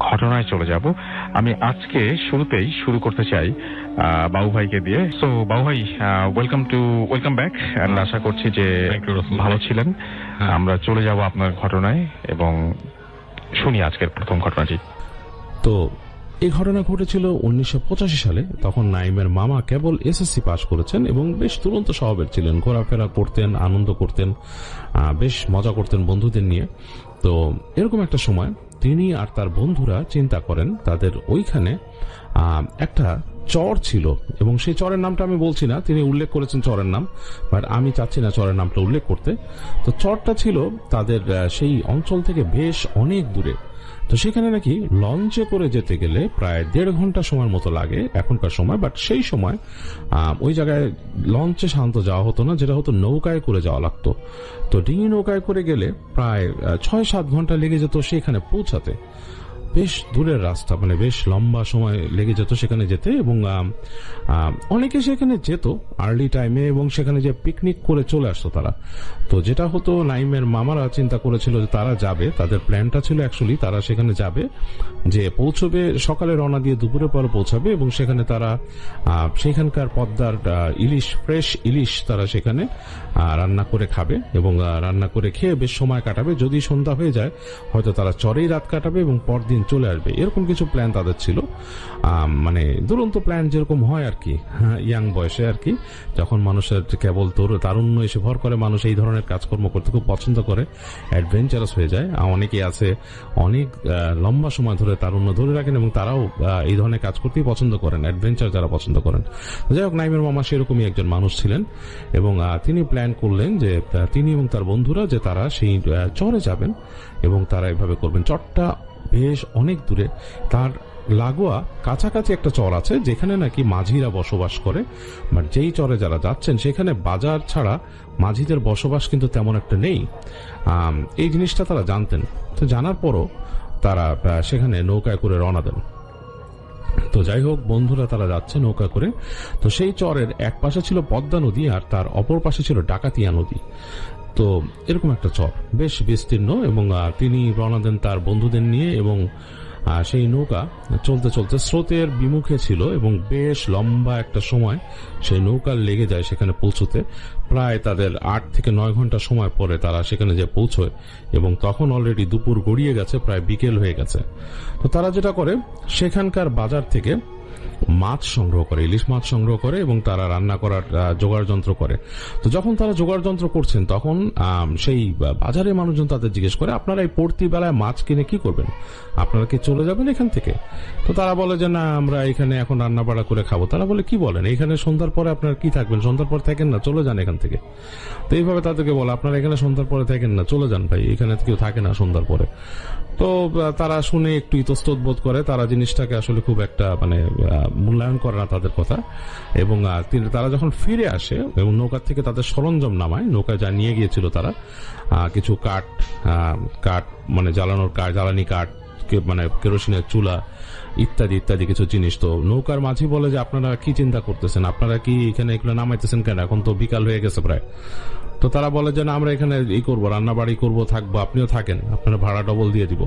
ঘটনায় চলে যাব। আমি আজকে শুরুতেই শুরু করতে চাই বাবু ভাইকে দিয়ে। সো বাবু ভাই, ওয়েলকাম ব্যাক। আশা করছি যে ভালো ছিলেন। আমরা চলে যাব আপনার ঘটনায় এবং শুনি আজকের প্রথম ঘটনাটি। তো এই ঘটনা ঘটেছিল 1985 সালে। তখন নাইমের মামা কেবল এসএসসি পাশ করেছেন এবং বেশ দুরন্ত স্বভাবের ছিলেন। ঘোরাফেরা করতেন, আনন্দ করতেন, বেশ মজা করতেন বন্ধুদের নিয়ে। তো এরকম একটা সময় তিনি আর তার বন্ধুরা চিন্তা করেন তাদের ওইখানে একটা চর ছিল এবং সেই চরের নামটা আমি বলছি না, তিনি উল্লেখ করেছেন চরের নাম, বাট আমি চাচ্ছি না চরের নামটা উল্লেখ করতে। তো চরটা ছিল তাদের সেই অঞ্চল থেকে বেশ অনেক দূরে। তো সেখানে নাকি লঞ্চে করে যেতে গেলে প্রায় 1.5 ঘন্টা সময়ের মতো লাগে এখনকার সময়, বাট সেই সময় ওই জায়গায় লঞ্চে সাধারণত যাওয়া হতো না, যেটা হতো নৌকায় করে যাওয়া লাগতো। তো ডিঙি নৌকায় করে গেলে প্রায় 6-7 ঘন্টা লেগে যেত সেখানে পৌঁছাতে। বেশ দূরের রাস্তা, মানে বেশ লম্বা সময় লেগে যেত সেখানে যেতে। এবং অনেকে সেখানে যেত আর্লি টাইমে এবং সেখানে যে পিকনিক করে চলে আসতো তারা। তো যেটা হতো, নাইমের মামারা চিন্তা করেছিল যে তারা যাবে, তাদের প্ল্যানটা ছিল অ্যাকচুয়ালি তারা সেখানে যাবে, যে পৌঁছবে সকালে রওনা দিয়ে দুপুরে পর পৌঁছাবে এবং সেখানে তারা সেখানকার পদ্মার ইলিশ, ফ্রেশ ইলিশ তারা সেখানে রান্না করে খাবে এবং রান্না করে খেয়ে বেশ সময় কাটাবে। যদি সন্ধ্যা হয়ে যায় হয়তো তারা চরেই রাত কাটাবে এবং পরদিন চলে আসবে। এরকম কিছু প্ল্যান তাদের ছিল, মানে দুরন্ত প্ল্যান যেরকম হয় আর কি, ইয়াং বয়সে আর কি, যখন মানুষের কেবল তারুণ্য এসে ভর করে, মানুষ এই ধরনের কাজকর্ম করতে খুব পছন্দ করে, অ্যাডভেঞ্চারাস হয়ে যায়। অনেকে আছে অনেক লম্বা সময় ধরে তারুণ্য ধরে রাখেন এবং তারাও এই ধরনের কাজ করতেই পছন্দ করেন, অ্যাডভেঞ্চার যারা পছন্দ করেন। যাই হোক, নাইমের মামা সেরকমই একজন মানুষ ছিলেন এবং তিনি প্ল্যান করলেন যে তিনি এবং তার বন্ধুরা যে তারা সেই চরে যাবেন এবং তারা এভাবে করবেন। চরটা বেশ অনেক দূরে, তার লাগোয়া কাছাকাছি একটা চর আছে যেখানে নাকি মাঝিরা বসবাস করে। বাট যেই চরে যারা যাচ্ছেন সেখানে বাজার ছাড়া মাঝিদের বসবাস কিন্তু তেমন একটা নেই, এই জিনিসটা তারা জানতেন। তো জানার পরও তারা সেখানে নৌকায় করে রওনা দেন। তো যাই হোক, বন্ধুরা তারা যাচ্ছে নৌকা করে। তো সেই চরের এক পাশে ছিল পদ্মা নদী আর তার অপর পাশে ছিল ডাকাতিয়া নদী। তো এরকম একটা চর বেশ বিস্তীর্ণ এবং তিনি রওনা দেন তার বন্ধুদের নিয়ে এবং সেই নৌকা চলতে চলতে স্রোতের বিমুখে ছিল এবং বেশ লম্বা একটা সময় সেই নৌকা লেগে যায় সেখানে পৌঁছতে। প্রায় তাদের 8 থেকে 9 ঘন্টা সময় পরে তারা সেখানে যে পৌঁছয় এবং তখন অলরেডি দুপুর গড়িয়ে গেছে, প্রায় বিকেল হয়ে গেছে। তো তারা যেটা করে, সেখানকার বাজার থেকে মাছ সংগ্রহ করে, ইলিশ মাছ সংগ্রহ করে এবং তারা রান্না করার জোগাড় যন্ত্র করে। তো যখন তারা জোগাড় যন্ত্র করছেন তখন সেই বাজারের মানুষজন তাদের জিজ্ঞেস করে, আপনারা এই পড়তি বেলায় মাছ কিনে কি করবেন, আপনারা কি চলে যাবেন এখান থেকে? তো তারা বলে যে না, আমরা এখানে এখন রান্না বাড়া করে খাবো। তারা বলে, কি বলেন, এখানে সন্ধ্যার পরে আপনারা কি থাকবেন? সন্ধ্যার পর থাকেন না, চলে যান এখান থেকে। তো এইভাবে তাদেরকে বলে, আপনারা এখানে সন্ধ্যার পরে থাকেন না, চলে যান ভাই, এখানে কেউ থাকে না সন্ধ্যার পরে। তো তারা শুনে একটু ইতস্তত বোধ করে, তারা জিনিসটাকে আসলে খুব একটা মানে মূল্যায়ন করে না তাদের কথা। এবং তারা যখন ফিরে আসে এবং নৌকা থেকে তাদের সরঞ্জাম নামায়, নৌকা যা নিয়ে গিয়েছিল তারা কিছু কাঠ মানে জ্বালানি কাঠ, মানে কেরোসিনের চুলা ইত্যাদি ইত্যাদি কিছু জিনিস। তো নৌকার মাঝি বলে যে আপনারা কি চিন্তা করতেছেন, আপনারা কি এখানে এগুলো নামাইতেছেন কেন, এখন তো বিকাল হয়ে গেছে প্রায়। তো তারা বলে যে না, আমরা এখানে করবো, রান্না বাড়ি করবো, থাকবো, আপনিও থাকেন, আপনারা ভাড়া ডবল দিয়ে দিব।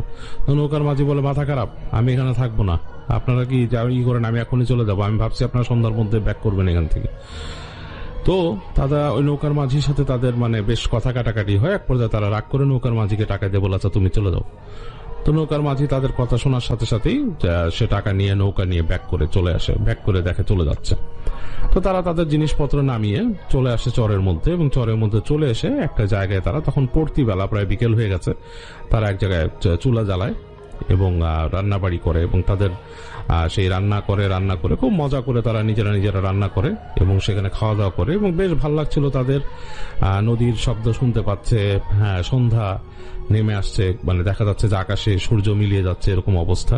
তো নৌকার মাঝি বলে, মাথা খারাপ, আমি এখানে থাকবো না, আপনারা কি করেন, আমি এখনই চলে যাবো, আমি ভাবছি আপনারা সন্ধ্যার মধ্যে ব্যাক করবেন এখান থেকে। তো তারা ওই নৌকার মাঝির সাথে তাদের মানে বেশ কথা কাটাকাটি হয়। এক পর্যায়ে তারা রাগ করে নৌকার মাঝিকে টাকা দিয়ে বলে, আচ্ছা তুমি চলে যাও। তো নৌকার মাঝি তাদের কথা শোনার সাথে সাথেই সে টাকা নিয়ে নৌকা নিয়ে ব্যাক করে চলে আসে, ব্যাক করে দেখে চলে যাচ্ছে। তো তারা তাদের জিনিসপত্র নামিয়ে চলে আসে চরের মধ্যে এবং চরের মধ্যে চলে এসে একটা জায়গায় তারা তখন পড়তি বেলা, প্রায় বিকেল হয়ে গেছে, তারা এক জায়গায় চুলা জ্বালায় এবং রান্না বাড়ি করে এবং তাদের সেই রান্না করে খুব মজা করে তারা নিজেরা রান্না করে এবং সেখানে খাওয়া দাওয়া করে এবং বেশ ভালো লাগছিল তাদের। নদীর শব্দ শুনতে পাচ্ছে, হ্যাঁ সন্ধ্যা নেমে আসছে, মানে দেখা যাচ্ছে যে আকাশে সূর্য মিলিয়ে যাচ্ছে, এরকম অবস্থা।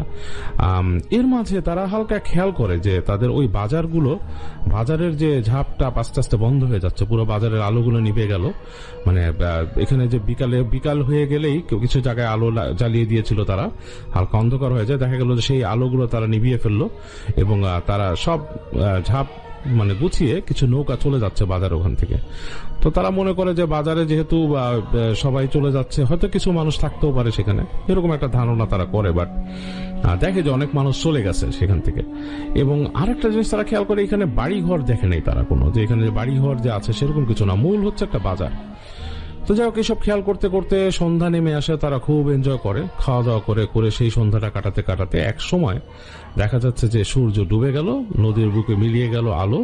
এর মাঝে তারা হালকা খেয়াল করে যে তাদের ওই বাজারের যে ঝাপটা আস্তে আস্তে বন্ধ হয়ে যাচ্ছে, পুরো বাজারের আলোগুলো নিভে গেল। মানে এখানে যে বিকাল হয়ে গেলেই কিছু জায়গায় আলো জ্বালিয়ে দিয়েছিল তারা, হালকা অন্ধকার হয়ে যায়, দেখা গেল যে সেই আলোগুলো তারা নিভিয়ে ফেললো এবং তারা সব ঝাপ মানে গুছিয়ে কিছু নৌকা চলে যাচ্ছে বাজার ওখান থেকে। তো তারা মনে করে যে বাজারে যেহেতু সবাই চলে যাচ্ছে, হয়তো কিছু মানুষ থাকতেও পারে সেখানে, এরকম একটা ধারণা তারা করে। বাট দেখে যে অনেক মানুষ চলে গেছে সেখান থেকে। এবং আরেকটা জিনিস তারা খেয়াল করে, এখানে বাড়ি ঘর দেখে নেই তারা কোনো, যে এখানে বাড়ি ঘর যে আছে সেরকম কিছু না, মূল হচ্ছে একটা বাজার। তো যাই হোক, এসব খেয়াল করতে করতে সন্ধ্যা নেমে আসে, তারা খুব এনজয় করে, খাওয়া দাওয়া করে সেই সন্ধ্যাটা কাটাতে কাটাতে এক সময় দেখা যাচ্ছে যে সূর্য ডুবে গেল, নদীর বুকে মিলিয়ে গেল আলো,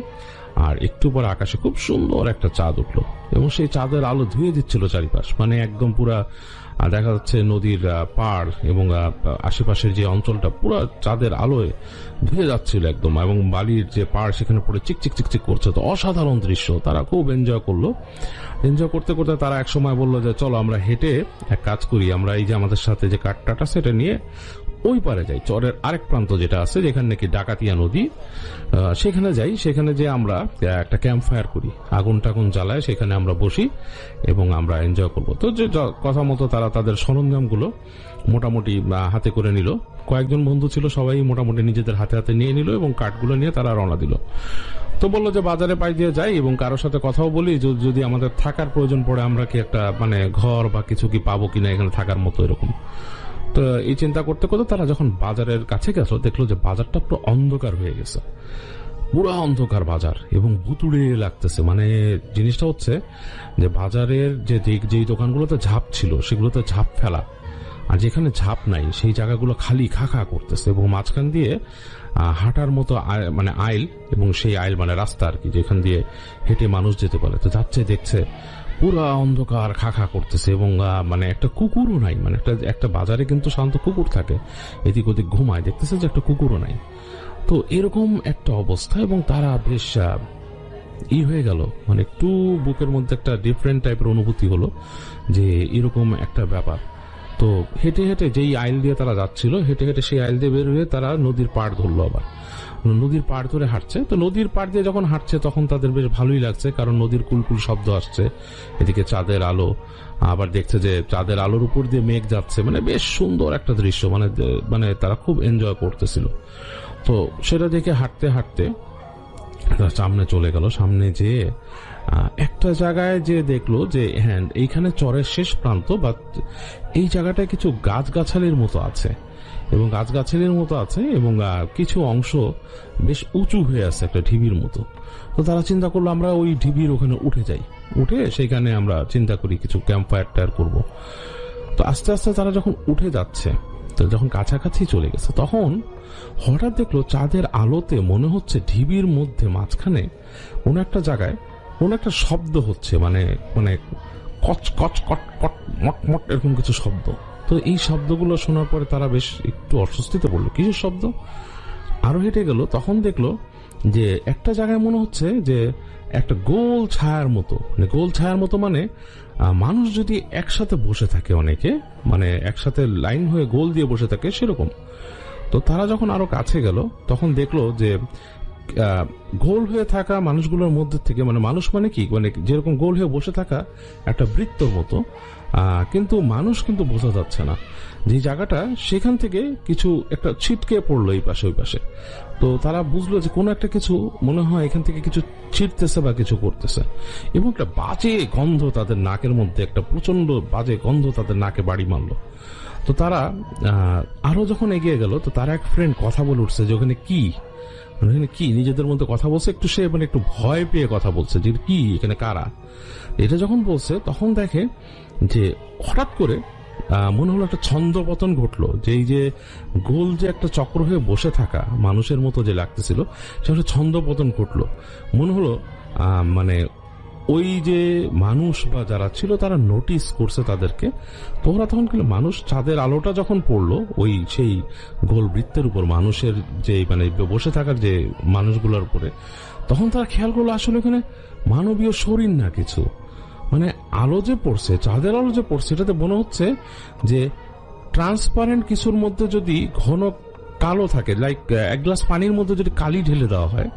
আর একটু পর আকাশে খুব সুন্দর একটা চাঁদ উঠলো এবং সেই চাঁদের আলো ধুয়ে দিচ্ছিল চারিপাশ। মানে একদম পুরা দেখা যাচ্ছে নদীর পাড় এবং আশেপাশের যে অঞ্চলটা পুরো চাঁদের আলোয় ধুয়ে যাচ্ছিল একদম, এবং বালির যে পাড় সেখানে পড়ে চিকচিক চিকচিক করছে। তো অসাধারণ দৃশ্য, তারা খুব এনজয় করলো। এনজয় করতে করতে তারা এক সময় বললো যে চলো আমরা হেঁটে এক কাজ করি, আমরা এই যে আমাদের সাথে যে কাঠটা সেটা নিয়ে ওই পারে যাই, চরের আরেক প্রান্ত যেটা আছে যেখানে নাকি ডাকাতিয়া নদী, সেখানে যাই। সেখানে যে আমরা একটা ক্যাম্প ফায়ার করি, আগুন টাগুন জ্বালায়, সেখানে আমরা বসি এবং আমরা এনজয় করবো। তো যে কথা মতো তারা তাদের সরঞ্জামগুলো মোটামুটি হাতে করে নিল। কয়েকজন বন্ধু ছিল, সবাই মোটামুটি নিজেদের হাতে হাতে নিয়ে নিল এবং কাঠগুলো নিয়ে তারা রওনা দিল। তো বললো যে বাজারে পাই দিয়ে যাই এবং কারোর সাথে কথাও বলি, যদি আমাদের থাকার প্রয়োজন পড়ে আমরা কি একটা মানে ঘর বা কিছু কি পাবো কিনা এখানে থাকার মতো এরকম। তো এই চিন্তা করতে করতে তারা যখন বাজারের কাছে গেল, দেখলো যে বাজারটা পুরো অন্ধকার হয়ে গেছে, পুরো অন্ধকার বাজার এবং ভুতুড়ে লাগতেছে। মানে জিনিসটা হচ্ছে যে বাজারের যেই দোকানগুলোতে ঝাঁপ ছিল সেগুলোতে ঝাঁপ ফেলা, আর যেখানে ঝাঁপ নাই সেই জায়গাগুলো খালি খা খা করতেছে, এবং মাঝখান দিয়ে হাঁটার মতো মানে আইল, এবং সেই আইল মানে রাস্তা আর কি, যেখান দিয়ে হেঁটে মানুষ যেতে পারে। তো যাচ্ছে দেখছে পুরা অন্ধকার খা খা করতেছে, এবং মানে একটা কুকুরও নাই। মানে একটা বাজারে কিন্তু শান্ত কুকুর থাকে, এদিক ওদিক ঘুমায়, দেখতেছে যে একটা কুকুরও নাই। তো এরকম একটা অবস্থা, এবং তারা বেশ হয়ে গেল, মানে একটু বুকের মধ্যে একটা ডিফারেন্ট টাইপের অনুভূতি হলো যে এরকম একটা ব্যাপার। তো হেঁটে হেঁটে যেই আইল দিয়ে তারা যাচ্ছিল, হেঁটে হেঁটে সেই আইল দিয়ে বের হয়ে তারা নদীর পাড় ধরলো। আবার নদীর পাড় ধরে হাঁটছে। তো নদীর পাড় দিয়ে যখন হাঁটছে তখন তাদের বেশ ভালোই লাগছে, কারণ নদীর কুলকুল শব্দ আসছে, এদিকে চাঁদের আলো, আবার দেখছে যে চাঁদের আলোর উপর দিয়ে মেঘ যাচ্ছে, মানে বেশ সুন্দর একটা দৃশ্য। মানে তারা খুব এনজয় করতেছিল। তো সেটা দেখে হাঁটতে হাঁটতে তারা সামনে চলে গেল। সামনে যেয়ে একটা জায়গায় যে দেখলো যে হ্যাঁ, এইখানে চরের শেষ প্রান্ত, বা এই জায়গাটায় কিছু গাছগাছালির মতো আছে, এবং গাছগাছালির মতো আছে এবং কিছু অংশ বেশ উঁচু হয়ে আছে একটা ঢিবির মতো। তো তারা চিন্তা করলো আমরা ওই ঢিবির ওখানে উঠে যাই, উঠে সেখানে আমরা চিন্তা করি কিছু ক্যাম্প ফায়ার টায়ার করবো। তো আস্তে আস্তে তারা যখন উঠে যাচ্ছে, তো যখন কাছাকাছি চলে গেছে, তখন হঠাৎ দেখলো চাঁদের আলোতে মনে হচ্ছে ঢিবির মধ্যে মাঝখানে কোন একটা জায়গায় কোন একটা শব্দ হচ্ছে, মানে মানে কচ কচ কট কট মট মট এরকম কিছু শব্দ। তো এই শব্দগুলো শোনার পরে তারা বেশ একটু অস্বস্তিতে পড়লো, কিসের শব্দ। আরো হেঁটে গেল, তখন দেখলো যে একটা জায়গায় মনে হচ্ছে যে একটা গোল ছায়ার মতো, মানে গোল ছায়ার মতো মানে মানুষ যদি একসাথে বসে থাকে, অনেকে মানে একসাথে লাইন হয়ে গোল দিয়ে বসে থাকে সেরকম। তো তারা যখন আরো কাছে গেল তখন দেখলো যে গোল হয়ে থাকা মানুষগুলোর মধ্যে থেকে, মানে মানুষ মানে কি, মানে যেরকম গোল হয়ে বসে থাকা একটা বৃত্তর মতো, কিন্তু মানুষ কিন্তু বোঝা যাচ্ছে না যে জায়গাটা, সেখান থেকে কিছু একটা ছিটকে পড়লো এই পাশে ওই পাশে। তো তারা বুঝলো যে কোনো একটা কিছু মনে হয় এখান থেকে কিছু ছিটতেছে বা কিছু করতেছে, এবং একটা বাজে গন্ধ তাদের নাকের মধ্যে, একটা প্রচন্ড বাজে গন্ধ তাদের নাকে বাড়ি মারলো। তো তারা আরো যখন এগিয়ে গেল, তো তারা এক ফ্রেন্ড কথা বলে উঠছে যে ওখানে কি, কি নিজেদের মধ্যে কথা বলছে, একটু সে মানে একটু ভয় পেয়ে কথা বলছে যে কি এখানে কারা। এটা যখন বলছে তখন দেখে যে হঠাৎ করে মনে হলো একটা ছন্দপতন ঘটলো, যে এই যে গোল যে একটা চক্র হয়ে বসে থাকা মানুষের মতো যে লাগতেছিল, সেটা ছন্দপতন ঘটলো। মনে হলো মানে ওই যে মানুষ বা যারা ছিল তারা নোটিস করছে তাদেরকে। তো ওরা তখন কিন্তু মানুষ, চাঁদের আলোটা যখন পড়লো ওই সেই গোল বৃত্তের উপর মানুষের যে মানে বসে থাকার যে মানুষগুলোর উপরে, তখন তারা খেয়াল করলো আসলে এখানে মানবীয় শরীর না কিছু, মানে আলো যে পড়ছে, চাঁদের আলো যে পড়ছে, এটাতে মনে হচ্ছে যে ট্রান্সপারেন্ট কিছুর মধ্যে যদি ঘন কালো থাকে, লাইক এক গ্লাস পানির মধ্যে যদি কালি ঢেলে দেওয়া হয়,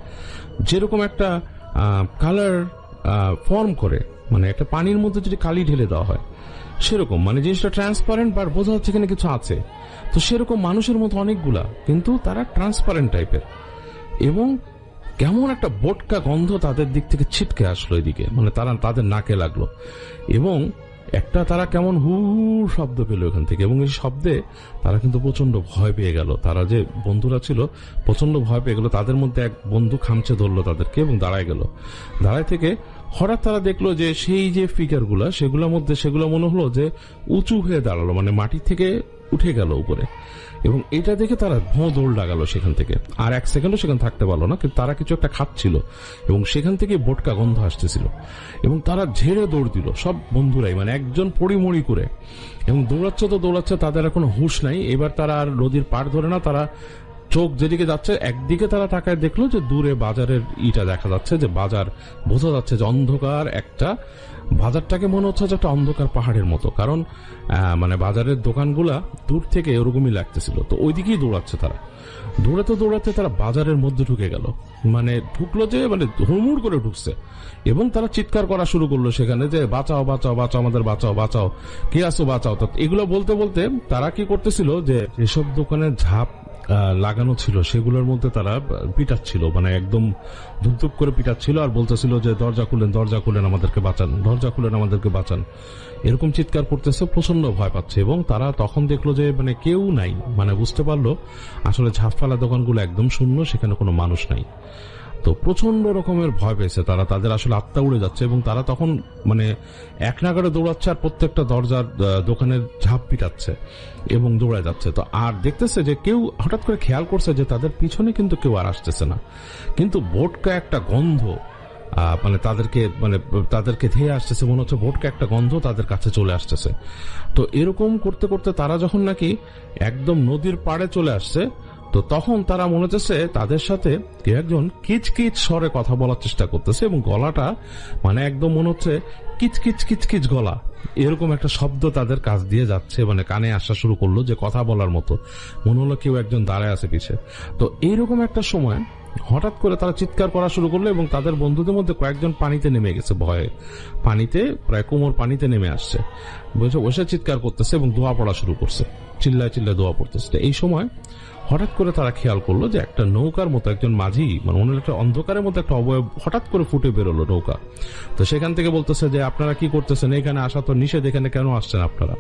যেরকম একটা কালার ফর্ম করে, মানে একটা পানির মধ্যে যদি কালি ঢেলে দেওয়া হয় সেরকম, মানে জিনিসটা ট্রান্সপারেন্ট বা বোঝা হচ্ছে এখানে কিছু আছে। তো সেরকম মানুষের মতো অনেকগুলা, কিন্তু তারা ট্রান্সপারেন্ট টাইপের, এবং কেমন একটা বোটকা গন্ধ তাদের দিক থেকে ছিটকে আসলো এদিকে, মানে তাদের নাকে লাগলো, এবং একটা তারা কেমন হু শব্দ পেল ওখান থেকে, এবং এই শব্দে তারা কিন্তু প্রচন্ড ভয় পেয়ে গেল। তারা যে বন্ধুরা ছিল প্রচন্ড ভয় পেয়ে গেল। তাদের মধ্যে এক বন্ধু খামচে ধরলো তাদেরকে এবং দাঁড়ায় গেল। দাঁড়ায় থেকে হঠাৎ তারা দেখলো যে সেই যে ফিগারগুলা সেগুলোর মধ্যে সেগুলো মনে হলো যে উঁচু হয়ে দাঁড়ালো, মানে মাটি থেকে উঠে গেল উপরে, এবং এটা দেখে তারা দৌড় লাগালো সেখান থেকে। আর এক সেকেন্ডও সেখানে থাকতে পারলো না, কিন্তু তারা কিছু একটা খাচ্ছিল এবং সেখান থেকে বোটকা গন্ধ আসতেছিল, এবং তারা ঝেড়ে দৌড় দিল সব বন্ধুরাই, মানে একজন পড়িমড়ি করে, এবং দৌড়াচ্ছে তাদের এখনো হুঁশ নাই। এবার তারা আর নদীর পাড় ধরে না, তারা চোখ যেদিকে যাচ্ছে একদিকে তারা তাকায় দেখলো যে দূরে বাজারের ইটা দেখা যাচ্ছে, যে বাজার বোঝা যাচ্ছে যে অন্ধকার একটা, বাজারটাকে মনে হচ্ছে যে একটা অন্ধকার পাহাড়ের মতো, কারণ মানে বাজারের দোকানগুলা দূর থেকে ওরকমই লাগতেছিল। তো ওইদিকেই দৌড়াচ্ছে তারা, দৌড়াতে তারা বাজারের মধ্যে ঢুকে গেল, মানে ঢুকলো যে মানে হুড়মুড় করে ঢুকছে, এবং তারা চিৎকার করা শুরু করলো সেখানে যে বাঁচাও বাঁচাও বাঁচাও, আমাদের বাঁচাও বাঁচাও, কে আসো বাঁচাও। তো এগুলো বলতে বলতে তারা কি করতেছিল যে যেসব দোকানে ঝাঁপ লাগানো ছিল সেগুলোর মধ্যে তারা পিটাচ্ছিল, মানে একদম ধুপধুপ করে পিটাচ্ছিল, আর বলতেছিল যে দরজা খুলেন আমাদেরকে বাঁচান, দরজা খুলেন আমাদেরকে বাঁচান, এরকম চিৎকার করতেছে, প্রচন্ড ভয় পাচ্ছে। এবং তারা তখন দেখলো যে মানে কেউ নাই, মানে বুঝতে পারলো আসলে ঝাঁপ ফেলা দোকানগুলো একদম শূন্য, সেখানে কোনো মানুষ নাই। তো প্রচন্ড রকমের ভয় পেয়েছে তারা, তাদের আসলে আত্মা উড়ে যাচ্ছে, এবং তারা তখন মানে এক নাগাড়ে দৌড়াচ্ছে আর প্রত্যেকটা দরজার দোকানের ঝাঁপ পিটাচ্ছে এবং দৌড়ায় যাচ্ছে। তো আর দেখতেছে যে কেউ হঠাৎ করে খেয়াল করছে যে তাদের পিছনে কিন্তু কেউ আর আসতেছে না, কিন্তু বোটকা একটা গন্ধ মানে তাদেরকে ধেয়ে আসতেছে, মনে হচ্ছে বোটকা একটা গন্ধ তাদের কাছে চলে আসতেছে। তো এরকম করতে করতে তারা যখন নাকি একদম নদীর পাড়ে চলে আসছে, তো তখন তারা মনে হচ্ছে তাদের সাথে কেউ একজন কিচকিচ স্বরে কথা বলার চেষ্টা করতেছে, এবং গলাটা মানে একদম মনে হচ্ছে কিচকিচ কিচকিচ গলা, এরকম একটা শব্দ তাদের কাছ দিয়ে যাচ্ছে, মানে কানে আসা শুরু করলো যে কথা বলার মতো, মনে হলো কেউ একজন দাঁড়ায় আছে পিছে। তো এইরকম একটা সময় হঠাৎ করে তারা চিৎকার করা শুরু করলো, এবং তাদের বন্ধুদের মধ্যে কয়েকজন পানিতে নেমে গেছে, ভয়ে পানিতে প্রায় কোমর পানিতে নেমে আসছে, বসে চিৎকার করতেছে এবং দোয়া পড়া শুরু করছে, চিল্লায় দোয়া পড়তেছে। এই সময় হঠাৎ করে তারা খেয়াল করলো যে একটা নৌকার মতো একজন মাঝি, মানে ওনার একটা অন্ধকারের মতো একটা অবয়ব হঠাৎ করে ফুটে বেরোলো নৌকা। তো সেখান থেকে বলতেছে যে আপনারা কি করতেছেন, এখানে আসা তো নিষেধ, এখানে কেন আসছেন আপনারা?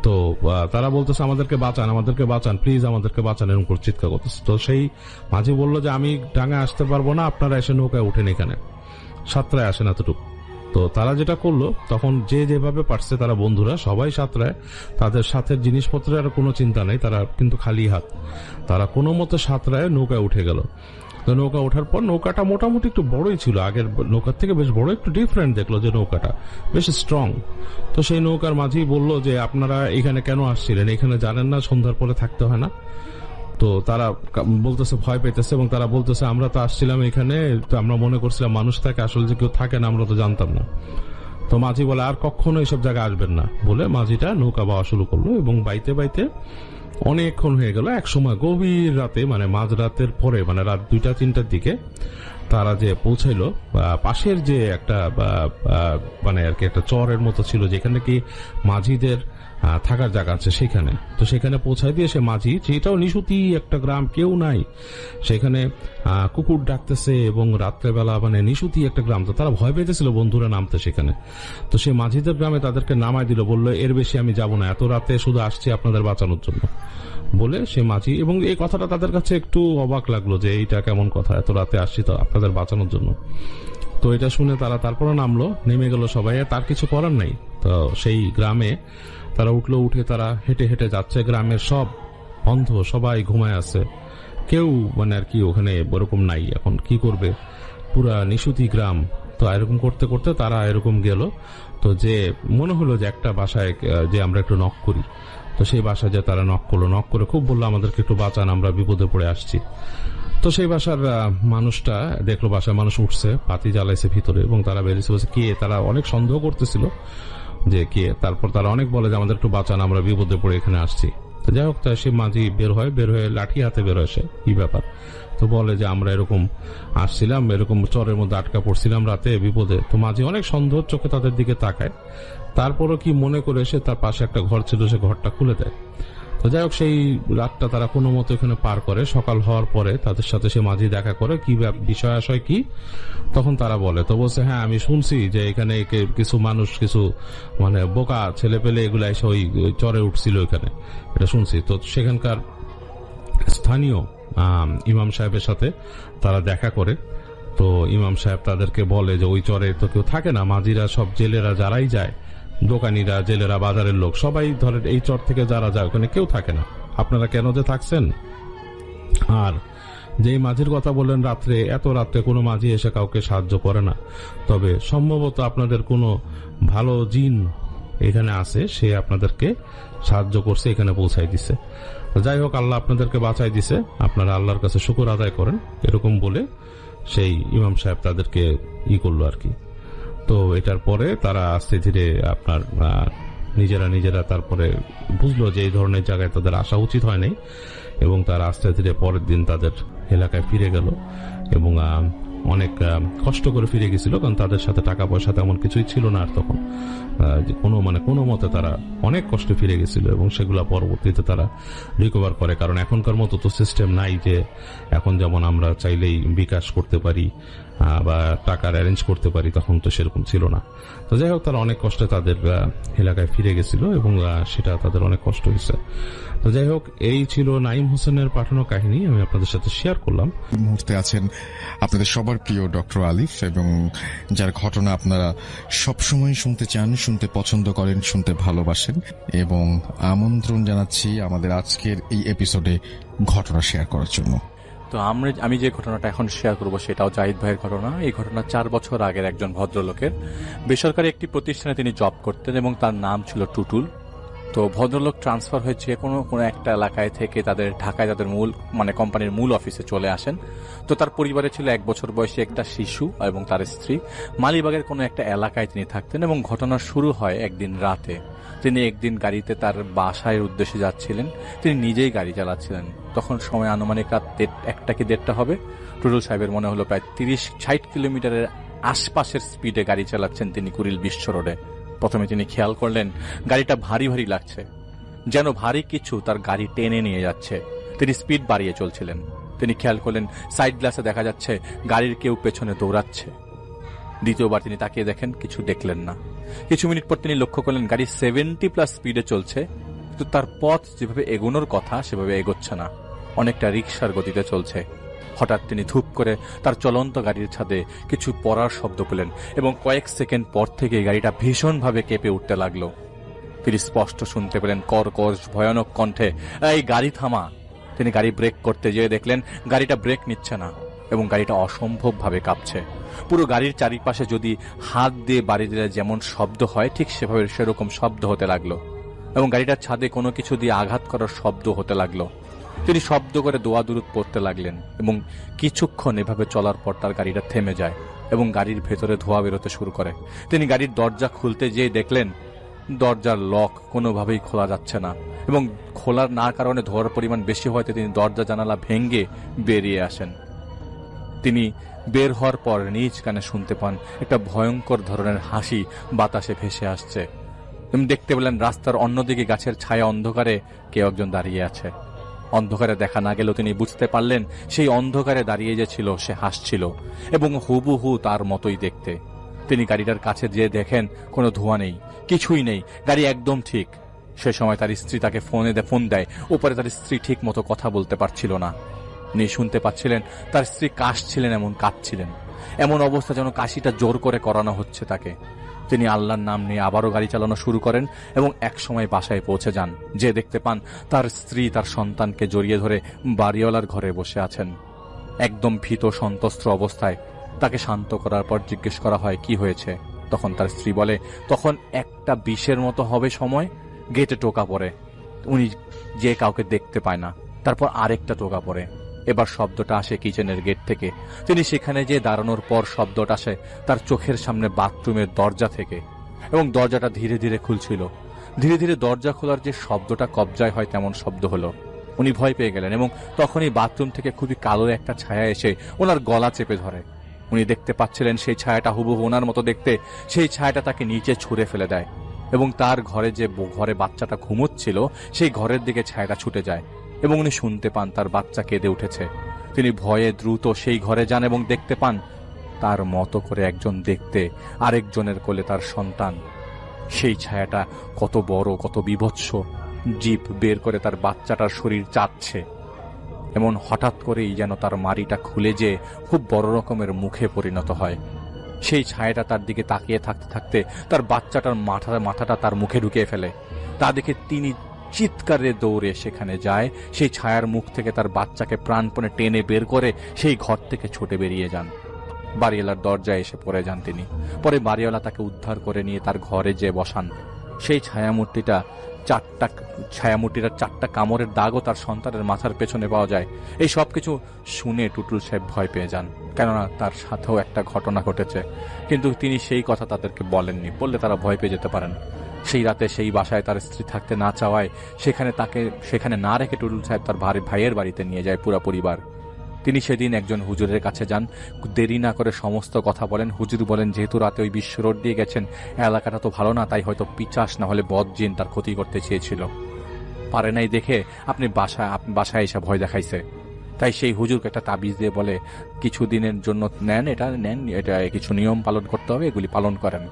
তো তারা বলতেছে আমাদেরকে বাঁচান প্লিজ, আমাদেরকে বাঁচান, এরকম করে চিৎকার করতেছে। তো সেই মাঝি বললো যে আমি ডাঙায় আসতে পারবো না, আপনারা এসে নৌকায় উঠেন, এখানে সাঁতরায় আসেন এতটুকু। তো তারা যেটা করলো, তখন যে যেভাবে পারছে তারা বন্ধুরা সবাই সাঁতরায়, তাদের সাথের জিনিসপত্রের কোনো চিন্তা নেই, তারা কিন্তু খালি হাত, তারা কোনো মতো সাঁতরায় নৌকায় উঠে গেল। তো নৌকা ওঠার পর নৌকাটা মোটামুটি একটু বড়ই ছিল, আগের নৌকার থেকে বেশ বড়, একটু ডিফারেন্ট দেখলো যে নৌকাটা বেশ স্ট্রং। তো সেই নৌকার মাঝি বললো যে আপনারা এখানে কেন আসছিলেন, এখানে জানেন না সন্ধ্যার পরে থাকতে হয় না? তো তারা বলতেছে ভয় পেতেছে, এবং তারা বলতেছে আমরা তো আসছিলাম এখানে, তো আমরা মনে করছিলাম মানুষ থাকে, আসলে যে কেউ থাকে না আমরা তো জানতাম না। তো মাঝি বলে আর কখনো এইসব জায়গায় আসবেন না বলে মাঝিটা নৌকা বাওয়া শুরু করলো, এবং বাইতে অনেকক্ষণ হয়ে গেল। এক সময় গভীর রাতে, মানে মাঝরাতের পরে, মানে রাত 2-3টার দিকে তারা যে পৌঁছাইলো পাশের যে একটা মানে আর কি একটা চরের মতো ছিল, যেখানে কি মাঝিদের থাকার জায়গা আছে সেখানে। তো সেখানে পৌঁছায় দিয়ে সে মাঝি, যেটাও নিশুতি একটা গ্রাম, কেউ নাই সেখানে, কুকুর ডাকতেছে, এবং রাত্রেবেলা মানে নিশুতি একটা গ্রাম। তো তারা ভয় পেয়েছিল বন্ধুরা নামতে সেখানে। তো সে মাঝিদের গ্রামে তাদেরকে নামাই দিল, বললো এর বেশি আমি যাব না, এত রাতে শুধু আসছি আপনাদের বাঁচানোর জন্য বলে সে মাঝি। এবং এই কথাটা তাদের কাছে একটু অবাক লাগলো যে এইটা কেমন কথা, এত রাতে আসছি তো আপনাদের বাঁচানোর জন্য। তো এটা শুনে তারা তারপরে নামলো, নেমে গেল সবাই, তার কিছু করার নাই। তো সেই গ্রামে তারা উঠে তারা হেঁটে যাচ্ছে, গ্রামের সব বন্ধ, সবাই ঘুমায় আছে, কেউ মানে আর কি ওখানে ওরকম নাই। এখন কি করবে, পুরা নিশুতি গ্রাম। তো এরকম করতে করতে তারা এরকম গেল, তো যে মনে হলো যে একটা বাসায় যে আমরা একটু নক করি। তো সেই বাসায় যে তারা নক করে খুব বললো আমাদেরকে একটু বাঁচান, আমরা বিপদে পড়ে আসছি। তো সেই বাসার মানুষটা দেখলো বাসায় মানুষ উঠছে, পাতি জ্বালাইছে ভিতরে, এবং তারা বেরিয়েছে, বলছে কে, তারা অনেক সন্দেহ করতেছিল যে কে। তারপর তারা অনেক বলে যে আমাদের একটু বাঁচান, আমরা বিপদে পড়ে এখানে আসছি। তো যাই হোক, সে মাঝি বের হয়ে লাঠি হাতে বের হয়, সে কি ব্যাপার। তো বলে যে আমরা এরকম আসছিলাম, এরকম চরের মধ্যে আটকা পড়ছিলাম রাতে বিপদে। তো মাঝি অনেক সন্দেহ চোখে তাদের দিকে তাকায়, তারপরও কি মনে করে সে তার পাশে একটা ঘর ছিল, সে ঘরটা খুলে দেয়। তো যাই হোক, সেই রাতটা তারা কোনো মতো এখানে পার করে। সকাল হওয়ার পরে তাদের সাথে সে মাঝি দেখা করে, কি বিষয় আশয় কি, তখন তারা বলে, তো বলছে হ্যাঁ আমি শুনছি যে এখানে কিছু মানুষ, কিছু মানে বোকা ছেলে পেলে এগুলা এসে ওই চরে উঠছিল এখানে, এটা শুনছি। তো সেখানকার স্থানীয় ইমাম সাহেবের সাথে তারা দেখা করে। তো ইমাম সাহেব তাদেরকে বলে যে ওই চরে তো কেউ থাকে না, মাঝিরা সব জেলেরা যারাই যায়, দোকানিরা, জেলেরা, বাজারের লোক সবাই ধরেন এই চর থেকে যারা যায় ওখানে কেউ থাকে না, আপনারা কেন যে থাকছেন? আর যেই মাঝির কথা বললেন রাত্রে, এত রাত্রে কোনো মাঝি এসে কাউকে সাহায্য করে না, তবে সম্ভবত আপনাদের কোনো ভালো জিন এখানে আছে, সে আপনাদেরকে সাহায্য করছে, এখানে পৌঁছাই দিছে। যাই হোক, আল্লাহ আপনাদেরকে বাঁচাই দিছে, আপনারা আল্লাহর কাছে শুকর আদায় করেন, এরকম বলে সেই ইমাম সাহেব তাদেরকে করলো আর কি। তো এটার পরে তারা আস্তে ধীরে আপনার নিজেরা তারপরে বুঝলো যে এই ধরনের জায়গায় তাদের আসা উচিত হয় নাই, এবং তারা আস্তে ধীরে পরের দিন তাদের এলাকায় ফিরে গেল, এবং অনেক কষ্ট করে ফিরে গেছিল, কারণ তাদের সাথে টাকা পয়সা তেমন কিছুই ছিল না আর তখন। কোনো মতে তারা অনেক কষ্টে ফিরে গেছিল, এবং সেগুলা পরবর্তীতে তারা রিকভার করে। কারণ এখনকার মতো তো সিস্টেম নাই যে এখন যেমন আমরা চাইলেই বিকাশ করতে পারি বা টাকার অ্যারেঞ্জ করতে পারি, তখন তো সেরকম ছিল না। তো যাই হোক, তারা অনেক কষ্টে তাদের এলাকায় ফিরে গেছিল, এবং সেটা তাদের অনেক কষ্ট হয়েছে। তো যাই হোক, এই ছিল নাইম হোসেনের পাঠানো কাহিনী, আমি আপনাদের সাথে শেয়ার করলাম। এই মুহূর্তে আছেন আপনাদের সবার প্রিয় ডক্টর আলিফ, এবং যার ঘটনা আপনারা সবসময় শুনতে চান, শুনতে পছন্দ করেন, শুনতে ভালোবাসেন, এবং আমন্ত্রণ জানাচ্ছি আমাদের আজকের এই এপিসোডে ঘটনা শেয়ার করার জন্য। তো আমি যে ঘটনাটা এখন শেয়ার করব সেটাও জাহিদ ভাইয়ের ঘটনা। এই ঘটনা 4 বছর আগের একজন ভদ্রলোকের। বেসরকারি একটি প্রতিষ্ঠানে তিনি জব করতেন এবং তার নাম ছিল টুটুল। তো ভদ্রলোক ট্রান্সফার হয়েছে কোনো একটা এলাকায় থেকে তাদের ঢাকায় তাদের কোম্পানির মূল অফিসে চলে আসেন। তো তার পরিবারে ছিল 1 বছর বয়সী একটা শিশু এবং তার স্ত্রী। মালিবাগের কোনো একটা এলাকায় তিনি থাকতেন, এবং ঘটনা শুরু হয় একদিন রাতে। তিনি একদিন গাড়িতে তার বাসায় উদ্দেশ্যে যাচ্ছিলেন, তিনি নিজেই গাড়ি চালাচ্ছিলেন। তখন সময় আনুমানিক রাত 1টা কি 1:30 হবে। টুটুল সাহেবের মনে হলো প্রায় 30-60 কিলোমিটারের আশপাশের স্পিডে গাড়ি চালাচ্ছেন তিনি কুড়িল বিশ্ব রোডে। প্রথমে তিনি খেয়াল করলেন গাড়িটা ভারী ভারী লাগছে, যেন ভারী কিছু তার গাড়ি টেনে নিয়ে যাচ্ছে। তিনি স্পিড বাড়িয়ে চলছিলেন। তিনি খেয়াল করলেন সাইড গ্লাসে দেখা যাচ্ছে গাড়ির কেউ পেছনে দৌড়াচ্ছে। দ্বিতীয়বার তিনি তাকিয়ে দেখেন, কিছু দেখলেন না। কিছু মিনিট পর তিনি লক্ষ্য করলেন গাড়ি 70+ স্পিডে চলছে, কিন্তু তার পথ যেভাবে এগোনোর কথা সেভাবে এগোচ্ছে না, অনেকটা রিকশার গতিতে চলছে। হঠাৎ তিনি ধূপ করে তার চলন্ত গাড়ির ছাদে কিছু পড়ার শব্দ পেলেন, এবং কয়েক সেকেন্ড পর থেকে গাড়িটা ভীষণভাবে কেঁপে উঠতে লাগলো। তিনি স্পষ্ট শুনতে পেলেন কর্কশ ভয়ানক কণ্ঠে, এই গাড়ি থামা। তিনি গাড়ি ব্রেক করতে যেয়ে দেখলেন গাড়িটা ব্রেক নিচ্ছে না, এবং গাড়িটা অসম্ভবভাবে কাঁপছে। পুরো গাড়ির চারিপাশে যদি হাত দিয়ে বাড়ি দিলে যেমন শব্দ হয়, ঠিক সেরকম শব্দ হতে লাগলো, এবং গাড়িটার ছাদে কোনো কিছু দিয়ে আঘাত করার শব্দ হতে লাগলো। তিনি শব্দ করে দোয়া দুরুদ পড়তে লাগলেন, এবং কিছুক্ষণ এভাবে চলার পর তার গাড়িটা থেমে যায় এবং গাড়ির ভেতরে ধোঁয়া বেরোতে শুরু করে। তিনি গাড়ির দরজা খুলতে যেয়ে দেখলেন দরজার লক কোনোভাবেই খোলা যাচ্ছে না, এবং খোলার না কারণে ধোঁয়ার পরিমাণ বেশি হওয়াতে তিনি দরজা জানালা ভেঙে বেরিয়ে আসেন। তিনি বের হওয়ার পর নিজ কানে শুনতে পান একটা ভয়ঙ্কর ধরনের হাসি বাতাসে ভেসে আসছে। তিনি দেখতে পেলেন রাস্তার অন্যদিকে গাছের ছায়া অন্ধকারে কেউ একজন দাঁড়িয়ে আছে। অন্ধকারে দেখা না গেলেও তিনি বুঝতে পারলেন সেই অন্ধকারে দাঁড়িয়ে যে ছিল সে হাসছিল, এবং হুবহু তার মতোই দেখতে। তিনি গাড়িটার কাছে যেয়ে দেখেন কোনো ধোঁয়া নেই, কিছুই নেই, গাড়ি একদম ঠিক। সে সময় তার স্ত্রী তাকে ফোন দেয়। উপরে তার স্ত্রী ঠিক মতো কথা বলতে পারছিল না। উনি শুনতে পাচ্ছিলেন তার স্ত্রী কাশছিলেন, এমন কাঁদছিলেন, এমন অবস্থা যেন কাশিটা জোর করে করানো হচ্ছে তাকে। তিনি আল্লাহর নাম নিয়ে আবারও গাড়ি চালানো শুরু করেন, এবং একসময় বাসায় পৌঁছে যান। যে দেখতে পান তার স্ত্রী তার সন্তানকে জড়িয়ে ধরে বাড়িওয়ালার ঘরে বসে আছেন, একদম ভীত সন্ত্রস্ত অবস্থায়। তাকে শান্ত করার পর জিজ্ঞেস করা হয় কি হয়েছে। তখন তার স্ত্রী বলে, তখন একটা 20-এর মতো হবে সময়, গেটে টোকা পড়ে। উনি যে কাউকে দেখতে পায় না। তারপর আরেকটা টোকা পড়ে। এবার শব্দটা আসে কিচেনের গেট থেকে। তিনি সেখানে যে দাঁড়ানোর পর শব্দটা আসে তার চোখের সামনে বাথরুমের দরজা থেকে, এবং দরজাটা ধীরে ধীরে খুলছিল। ধীরে ধীরে দরজা খোলার যে শব্দটা কবজায় হয় তেমন শব্দ হলো। উনি ভয় পেয়ে গেলেন, এবং তখনই বাথরুম থেকে খুবই কালো একটা ছায়া এসে ওনার গলা চেপে ধরে। উনি দেখতে পাচ্ছিলেন সেই ছায়াটা হুবহু ওনার মতো দেখতে। সেই ছায়াটা তাকে নিচে ছুঁড়ে ফেলে দেয়। এবং তার ঘরে যে ঘরে বাচ্চাটা ঘুমোচ্ছিল সেই ঘরের দিকে ছায়াটা ছুটে যায় এবং উনি শুনতে পান তার বাচ্চা কেঁদে উঠেছে। তিনি ভয়ে দ্রুত সেই ঘরে যান এবং দেখতে পান তার মতো করে একজন দেখতে আরেকজনের কোলে তার সন্তান। সেই ছায়াটা কত বড়, কত বীভৎস, জিভ বের করে তার বাচ্চাটার শরীর চাচ্ছে। এমন হঠাৎ করেই যেন তার মাড়িটা খুলে যে খুব বড় রকমের মুখে পরিণত হয়। সেই ছায়াটা তার দিকে তাকিয়ে থাকতে থাকতে তার বাচ্চাটার মাথাটা তার মুখে ঢুকিয়ে ফেলে। তা দেখে তিনি চিৎকারে দৌড়ে সেখানে যায়, সেই ছায়ার মুখ থেকে তার বাচ্চাকে প্রাণপণে টেনে বের করে সেই ঘর থেকে ছুটে বেরিয়ে যান। বাড়িওয়ালার দরজায় এসে পড়ে যান তিনি। পরে বাড়িওয়ালা তাকে উদ্ধার করে নিয়ে তার ঘরে যেয়ে বসান। সেই ছায়ামূর্তিটার 4টা কামড়ের দাগও তার সন্তানের মাথার পেছনে পাওয়া যায়। এই সব কিছু শুনে টুটুল সাহেব ভয় পেয়ে যান, কেননা তার সাথেও একটা ঘটনা ঘটেছে। কিন্তু তিনি সেই কথা তাদেরকে বলেননি, বললে তারা ভয় পেয়ে যেতে পারেন। সেই রাতে সেই বাসায় তার স্ত্রী থাকতে না চাওয়ায় সেখানে না রেখে টুটুল সাহেব তার ভাইয়ের বাড়িতে নিয়ে যায় পুরা পরিবার। তিনি সেদিন একজন হুজুরের কাছে যান, দেরি না করে সমস্ত কথা বলেন। হুজুর বলেন, যেহেতু রাতে ওই বিশ্ব রোড দিয়ে গেছেন, এলাকাটা তো ভালো না, তাই হয়তো পিচাস না হলে বদজিন তার ক্ষতি করতে চেয়েছিল, পারে নাই দেখে আপনি বাসায় এসে ভয় দেখাইছে। তাই সেই হুজুরকে একটা তাবিজ দিয়ে বলে, কিছুদিনের জন্য নেন, এটা কিছু নিয়ম পালন করতে হবে, এগুলি পালন করেন।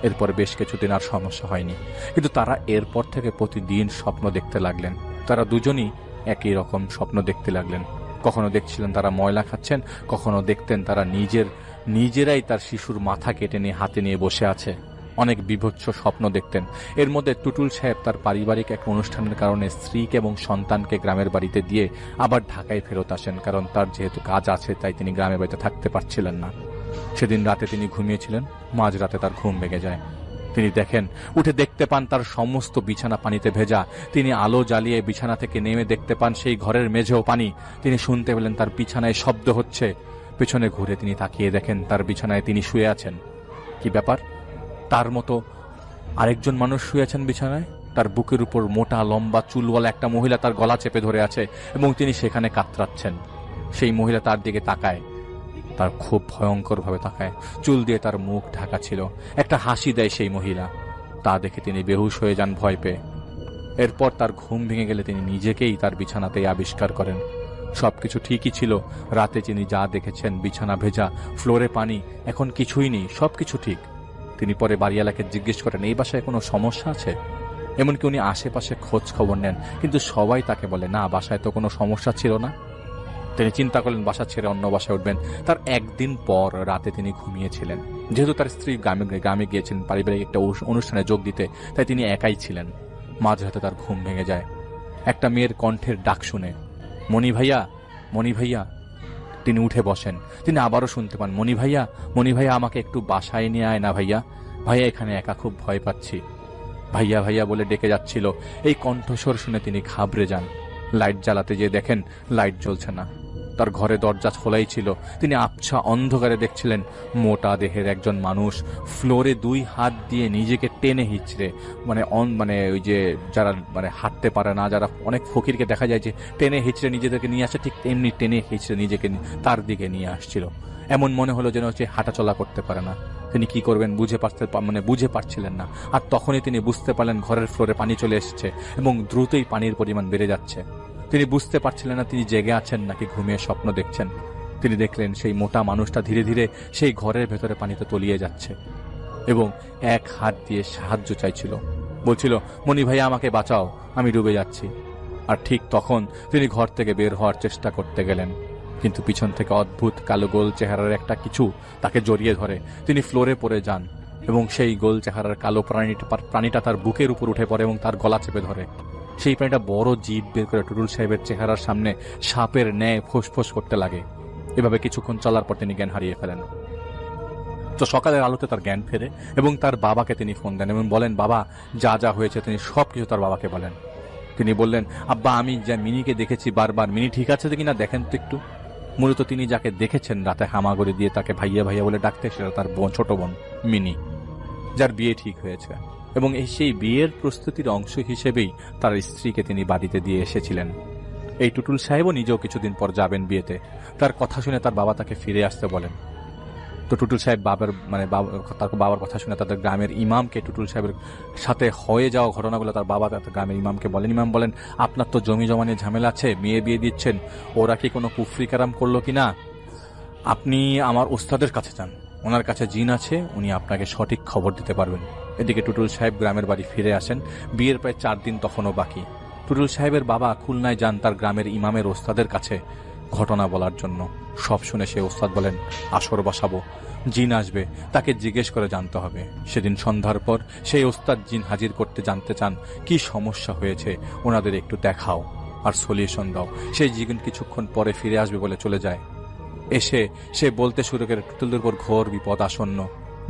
এরপর বেশ কিছুদিন আর সমস্যা হয়নি। কিন্তু তারা এরপর থেকে প্রতিদিন স্বপ্ন দেখতে লাগলেন। তারা দুজনই একই রকম স্বপ্ন দেখতে লাগলেন। কখনো দেখছিলেন তারা ময়লা খাচ্ছেন, কখনো দেখতেন তারা নিজেরাই তার শিশুর মাথা কেটে নিয়ে হাতে নিয়ে বসে আছে। অনেক বিভৎস স্বপ্ন দেখতেন। এর মধ্যে টুটুল সাহেব তার পারিবারিক এক অনুষ্ঠানের কারণে স্ত্রীকে এবং সন্তানকে গ্রামের বাড়িতে দিয়ে আবার ঢাকায় ফেরত আসেন, কারণ তার যেহেতু কাজ আছে তাই তিনি গ্রামের বাড়িতে থাকতে পারছিলেন না। সেদিন রাতে তিনি ঘুমিয়েছিলেন, মাঝরাতে তার ঘুম ভেঙে যায়। তিনি উঠে দেখতে পান তার সমস্ত বিছানা পানিতে ভেজা। তিনি আলো জ্বালিয়ে বিছানা থেকে নেমে দেখতে পান সেই ঘরের মেঝেও পানি। তিনি শুনতে পেলেন তার বিছানায় শব্দ হচ্ছে। পেছনে ঘুরে তিনি তাকিয়ে দেখেন তার বিছানায় তিনি শুয়ে আছেন। কি ব্যাপার? তার মতো আরেকজন মানুষ শুয়ে আছেন বিছানায়। তার বুকের উপর মোটা লম্বা চুলওয়ালা একটা মহিলা তার গলা চেপে ধরে আছে এবং তিনি সেখানে কাতরাচ্ছেন। সেই মহিলা তার দিকে তাকায়, তার খুব ভয়ঙ্কর ভাবে তাকায়। চুল দিয়ে তার মুখ ঢাকা ছিল। একটা হাসি দেয় সেই মহিলা। তা দেখে তিনি বেহুশ হয়ে যান ভয় পেয়ে। এরপর তার ঘুম ভেঙে গেলে তিনি নিজেকেই তার বিছানাতেই আবিষ্কার করেন। সবকিছু ঠিকই ছিল। রাতে তিনি যা দেখেছেন, বিছানা ভেজা, ফ্লোরে পানি, এখন কিছুই নেই, সবকিছু ঠিক। তিনি পরে বাড়িওয়ালাকে জিজ্ঞেস করেন, এই বাসায় কোনো সমস্যা আছে? এমনকি উনি আশেপাশে খোঁজ খবর নেন, কিন্তু সবাই তাকে বলে, না, বাসায় তো কোনো সমস্যা ছিল না। তিনি চিন্তা করলেন বাসা ছেড়ে অন্য বাসায় উঠবেন। তার একদিন পর রাতে তিনি ঘুমিয়েছিলেন। যেহেতু তার স্ত্রী গ্রামে গিয়েছিলেন পারিবারিক একটা অনুষ্ঠানে যোগ দিতে, তাই তিনি একাই ছিলেন। মাঝরাতে তার ঘুম ভেঙে যায় একটা মেয়ের কণ্ঠের ডাক শুনে, মণি ভাইয়া, মণি ভাইয়া। তিনি উঠে বসেন। তিনি আবারও শুনতে পান, মণি ভাইয়া, মণি ভাইয়া, আমাকে একটু বাসায় নিয়ে আয় না ভাইয়া, ভাইয়া এখানে একা খুব ভয় পাচ্ছি। ভাইয়া ভাইয়া বলে ডেকে যাচ্ছিল। এই কণ্ঠস্বর শুনে তিনি ঘাবড়ে যান। লাইট জ্বালাতে গিয়ে দেখেন লাইট জ্বলছে না। তার ঘরে দরজা খোলাই ছিল। তিনি আবছা অন্ধকারে দেখছিলেন মোটা দেহের একজন মানুষ ফ্লোরে 2 হাত দিয়ে নিজেকে টেনে হিঁচড়ে, মানে ওই যে যারা হাঁটতে পারে না, যারা অনেক ফকিরকে দেখা যায় যে টেনে হিঁচড়ে নিজেদেরকে নিয়ে আসে, ঠিক তেমনি টেনে হিঁচড়ে নিজেকে তার দিকে নিয়ে আসছিল। এমন মনে হলো যেন হচ্ছে হাঁটাচলা করতে পারে না। তিনি কি করবেন বুঝে পারছিলেন না। আর তখনই তিনি বুঝতে পারলেন ঘরের ফ্লোরে পানি চলে এসেছে এবং দ্রুতই পানির পরিমাণ বেড়ে যাচ্ছে। তিনি বুঝতে পারছিলেন না তিনি জেগে আছেন নাকি ঘুমিয়ে স্বপ্ন দেখছেন। তিনি দেখলেন সেই মোটা মানুষটা ধীরে ধীরে সেই ঘরের ভেতরে পানিতে তলিয়ে যাচ্ছে এবং এক হাত দিয়ে সাহায্য চাইছিল, বলছিল, মণি ভাইয়া আমাকে বাঁচাও, আমি ডুবে যাচ্ছি। আর ঠিক তখন তিনি ঘর থেকে বের হওয়ার চেষ্টা করতে গেলেন, কিন্তু পিছন থেকে অদ্ভুত কালো গোল চেহারার একটা কিছু তাকে জড়িয়ে ধরে। তিনি ফ্লোরে পড়ে যান এবং সেই গোল চেহারার কালো প্রাণীটা তার বুকের উপর উঠে পড়ে এবং তার গলা চেপে ধরে। সেই প্রাণীটা বড় জিভ বের করে টুটুল সাহেবের চেহারার সামনে সাপের ন্যায় ফোঁস করতে লাগে। এভাবে কিছুক্ষণ চলার পর তিনি জ্ঞান হারিয়ে ফেলেন। তো সকালের আলোতে তার জ্ঞান ফেরে এবং তার বাবাকে তিনি ফোন দেন এবং বলেন, বাবা, যা যা হয়েছে তিনি সবকিছু তার বাবাকে বলেন। তিনি বললেন, আব্বা, আমি যা মিনিকে দেখেছি বারবার, মিনি ঠিক আছে কিনা দেখেন তো একটু। মূলত তিনি যাকে দেখেছেন রাতে হামাগুড়ি দিয়ে তাকে ভাইয়া ভাইয়া বলে ডাকতে, সেটা তার ছোট বোন মিনি, যার বিয়ে ঠিক হয়েছে এবং সেই বিয়ের প্রস্তুতির অংশ হিসেবেই তার স্ত্রীকে তিনি বাড়িতে দিয়ে এসেছিলেন। এই টুটুল সাহেবও নিজেও কিছুদিন পর যাবেন বিয়েতে। তার কথা শুনে তার বাবা তাকে ফিরে আসতে বলেন। তো টুটুল সাহেব তার বাবার কথা শুনে তাদের গ্রামের ইমামকে, টুটুল সাহেবের সাথে হয়ে যাওয়া ঘটনাগুলো তার বাবা তাদের গ্রামের ইমামকে বলেন। ইমাম বলেন, আপনার তো জমি জমা নিয়ে ঝামেলা আছে, মেয়ে বিয়ে দিচ্ছেন, ওরা কি কোনো কুফরি কারাম করলো কিনা, আপনি আমার ওস্তাদের কাছে যান, ওনার কাছে জিন আছে, উনি আপনাকে সঠিক খবর দিতে পারবেন। এদিকে টুটুল সাহেব গ্রামের বাড়ি ফিরে আসেন। বিয়ের প্রায় 4 দিন তখনও বাকি। টুটুল সাহেবের বাবা খুলনায় যান তার গ্রামের ইমামের ওস্তাদের কাছে ঘটনা বলার জন্য। সব শুনে সে ওস্তাদ বলেন, আসর বসাবো, জিন আসবে, তাকে জিজ্ঞেস করে জানতে হবে। সেদিন সন্ধ্যার পর সেই ওস্তাদ জিন হাজির করতে জানতে চান কি সমস্যা হয়েছে, ওনাদের একটু দেখাও আর সলিউশন দাও। সেই জিন কিছুক্ষণ পরে ফিরে আসবে বলে চলে যায়। এসে সে বলতে শুরু করে, টুটুলের উপর ঘোর বিপদ আসন্ন,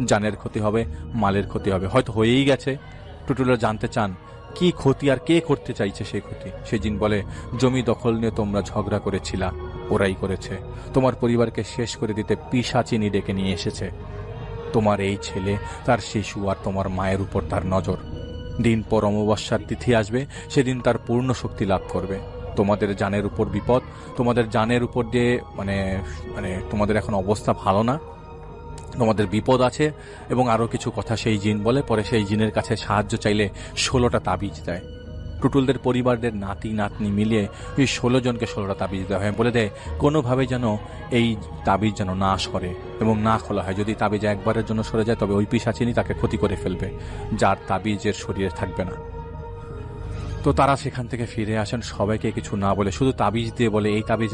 জানের ক্ষতি হবে, মালের ক্ষতি হবে, হয়তো হয়েই গেছে। টুটুলরা জানতে চান কি ক্ষতি আর কে করতে চাইছে সেই ক্ষতি। সেই জিন বলে, জমি দখল নিয়ে তোমরা ঝগড়া করেছিলা, ওরাই করেছে। তোমার পরিবারকে শেষ করে দিতে পিশাচিনী ডেকে নিয়ে এসেছে। তোমার এই ছেলে, তার শিশু আর তোমার মায়ের উপর তার নজর। দিন পর অমাবস্যার তিথি আসবে, সেদিন তার পূর্ণ শক্তি লাভ করবে। তোমাদের জানের উপর বিপদ, তোমাদের জানের উপর দিয়ে তোমাদের এখন অবস্থা ভালো না, তোমাদের বিপদ আছে এবং আরো কিছু কথা সেই জিন বলে। পরে সেই জিনের কাছে সাহায্য চাইলে 16টা তাবিজ দেয়। টুটুলদের পরিবারদের নাতি নাতনি মিলিয়ে এই 16 জনকে 16টা তাবিজ দেওয়া হয়। বলে দেয় কোনোভাবে যেন এই তাবিজ যেন না সরে এবং না খোলা হয়। যদি তাবিজ একবারের জন্য সরে যায় তবে ওই পিশাচিনী তাকে ক্ষতি করে ফেলবে, যার তাবিজের শরীরে থাকবে না। তো তারা সেখান থেকে ফিরে আসেন সবাইকে কিছু না বলে, শুধু তাবিজ দিয়ে বলে, এই তাবিজ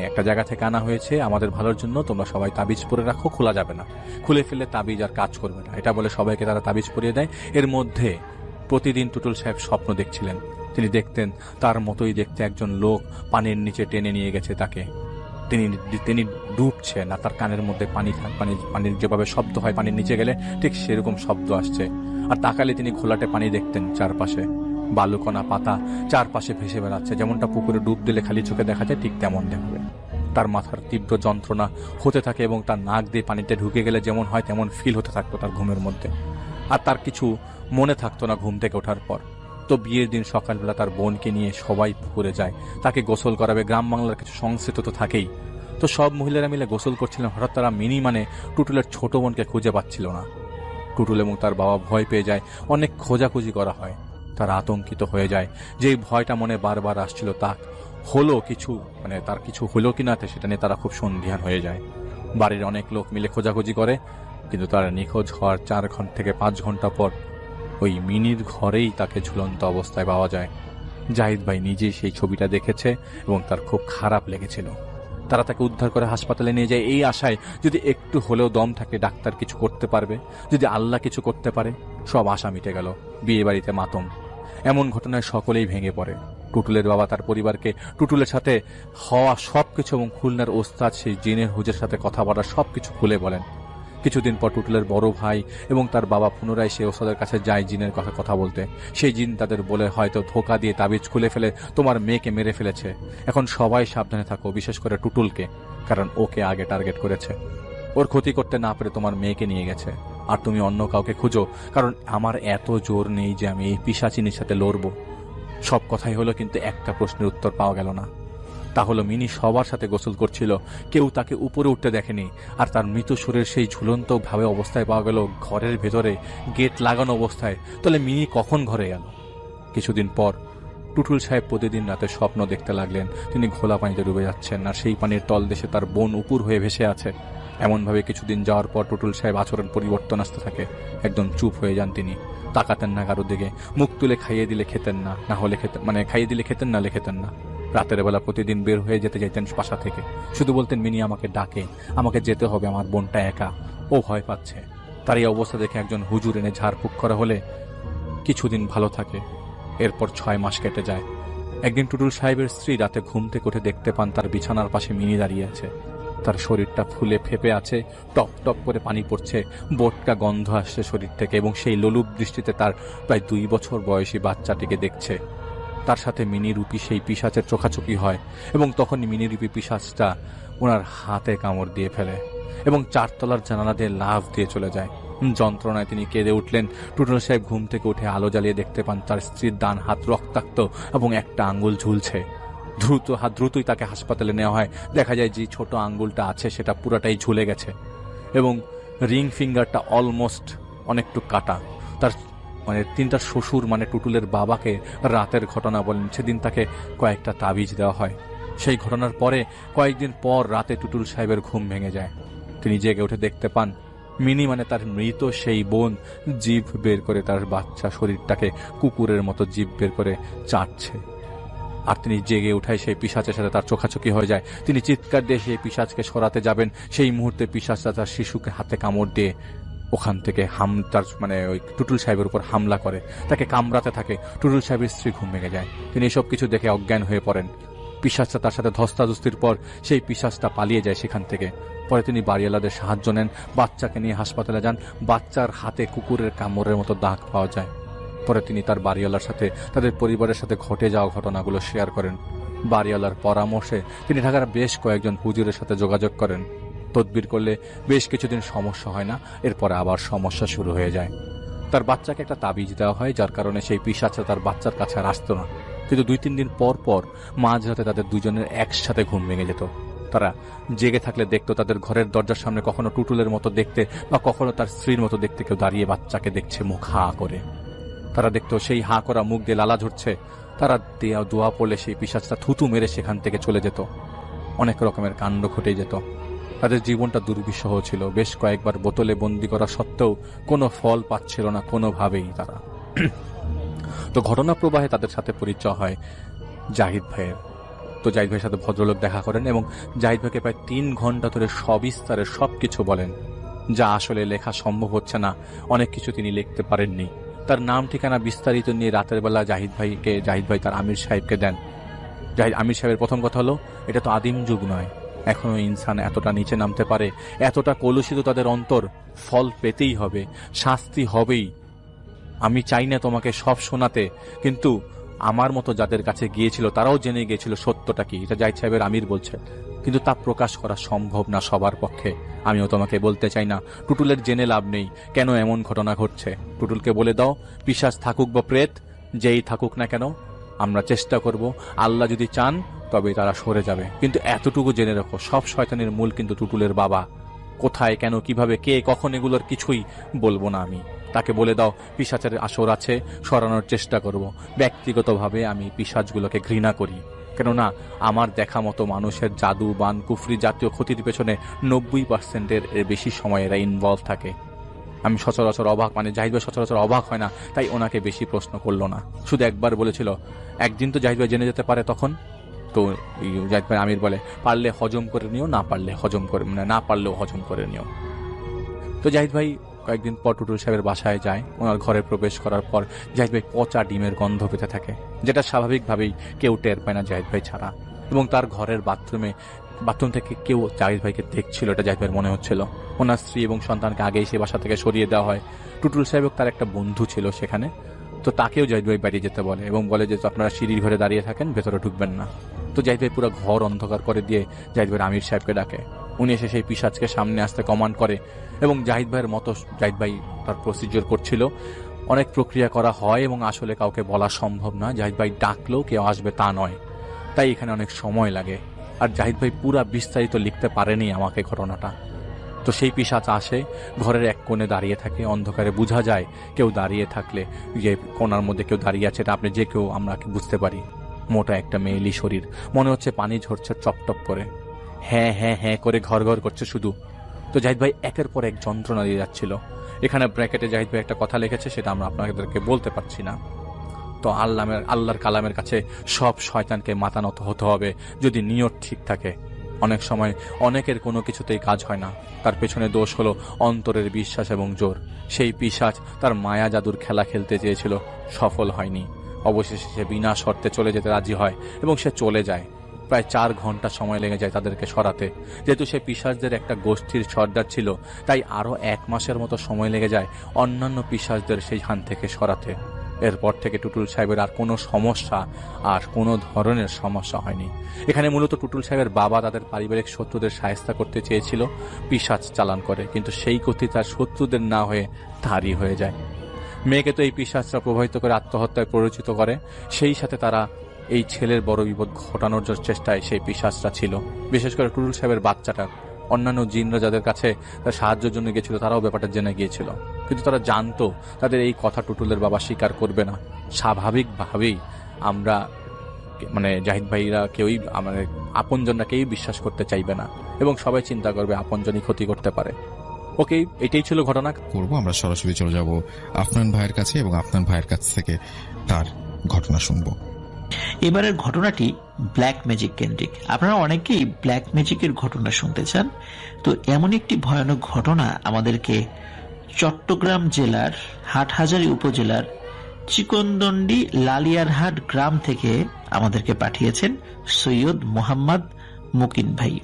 একটা জায়গা থেকে আনা হয়েছে আমাদের ভালোর জন্য, তোমরা সবাই তাবিজ পরে রাখো, খোলা যাবে না, খুলে ফেললে তাবিজ আর কাজ করবে না। এটা বলে সবাইকে তারা তাবিজ পরিয়ে দেয়। এর মধ্যে প্রতিদিন টুটুল সাহেব স্বপ্ন দেখছিলেন। তিনি দেখতেন তার মতোই দেখতে একজন লোক পানির নিচে টেনে নিয়ে গেছে তাকে। তিনি ডুবছে না, তার কানের মধ্যে পানির যেভাবে শব্দ হয় পানির নিচে গেলে ঠিক সেরকম শব্দ আসছে। আর তাকালে তিনি ঘোলাটে পানি দেখতেন, চারপাশে বালুকণা পাতা চারপাশে ভেসে বেড়াচ্ছে, যেমনটা পুকুরে ডুব দিলে খালি চোখে দেখা যায় ঠিক তেমন দেখবে। তার মাথার তীব্র যন্ত্রণা হতে থাকে এবং তার নাক দিয়ে পানিতে ঢুকে গেলে যেমন হয় তেমন ফিল হতে থাকতো তার ঘুমের মধ্যে। আর তার কিছু মনে থাকতো না ঘুম থেকে ওঠার পর। তো বিয়ের দিন সকালবেলা তার বোনকে নিয়ে সবাই পুকুরে যায়, তাকে গোসল করাবে। গ্রাম বাংলার কিছু সংস্কৃত তো থাকেই। তো সব মহিলারা মিলে গোসল করছিলেন। হঠাৎ তারা টুটুলের ছোট বোনকে খুঁজে পাচ্ছিল না। টুটুল এবং তার বাবা ভয় পেয়ে যায়, অনেক খোঁজাখুঁজি করা হয়। তারা আতঙ্কিত হয়ে যায়, যেই ভয়টা মনে বারবার আসছিল তার কিছু হলো কিনা সেটা নিয়ে তারা খুব সন্দিহান হয়ে যায়। বাড়ির অনেক লোক মিলে খোঁজাখুঁজি করে, কিন্তু তারা নিখোঁজ হওয়ার 4 থেকে 5 ঘন্টা পর ওই মিনির ঘরেই তাকে ঝুলন্ত অবস্থায় পাওয়া যায়। জাহিদ ভাই নিজেই সেই ছবিটা দেখেছে এবং তার খুব খারাপ লেগেছিল। তারা তাকে উদ্ধার করে হাসপাতালে নিয়ে যায় এই আশায় যদি একটু হলেও দম থাকে ডাক্তার কিছু করতে পারবে, যদি আল্লাহ কিছু করতে পারে। সব আশা মিটে গেল। বিয়ে বাড়িতে মাতম। এমন ঘটনায় সকলেই ভেঙে পড়ে। টুটুলের বাবা তার পরিবারকে টুটুলের সাথে হওয়া সবকিছু এবং খুলনার ওস্তাদ সেই জিনের হুজের সাথে কথা বলা সবকিছু খুলে বলেন। কিছুদিন পর টুটুলের বড় ভাই এবং তার বাবা পুনরায় সেই ওস্তাদের কাছে যায় জিনের কথা বলতে। সেই জিন তাদের বলে হয়তো ধোকা দিয়ে তাবিজ খুলে ফেলে তোমার মেয়েকে মেরে ফেলেছে। এখন সবাই সাবধানে থাকো, বিশেষ করে টুটুলকে, কারণ ওকে আগে টার্গেট করেছে। ওর ক্ষতি করতে না পেরে তোমার মেয়েকে নিয়ে গেছে। আর তুমি অন্য কাউকে খুঁজো, কারণ আমার এত জোর নেই যে আমি এই পিশাচিনীর সাথে লড়বো। সব কথাই হলো, কিন্তু একটা প্রশ্নের উত্তর পাওয়া গেল না। তা হলো মিনি সবার সাথে গোসল করছিল, কেউ তাকে উপরে উঠতে দেখেনি। আর তার মৃত শরীর সেই ঝুলন্ত ভাবে অবস্থায় পাওয়া গেল ঘরের ভেতরে, গেট লাগানো অবস্থায়। তাহলে মিনি কখন ঘরে গেল? কিছুদিন পর টুটুল সাহেব প্রতিদিন রাতে স্বপ্ন দেখতে লাগলেন তিনি ঘোলা পানিতে ডুবে যাচ্ছেন, আর সেই পানির তলদেশে তার বোন উপর হয়ে ভেসে আছে। এমনভাবে কিছুদিন যাওয়ার পর টুটুল সাহেব আচরণ পরিবর্তন আসতে থাকে। একদম চুপ হয়ে যান তিনি, তাকাতেন না কারোর দিকে, মুখ তুলে খাইয়ে দিলে খেতেন না, না হলে খাইয়ে দিলে খেতেন, নাহলে খেতেন না। রাতের বেলা প্রতিদিন বের হয়ে যেতে চাইতেন বাসা থেকে, শুধু বলতেন মিনি আমাকে ডাকে, আমাকে যেতে হবে, আমার বোনটা একা, ও ভয় পাচ্ছে। তার এই অবস্থা দেখে একজন হুজুর এনে ঝাড়ফুঁক করা হলে কিছুদিন ভালো থাকে। এরপর 6 মাস কেটে যায়। একদিন টুটুল সাহেবের স্ত্রী রাতে ঘুম থেকে উঠে দেখতে পান তার বিছানার পাশে মিনি দাঁড়িয়ে আছে। তার শরীরটা ফুলে ফেপে আছে, টপ টপ করে পানি পড়ছে, বোটকা গন্ধ আসছে শরীর থেকে, এবং সেই লোলুপ দৃষ্টিতে তার প্রায় 2 বছর বয়সী বাচ্চাটিকে দেখছে। তার সাথে মিনি রূপী সেই পিশাচের চোখাচোখি হয়, এবং তখনই মিনি রূপী পিশাচটা ওনার হাতে কামড় দিয়ে ফেলে এবং 4 তলার জানালা দিয়ে লাফ দিয়ে চলে যায়। যন্ত্রণায় তিনি কেঁদে উঠলেন। টুটুল সাহেব ঘুম থেকে উঠে আলো জ্বালিয়ে দেখতে পান তার স্ত্রীর ডান হাত রক্তাক্ত এবং একটা আঙ্গুল ঝুলছে। দ্রুতই তাকে হাসপাতালে নেওয়া হয়। দেখা যায় যে ছোট আঙ্গুলটা আছে সেটা পুরাটাই ঝুলে গেছে। এবং রিং ফিঙ্গারটা অলমোস্ট অনেকটু কাটা। তার তার শ্বশুর টুটুলের বাবাকে রাতের ঘটনা বলেন, সেদিন তাকে কয়েকটা তাবিজ দেওয়া হয়। সেই ঘটনার পরে কয়েকদিন পর রাতে টুটুল সাহেবের ঘুম ভেঙে যায়। তিনি জেগে উঠে দেখতে পান মিনি তার মৃত সেই বোন জিভ বের করে তার বাচ্চা শরীরটাকে কুকুরের মতো জিভ বের করে চাটছে। আর তিনি জেগে উঠায় সেই পিশাচের সাথে তার চোখাচোখি হয়ে যায়। তিনি চিৎকার দিয়ে সেই পিশাচকে সরাতে যাবেন, সেই মুহূর্তে পিশাচটা তার শিশুকে হাতে কামড় দিয়ে ওখান থেকে ওই টুটুল সাহেবের উপর হামলা করে, তাকে কামড়াতে থাকে। টুটুল সাহেবের স্ত্রী ঘুম ভেঙে যায়। তিনি এসব কিছু দেখে অজ্ঞান হয়ে পড়েন। পিশাচটা তার সাথে ধস্তাধস্তির পর সেই পিশাচটা পালিয়ে যায় সেখান থেকে। পরে তিনি বাড়িওয়ালাদের সাহায্য নেন, বাচ্চাকে নিয়ে হাসপাতালে যান। বাচ্চার হাতে কুকুরের কামড়ের মতো দাগ পাওয়া যায়। পরে তিনি তার বাড়িওয়ালার সাথে, তাদের পরিবারের সাথে ঘটে যাওয়া ঘটনাগুলো শেয়ার করেন। বাড়িওয়ালার পরামর্শে তিনি ঢাকার বেশ কয়েকজন হুজুরের সাথে যোগাযোগ করেন। তদবির করলে বেশ কিছুদিন সমস্যা হয় না, এরপরে আবার সমস্যা শুরু হয়ে যায়। তার বাচ্চাকে একটা তাবিজ দেওয়া হয়, যার কারণে সেই পিশাচটা তার বাচ্চার কাছে আর আসতো না। কিন্তু 2-3 দিন পর পর মাঝরাতে তাদের দুজনের একসাথে ঘুম ভেঙে যেত। তারা জেগে থাকলে দেখতো তাদের ঘরের দরজার সামনে কখনো টুটুলের মতো দেখতে বা কখনো তার স্ত্রীর মতো দেখতে কেউ দাঁড়িয়ে বাচ্চাকে দেখছে মুখ হা করে। তারা দেখতো সেই হা করা মুখ দিয়ে লালা ঝরছে। তারা দোয়া পড়লে সেই পিশাচটা থুতু মেরে সেখান থেকে চলে যেত। অনেক রকমের কাণ্ড ঘটে যেত। তাদের জীবনটা দুর্বিষহ ছিল। বেশ কয়েকবার বোতলে বন্দি করা সত্ত্বেও কোনো ফল পাচ্ছিল না কোনোভাবেই তারা। তো ঘটনা প্রবাহে তাদের সাথে পরিচয় হয় জাহিদ ভাইয়ের। তো জাহিদ ভাইয়ের সাথে ভদ্রলোক দেখা করেন এবং জাহিদ ভাইকে প্রায় 3 ঘন্টা ধরে সবিস্তারে সবকিছু বলেন, যা আসলে লেখা সম্ভব হচ্ছে না। অনেক কিছু তিনি লিখতে পারেননি। তার নাম ঠিকানা বিস্তারিত নিয়ে রাতের বেলা জাহিদ ভাই তার আমির সাহেবকে দেন। আমির সাহেবের প্রথম কথা হলো, এটা তো আদিম যুগ নয়, এখনো ইনসান এতটা নিচে নামতে পারে, এতটা কলুষিত তাদের অন্তর, ফল পেতেই হবে, শাস্তি হবেই। আমি চাই না তোমাকে সব শোনাতে, কিন্তু আমার মতো যাদের কাছে গিয়েছিল তারাও জেনে গিয়েছিল সত্যটা কি। এটা জাহিদ সাহেবের আমির বলছে, কিন্তু তা প্রকাশ করা সম্ভব না সবার পক্ষে। আমিও তোমাকে বলতে চাই না। টুটুলের জেনে লাভ নেই কেন এমন ঘটনা ঘটছে। টুটুলকে বলে দাও, পিশাচ থাকুক বা প্রেত, যেই থাকুক না কেন, আমরা চেষ্টা করব, আল্লাহ যদি চান তবে তারা সরে যাবে। কিন্তু এতটুকু জেনে রাখো, সব শয়তানের মূল কিন্তু টুটুলের বাবা। কোথায়, কেন, কিভাবে, কে, কখন, এগুলোর কিছুই বলবো না আমি। তাকে বলে দাও পিশাচের আসর আছে, সরানোর চেষ্টা করব। ব্যক্তিগতভাবে আমি পিশাচগুলোকে ঘৃণা করি, কেননা আমার দেখা মতো মানুষের জাদু, বান, কুফরি জাতীয় ক্ষতির পেছনে 90%-এর বেশি সময় এরা ইনভলভ থাকে। আমি সচরাচর অবাক, জাহিদ ভাই সচরাচর অবাক হয় না, তাই ওনাকে বেশি প্রশ্ন করলো না। শুধু একবার বলেছিল, একদিন তো জাহিদ ভাই জেনে যেতে পারে তখন। তো জাহিদ ভাই আমির বলে, পারলে হজম করে নিও, না পারলে হজম করে না পারলেও হজম করে নিও। তো জাহিদ ভাই কয়েকদিন পর টুটুল সাহেবের বাসায় যায়। ওনার ঘরে প্রবেশ করার পর জাহিদ ভাই পচা ডিমের গন্ধ পেতে থাকে, যেটা স্বাভাবিকভাবেই কেউ টের পায় না জাহিদ ভাই ছাড়া। এবং তার ঘরের বাথরুম থেকে কেউ জাহিদ ভাইকে দেখছিল, এটা জাহিদ ভাইয়ের মনে হচ্ছিল। ওনার স্ত্রী এবং সন্তানকে আগেই সে বাসা থেকে সরিয়ে দেওয়া হয়। টুটুল সাহেব তার একটা বন্ধু ছিল সেখানে, তো তাকেও জাহিদ ভাই বেরিয়ে যেতে বলে এবং বলে যে আপনারা সিঁড়ির ঘরে দাঁড়িয়ে থাকেন, ভেতরে ঢুকবেন না। তো জাহিদ ভাই পুরো ঘর অন্ধকার করে দিয়ে জাহিদ ভাই আমির সাহেবকে ডাকে। উনি এসে সেই পিশাচকে সামনে আসতে কমান্ড করে এবং জাহিদ ভাইয়ের মতো জাহিদ ভাই তার প্রসিডিওর করছিল। অনেক প্রক্রিয়া করা হয় এবং আসলে কাউকে বলা সম্ভব না। জাহিদ ভাই ডাকলেও কেউ আসবে তা নয়, তাই এখানে অনেক সময় লাগে। আর জাহিদ ভাই পুরা বিস্তারিত লিখতে পারেনি আমাকে ঘটনাটা। তো সেই পিশাচ আসে, ঘরের এক কোণে দাঁড়িয়ে থাকে, অন্ধকারে বোঝা যায় কেউ দাঁড়িয়ে থাকলে, যে কোণার মধ্যে কেউ দাঁড়িয়ে আছে, এটা আপনি যে কেউ আমরা বুঝতে পারি। মোটা একটা মেয়েলি শরীর, মনে হচ্ছে পানি ঝরছে টপ করে, হ্যাঁ হ্যাঁ হ্যাঁ করে ঘর ঘর করছে শুধু। তো জাহিদ ভাই একের পর এক যন্ত্রণা দিয়ে যাচ্ছিল। এখানে ব্র্যাকেটে জাহিদ ভাই একটা কথা লিখেছে, সেটা আমরা আপনাদেরকে বলতে পারছি না। তো আল্লাহর কালামের কাছে সব শয়তানকে মাথা নত হতে হবে যদি নিয়ত ঠিক থাকে। অনেক সময় অনেকের কোনো কিছুতেই কাজ হয় না, তার পেছনে দোষ হলো অন্তরের বিশ্বাস এবং জোর। সেই পিশাচ তার মায়া জাদুর খেলা খেলতে চেয়েছিল, সফল হয়নি। অবশেষে সে বিনা শর্তে চলে যেতে রাজি হয় এবং সে চলে যায়। প্রায় 4 ঘন্টা সময় লেগে যায় তাদেরকে সরাতে। যেহেতু সে পিশাচদের একটা গোষ্ঠীর সর্দার ছিল, তাই আরো 1 মাসের মতো সময় লেগে যায় অন্যান্য পিশাচদের সেইখান থেকে সরাতে। এরপর থেকে টুটুল সাহেবের আর কোনো সমস্যা, আর কোনো ধরনের সমস্যা হয়নি। এখানে মূলত টুটুল সাহেবের বাবা তাদের পারিবারিক শত্রুদের সাহায্য করতে চেয়েছিল, পিশাচ চালান করে, কিন্তু সেই গতি তার শত্রুদের না হয়ে তারই হয়ে যায়। মেয়েকে তো এই পিশাচরা প্রভাবিত করে আত্মহত্যায় প্ররোচিত করে, সেই সাথে তারা এই ছেলের বড় বিপদ ঘটানোর চেষ্টায় সেই পিশাচরা ছিল। বিশেষ করে টুটুল সাহেবের বাচ্চাটা অন্যান্য জিনরা যাদের কাছে তার সাহায্যের জন্য গিয়েছিল তারাও ব্যাপারটা জেনে গিয়েছিল, কিন্তু তারা জানতো তাদের এই কথা টুটুলের বাবা স্বীকার করবে না। স্বাভাবিকভাবেই আমরা মানে জাহিদ ভাইরা কেউই আমাদের আপনজনরা কেউই বিশ্বাস করতে চাইবে না এবং সবাই চিন্তা করবে আপনজনই ক্ষতি করতে পারে। ওকে, এটাই ছিল ঘটনা। করব আমরা সরাসরি চলে যাব আফনান ভাইয়ের কাছে এবং আফনান ভাইয়ের কাছ থেকে তার ঘটনা শুনবো। এবারের ঘটনাটি ব্ল্যাক ম্যাজিক কেন্দ্রিক। আপনারা অনেকেই ব্ল্যাক ম্যাজিকের ঘটনা শুনতে চান, তো এমন একটি ভয়ানক ঘটনা আমাদেরকে চট্টগ্রাম জেলার হাটহাজারী উপজেলার চিকনদন্ডি লালিয়ারহাট গ্রাম থেকে আমাদেরকে পাঠিয়েছেন সৈয়দ মোহাম্মদ মুকিন ভাই।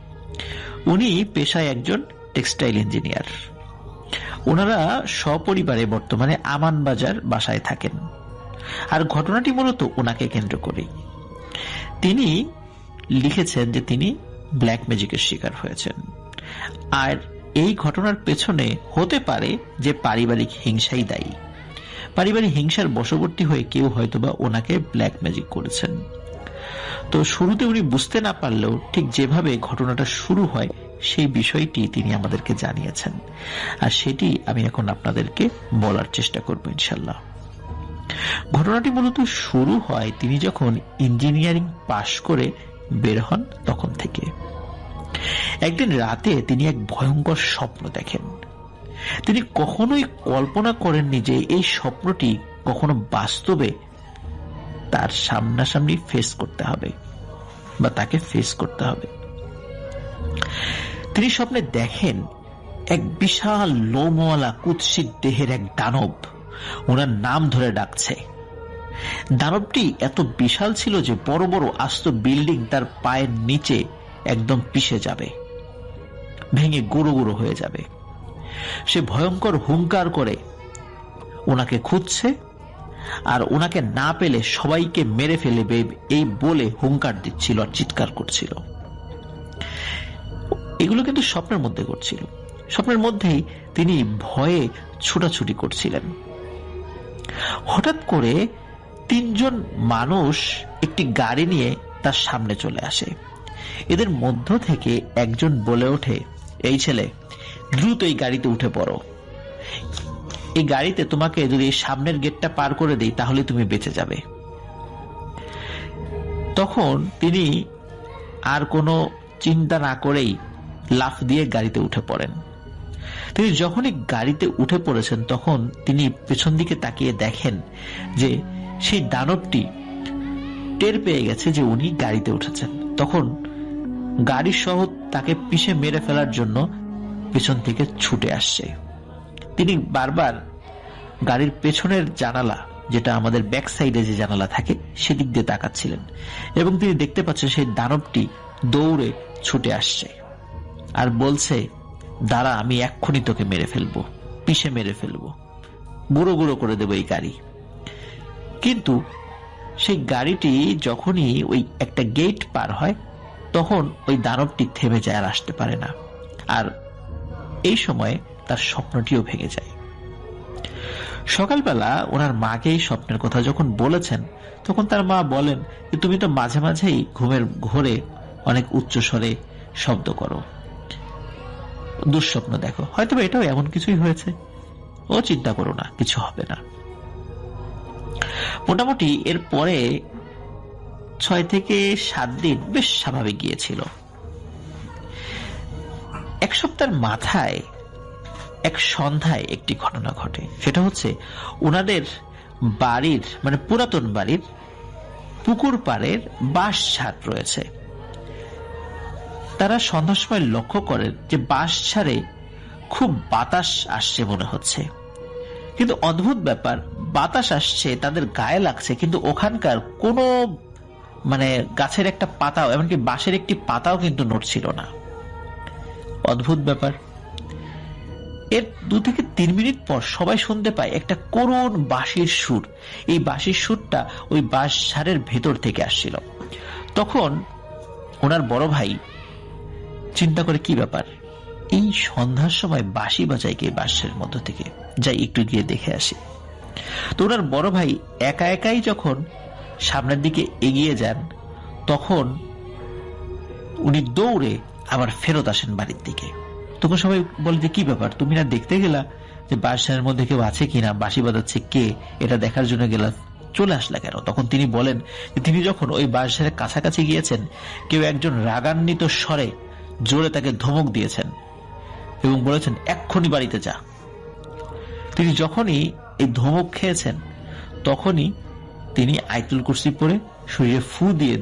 উনি পেশায় একজন টেক্সটাইল ইঞ্জিনিয়ার। ওনারা সপরিবারে বর্তমানে আমানবাজার বাসায় থাকেন, আর ঘটনাটি মূলত ওনাকে কেন্দ্র করেই। তিনি লিখেছেন যে তিনি ব্ল্যাক ম্যাজিকের শিকার হয়েছেন, আর এই ঘটনার পেছনে হতে পারে যে পারিবারিক হিংসাই দায়ী। পারিবারিক হিংসার বশবর্তী হয়ে কেউ হয়তোবা ওনাকে ব্ল্যাক ম্যাজিক করেছেন। তো শুরুতে উনি বুঝতে না পারলেও ঠিক যেভাবে ঘটনাটা শুরু হয় সেই বিষয়টি তিনি আমাদেরকে জানিয়েছেন, আর সেটি আমি এখন আপনাদেরকে বলার চেষ্টা করব ইনশাল্লাহ। ঘটনাটি মূলত শুরু হয় তিনি যখন ইঞ্জিনিয়ারিং পাশ করে বের হন তখন থেকে। একদিন রাতে তিনি এক ভয়ঙ্কর স্বপ্ন দেখেন। তিনি কখনোই কল্পনা করেননি যে এই স্বপ্নটি কখনো বাস্তবে তার সামনাসামনি ফেস করতে হবে বা তাকে ফেস করতে হবে। তিনি স্বপ্নে দেখেন এক বিশাল লোমওয়ালা কুৎসিত দেহের এক দানব ওনার নাম ধরে ডাকছে। দানবটি এত বিশাল ছিল যে বড় বড় আস্ত বিল্ডিং তার পায়ের নিচে একদম পিষে যাবে, ভেঙে গুঁড়ো গুঁড়ো হয়ে যাবে। সে ভয়ঙ্কর হুঙ্কার করে ওনাকে খুঁজছে, আর ওনাকে না পেলে সবাইকে মেরে ফেলবে এই বলে হুঙ্কার দিচ্ছিল আর চিৎকার করছিল। এগুলো কিন্তু স্বপ্নের মধ্যে ঘটছিল। স্বপ্নের মধ্যেই তিনি ভয়ে ছুটাছুটি করছিলেন। হঠাৎ করে তিনজন মানুষ একটি গাড়ি নিয়ে তার সামনে চলে আসে। এদের মধ্য থেকে একজন বলে ওঠে, এই ছেলে, দ্রুত এই গাড়িতে উঠে পড়ো। এই গাড়িতে তোমাকে যদি সামনের গেটটা পার করে দেই তাহলে তুমি বেঁচে যাবে। তখন তিনি আর কোনো চিন্তা না করেই লাফ দিয়ে গাড়িতে উঠে পড়েন। তিনি যখনই গাড়িতে উঠে পড়েছেন তখন তিনি পেছন দিকে তাকিয়ে দেখেন যে সেই দানবটি টের পেয়ে গেছে যে উনি গাড়িতে উঠেছেন। তখন গাড়ি সহ তাকে পিষে মেরে ফেলার জন্য পেছন থেকে ছুটে আসছে। তিনি বারবার গাড়ির পেছনের জানালা, যেটা আমাদের ব্যাক সাইডে যে জানালা থাকে, সেদিক দিয়ে তাকাচ্ছিলেন এবং তিনি দেখতে পাচ্ছেন সেই দানবটি দৌড়ে ছুটে আসছে আর বলছে, দাঁড়া, আমি এক্ষুনি তোকে মেরে ফেলবো, পিষে মেরে ফেলবো, গুঁড়ো গুঁড়ো করে দেবো এই গাড়ি। কিন্তু সেই গাড়িটি যখনই ওই একটা গেট পার হয় তখন ওই দানবটি থেমে যায় আর আসতে পারে না। আর এই সময় তার স্বপ্নটিও ভেঙে যায়। সকালবেলা ওনার মাকে এই স্বপ্নের কথা যখন বলেছেন তখন তার মা বলেন যে তুমি তো মাঝে মাঝেই ঘুমের ঘোরে অনেক উচ্চ স্বরে শব্দ করো, দুঃস্বপ্ন দেখো, হয়তো এটাও এমন কিছুই হয়েছে, ও চিন্তা করো না, কিছু হবে না। মোটামুটি এর পরে 6 থেকে 7 দিন বেশ স্বাভাবিক গিয়েছিল। এক সপ্তাহের মাথায় এক সন্ধ্যায় একটি ঘটনা ঘটে। সেটা হচ্ছে ওনাদের বাড়ির, মানে পুরাতন বাড়ির পুকুর পাড়ের বাঁশ ঝাড় রয়েছে। তারা সন্ধ্যার সময় লক্ষ্য করেন যে বাঁশ ঝাড়ে খুব বাতাস আসছে মনে হচ্ছে, কিন্তু অদ্ভুত ব্যাপার, বাতাস আসছে, তাদের গায়ে লাগছে, কিন্তু ওখানকার কোনো মানে গাছের একটা পাতাও, এমনকি বাঁশের একটি পাতাও কিন্তু নড়ছিল না। অদ্ভুত ব্যাপার। এর 2 থেকে 3 মিনিট পর সবাই শুনতে পায় একটা করুণ বাঁশির সুর। এই বাঁশির সুরটা ওই বাঁশ ঝাড়ের ভেতর থেকে আসছিল। তখন ওনার বড় ভাই চিন্তা করে, কি ব্যাপার, এই সন্ধ্যার সময় বাঁশি বাজায় কে বাঁশের মধ্য থেকে, যাই একটু গিয়ে দেখে আসি। তো ওনার বড় ভাই একা একাই যখন সামনের দিকে এগিয়ে যান তখন উনি দৌড়ে আবার ফেরত আসেন বাড়ির দিকে। তখন সবাই বলে যে কি ব্যাপার, তুমি না দেখতে গেলা যে বাসার মধ্যে কেউ আছে কিনা, বাঁশি বাজাচ্ছে কে, এটা দেখার জন্য গেলা, চলে আসলা কেন? তখন তিনি বলেন যে তিনি যখন ওই বাঁশঝাড়ের কাছাকাছি গিয়েছেন, কেউ একজন রাগান্বিত স্বরে জোরে তাকে ধমক দিয়েছেন এবং বলেছেন এক্ষুনি বাড়িতে যা। তিনি যখনই এই ধমক খেয়েছেন তখনই তিনি আয়াতুল কুরসি পড়ে শরীরে ফু দিয়ে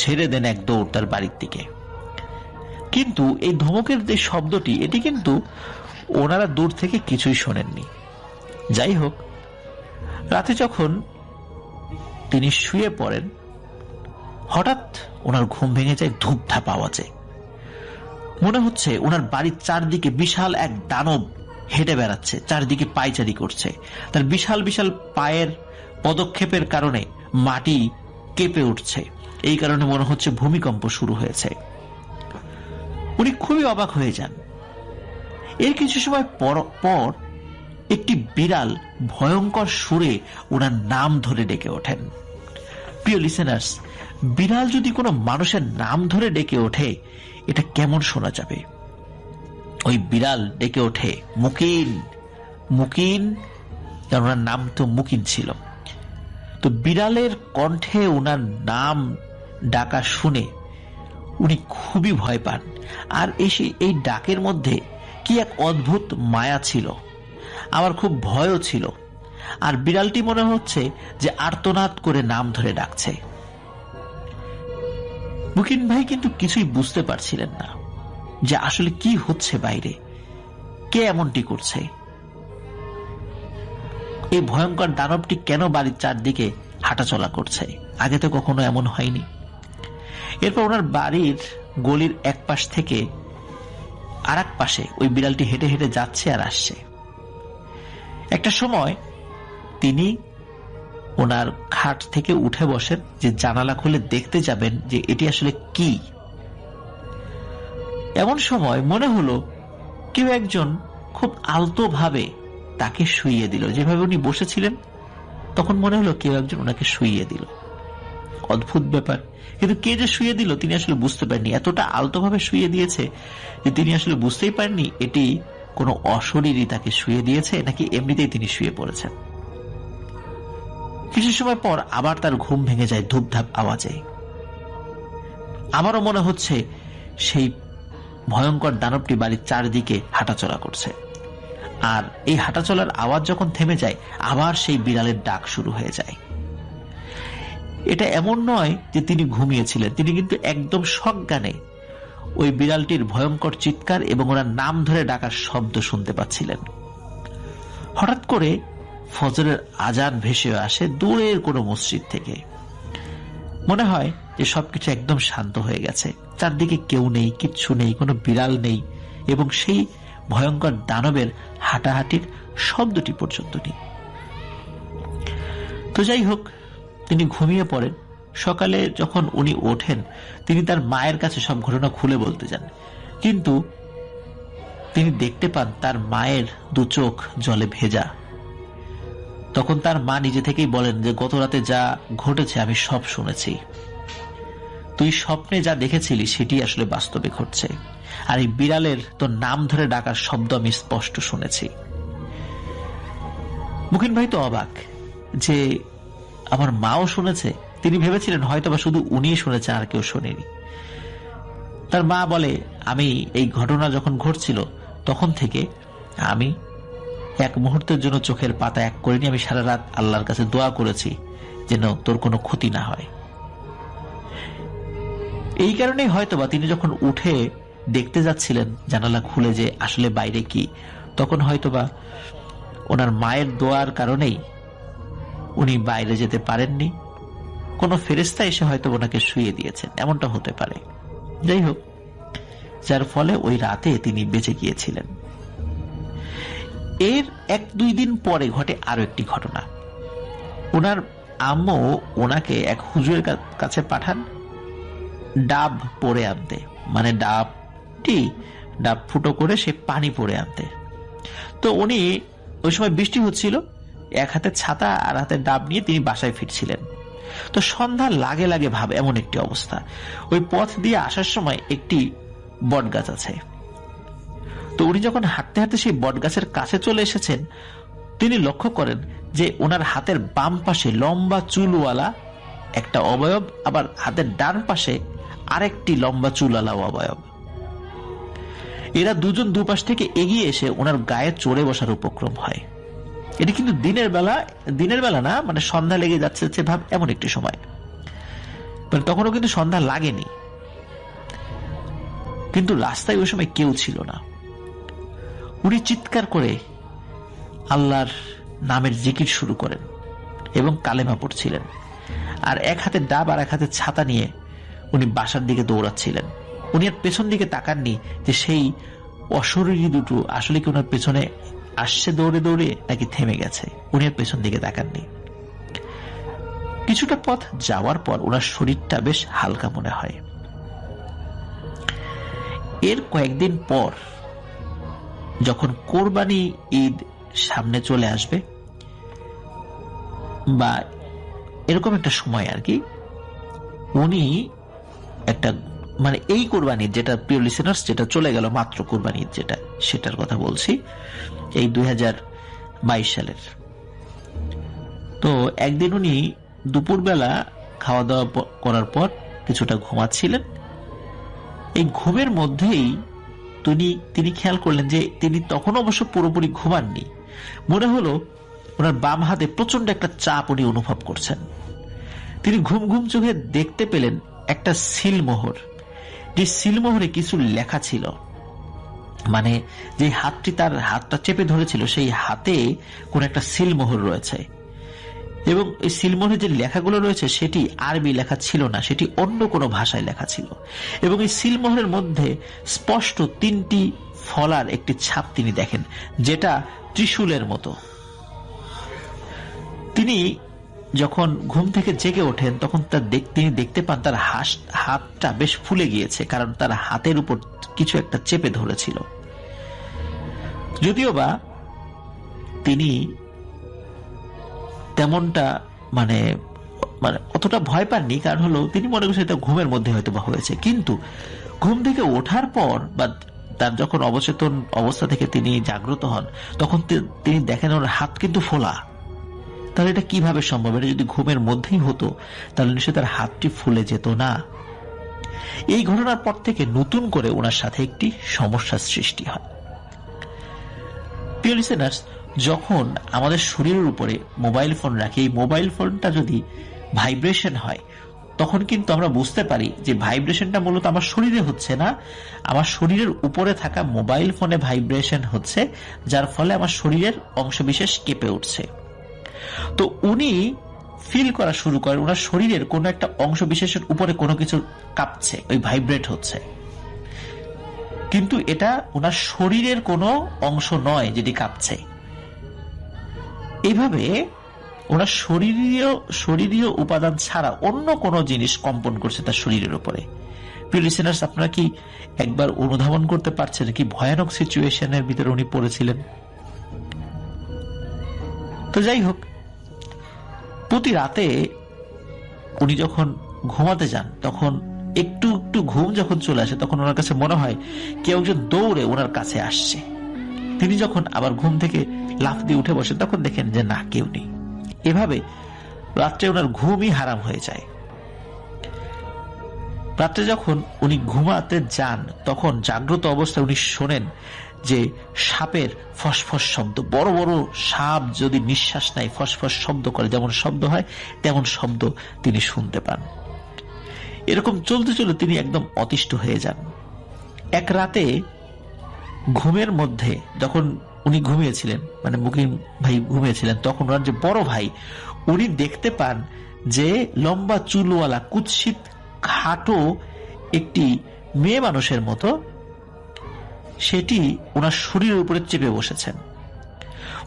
ঝেড়ে দেন এক দৌড় তার বাড়ির দিকে। কিন্তু এই ধমকের যে শব্দটি, এটি কিন্তু ওনারা দূর থেকে কিছুই শোনেননি। যাই হোক, রাতে যখন তিনি শুয়ে পড়েন, হঠাৎ ওনার ঘুম ভেঙে যায় ধূপধাপ আওয়াজে। মনে হচ্ছে ওনার বাড়ির চারদিকে বিশাল এক দানব হেঁটে বেড়াচ্ছে, চারদিকে পায়চারি করছে। তার বিশাল বিশাল পায়ের পদক্ষেপের কারণে মাটি কেঁপে উঠছে। এই কারণে মনে হচ্ছে ভূমিকম্প শুরু হয়েছে। উনি খুবই অবাক হয়ে যান। এর কিছু সময় পর একটি বিড়াল ভয়ঙ্কর সুরে ওনার নাম ধরে ডেকে ওঠেন। প্রিয় লিসেনার্স, বিড়াল যদি কোনো মানুষের নাম ধরে ডেকে ওঠে, এটা কেমন শোনা যাবে? ওই বিড়াল ডেকে ওঠে মুকিন, মুকিন, কারণ ওনার নাম তো মুকিন ছিল। তো বিড়ালের কণ্ঠে ওনার নাম ডাকা শুনে উনি খুবই ভয় পান। আর এই ডাকের মধ্যে কি এক অদ্ভুত মায়া ছিল, আমার খুব ভয়ও ছিল। আর বিড়ালটি মনে হচ্ছে যে আর্তনাদ করে নাম ধরে ডাকছে। মুকিন ভাই কিন্তু কিছুই বুঝতে পারছিলেন না যে আসলে কি হচ্ছে বাইরে, কে এমনটি করছে, এই ভয়ঙ্কর দানবটি কেন বাড়ির চারদিকে হাঁটাচলা করছে। আগে তো কখনো এমন হয়নি। এরপর ওনার বাড়ির গলির এক পাশ থেকে আর এক পাশে ওই বিড়ালটি হেঁটে হেঁটে যাচ্ছে আর আসছে। একটা সময় তিনি ওনার খাট থেকে উঠে বসেন যে জানালা খুলে দেখতে যাবেন যে এটি আসলে কি। এমন সময় মনে হলো কেউ একজন খুব আলতো ভাবে তাকে শুইয়ে দিল। যেভাবে উনি বসেছিলেন তখন মনে হলো কেউ একজন ওনাকে শুইয়ে দিল। অদ্ভুত ব্যাপার, কিন্তু কে যে শুইয়ে দিল তিনি আসলে বুঝতে পারেননি। এতটা আলতো ভাবে শুইয়ে দিয়েছে যে তিনি আসলে বুঝতেই পারেননি এটি কোনো অশরীরী তাকে শুইয়ে দিয়েছে নাকি এমনিতেই তিনি শুয়ে পড়েছেন। কিছু সময় পর আবার তার ঘুম ভেঙে যায় ধূপধাপ আওয়াজে। আমারও মনে হচ্ছে সেই ভয়ঙ্কর দানবটি বাড়ির চারদিকে হাঁটাচলা করছে। আর এই হাঁটাচলার আওয়াজ যখন থেমে যায়, আবার সেই বিড়ালের ডাক শুরু হয়ে যায়। এটা এমন নয় যে তিনি ঘুমিয়েছিলেন, তিনি কিন্তু একদম সজ্ঞানে ওই বিড়ালটির ভয়ঙ্কর চিৎকার এবং ওনার নাম ধরে ডাকার শব্দ শুনতে পাচ্ছিলেন। হঠাৎ করে ফজরের আজান ভেসে আসে দূরের কোনো মসজিদ থেকে। মনে হয় যে সবকিছু একদম শান্ত হয়ে গেছে, চারদিকে কেউ নেই, কিচ্ছু নেই, কোনো বিড়াল নেই এবং সেই ভয়ঙ্কর দানবের হাঁটাহাঁটির শব্দটি পর্যন্ত নেই। তো যাই হোক, তিনি ঘুমিয়ে পড়েন। সকালে যখন উনি ওঠেন তিনি তার মায়ের কাছে সব ঘটনা খুলে বলতে যান, কিন্তু তিনি দেখতে পান তার মায়ের দু চোখ জলে ভেজা। তখন তার মা নিজে থেকেই বলেন যে গত রাতে যা ঘটেছে আমি সব শুনেছি, তুই স্বপ্নে যা দেখেছিলি সেটি আসলে বাস্তবে ঘটছে, আর এই বিড়ালের তোর নাম ধরে ডাকার শব্দ আমি স্পষ্ট শুনেছি। মুকিন ভাই তো অবাক যে আমার মাও শুনেছে। তিনি ভেবেছিলেন হয়তোবা শুধু উনিই শুনেছেন, আর কেউ শোনেনি। তার মা বলে, আমি এই ঘটনা যখন ঘটছিল তখন থেকে আমি এক মুহূর্তের জন্য চোখের পাতা এক করিনি। আমি সারা রাত আল্লাহর কাছে দোয়া করেছি যেন তোর কোনো ক্ষতি না হয়। এই কারণেই হয়তোবা তিনি যখন উঠে দেখতে যাচ্ছিলেন জানালা খুলে যে আসলে বাইরে কি, তখন হয়তোবা ওনার মায়ের দোয়ার কারণেই উনি বাইরে যেতে পারেননি। কোনো ফেরেশতা এসে হয়তো ওনাকে শুইয়ে দিয়েছেন, এমনটা হতে পারে। যাই হোক, যার ফলে ওই রাতে তিনি বেঁচে গিয়েছিলেন। এর 1-2 দিন পরে ঘটে আরো একটি ঘটনা। ওনার আম্মু ওনাকে এক হুজুরের কাছে পাঠান ডাব পরে আনতে, মানে ডাব ফুটো করে সে পানি পরে আনতে। তো উনি ওই সময় বৃষ্টি হচ্ছিল, এক হাতে ছাতা আর হাতে ডাব নিয়ে তিনি বাসায় ফিরছিলেন। তো সন্ধ্যা লাগে লাগে ভাব এমন একটি অবস্থা। ওই পথ দিয়ে আসার সময় একটি বট গাছ আছে। তো উনি যখন হাঁটতে হাঁটতে সেই বট গাছের কাছে চলে এসেছেন, তিনি লক্ষ্য করেন যে ওনার হাতের বাম পাশে লম্বা চুলওয়ালা একটা অবয়ব, আবার হাতের ডান পাশে আরেকটি লম্বা চুলওয়ালা অবয়ব। এরা দুজন দুপাশ থেকে এগিয়ে এসে ওনার গায়ে চড়ে বসার উপক্রম হয়। এটি কিন্তু দিনের বেলা না, মানে সন্ধ্যা লেগে যাচ্ছে ভাব, এমন একটি সময়। তখনও কিন্তু সন্ধ্যা লাগেনি, কিন্তু রাস্তায় ওই সময় কেউ ছিল না। উনি চিৎকার করে আল্লাহর নামের জিকির শুরু করেন এবং কালেমা পড়ছিলেন, আর এক হাতে ডাব আর এক হাতে ছাতা নিয়ে উনি বাসার দিকে দৌড়াচ্ছিলেন। উনি আর পেছন দিকে তাকাননি যে সেই অশরীরী দুটো আসলে কি ওনার পেছনে আসছে দৌড়ে দৌড়ে নাকি থেমে গেছে। উনি আর পেছন দিকে তাকাননি। কিছুটা পথ যাওয়ার পর ওনার শরীরটা বেশ হালকা মনে হয়। এর কয়েকদিন পর যখন কোরবানি ঈদ সামনে চলে আসবে বা এরকম একটা সময় আর কি, উনি একটা মানে এই কোরবানির, যেটা প্রিয় লিসেনার্স, যেটা চলে গেল মাত্র কোরবানির, যেটা সেটার কথা বলছি, এই 2022 সালের। তো একদিন উনি দুপুরবেলা খাওয়া দাওয়া করার পর কিছুটা ঘুমাচ্ছিলেন। এই ঘুমের মধ্যেই তিনি খেয়াল করলেন যে তিনি তখন অবশ্য পুরোপুরি ঘুমাননি। মনে হলো ওনার বাম হাতে প্রচন্ড একটা চাপ উনি অনুভব করছেন। তিনি ঘুম ঘুম চোখে দেখতে পেলেন একটা সিলমোহর, যে সিলমোহরে কিছু লেখা ছিল। মানে যে হাতটি তার হাতটা চেপে ধরেছিল সেই হাতে কোন একটা সিলমোহর রয়েছে, এবং এই সিলমোহরে যে লেখাগুলো রয়েছে সেটি আরবি লেখা ছিল না, সেটি অন্য কোনো ভাষায় লেখা ছিল। এবং এই সিলমোহরের মধ্যে স্পষ্ট 3টি ফলার একটি ছাপ তিনি দেখেন, যেটা ত্রিশূলের মতো। তিনি যখন ঘুম থেকে জেগে ওঠেন তখন তিনি দেখতে পান তার হাতটা বেশ ফুলে গিয়েছে, কারণ তার হাতের উপর কিছু একটা চেপে ধরেছিল। যদিও বা তিনি তেমনটা মানে অতটা ভয় পাননি, কারণ হলো তিনি মনে করছেন এটা ঘুমের মধ্যে হয়তো বা হয়েছে। কিন্তু ঘুম থেকে ওঠার পর বা তার যখন অবচেতন অবস্থা থেকে তিনি জাগ্রত হন, তখন তিনি দেখেন ওর হাত কিন্তু ফোলা। তাহলে এটা কিভাবে সম্ভব? এটা যদি ঘুমের মধ্যেই হতো তাহলে নিশ্চয়ই তার হাতটি ফুলে যেত না। এই ঘটনার পর থেকে নতুন করে ওনার সাথে একটি সমস্যার সৃষ্টি হয়। প্রিয় লিসেনার্স, যখন আমাদের শরীরের উপরে মোবাইল ফোন রাখি, এই মোবাইল ফোনটা যদি ভাইব্রেশন হয়, তখন কিন্তু আমরা বুঝতে পারি যে ভাইব্রেশনটা মূলত আমার শরীরে হচ্ছে না, আমার শরীরের উপরে থাকা মোবাইল ফোনে ভাইব্রেশন হচ্ছে, যার ফলে আমার শরীরের অংশবিশেষ কেঁপে উঠছে। তো উনি ফিল করা শুরু করেন ওনার শরীরের কোনো একটা অংশ বিশেষের উপরে কোনো কিছু কাঁপছে, ওই ভাইব্রেট হচ্ছে। কিন্তু এটা ওনার শরীরের কোনো অংশ নয় যেটি কাঁপছে। এইভাবে ওনার শরীরীয় উপাদান ছাড়া অন্য কোনো জিনিস কম্পন করছে তার শরীরের উপরে। প্রিয় লিসেনার্স, আপনারা কি একবার অনুধাবন করতে পারছেন কি ভয়ানক সিচুয়েশনের ভিতরে উনি পড়েছিলেন? তো যাই হোক, প্রতি রাতে উনি যখন ঘুমাতে যান তখন একটু একটু ঘুম যখন চলে আসে, তখন ওনার কাছে মনে হয় কেউ একজন দৌড়ে ওনার কাছে আসছে। তিনি যখন আবার ঘুম থেকে লাফ দিয়ে উঠে বসেন তখন দেখেন যে না, কেউ নেই। এভাবে রাত্রে ওনার ঘুমই হারাম হয়ে যায়। রাত্রে যখন উনি ঘুমাতে যান তখন জাগ্রত অবস্থায় উনি শোনেন যে সাপের ফসফস শব্দ। বড় বড় সাপ যদি নিঃশ্বাস নেয় ফসফস শব্দ করে, যেমন শব্দ হয় তেমন শব্দ তিনি শুনতে পান। এরকম চলতে চলতে তিনি একদম অতিষ্ঠ হয়ে যান। এক রাতে ঘুমের মধ্যে যখন উনি ঘুমিয়েছিলেন, মানে মুকিম ভাই ঘুমিয়েছিলেন, তখন ওনার যে বড় ভাই উনি দেখতে পান যে লম্বা চুলওয়ালা কুৎসিত খাটো একটি মেয়ে মানুষের মতো সেটি ওনার শরীরের উপরে চেপে বসেছেন।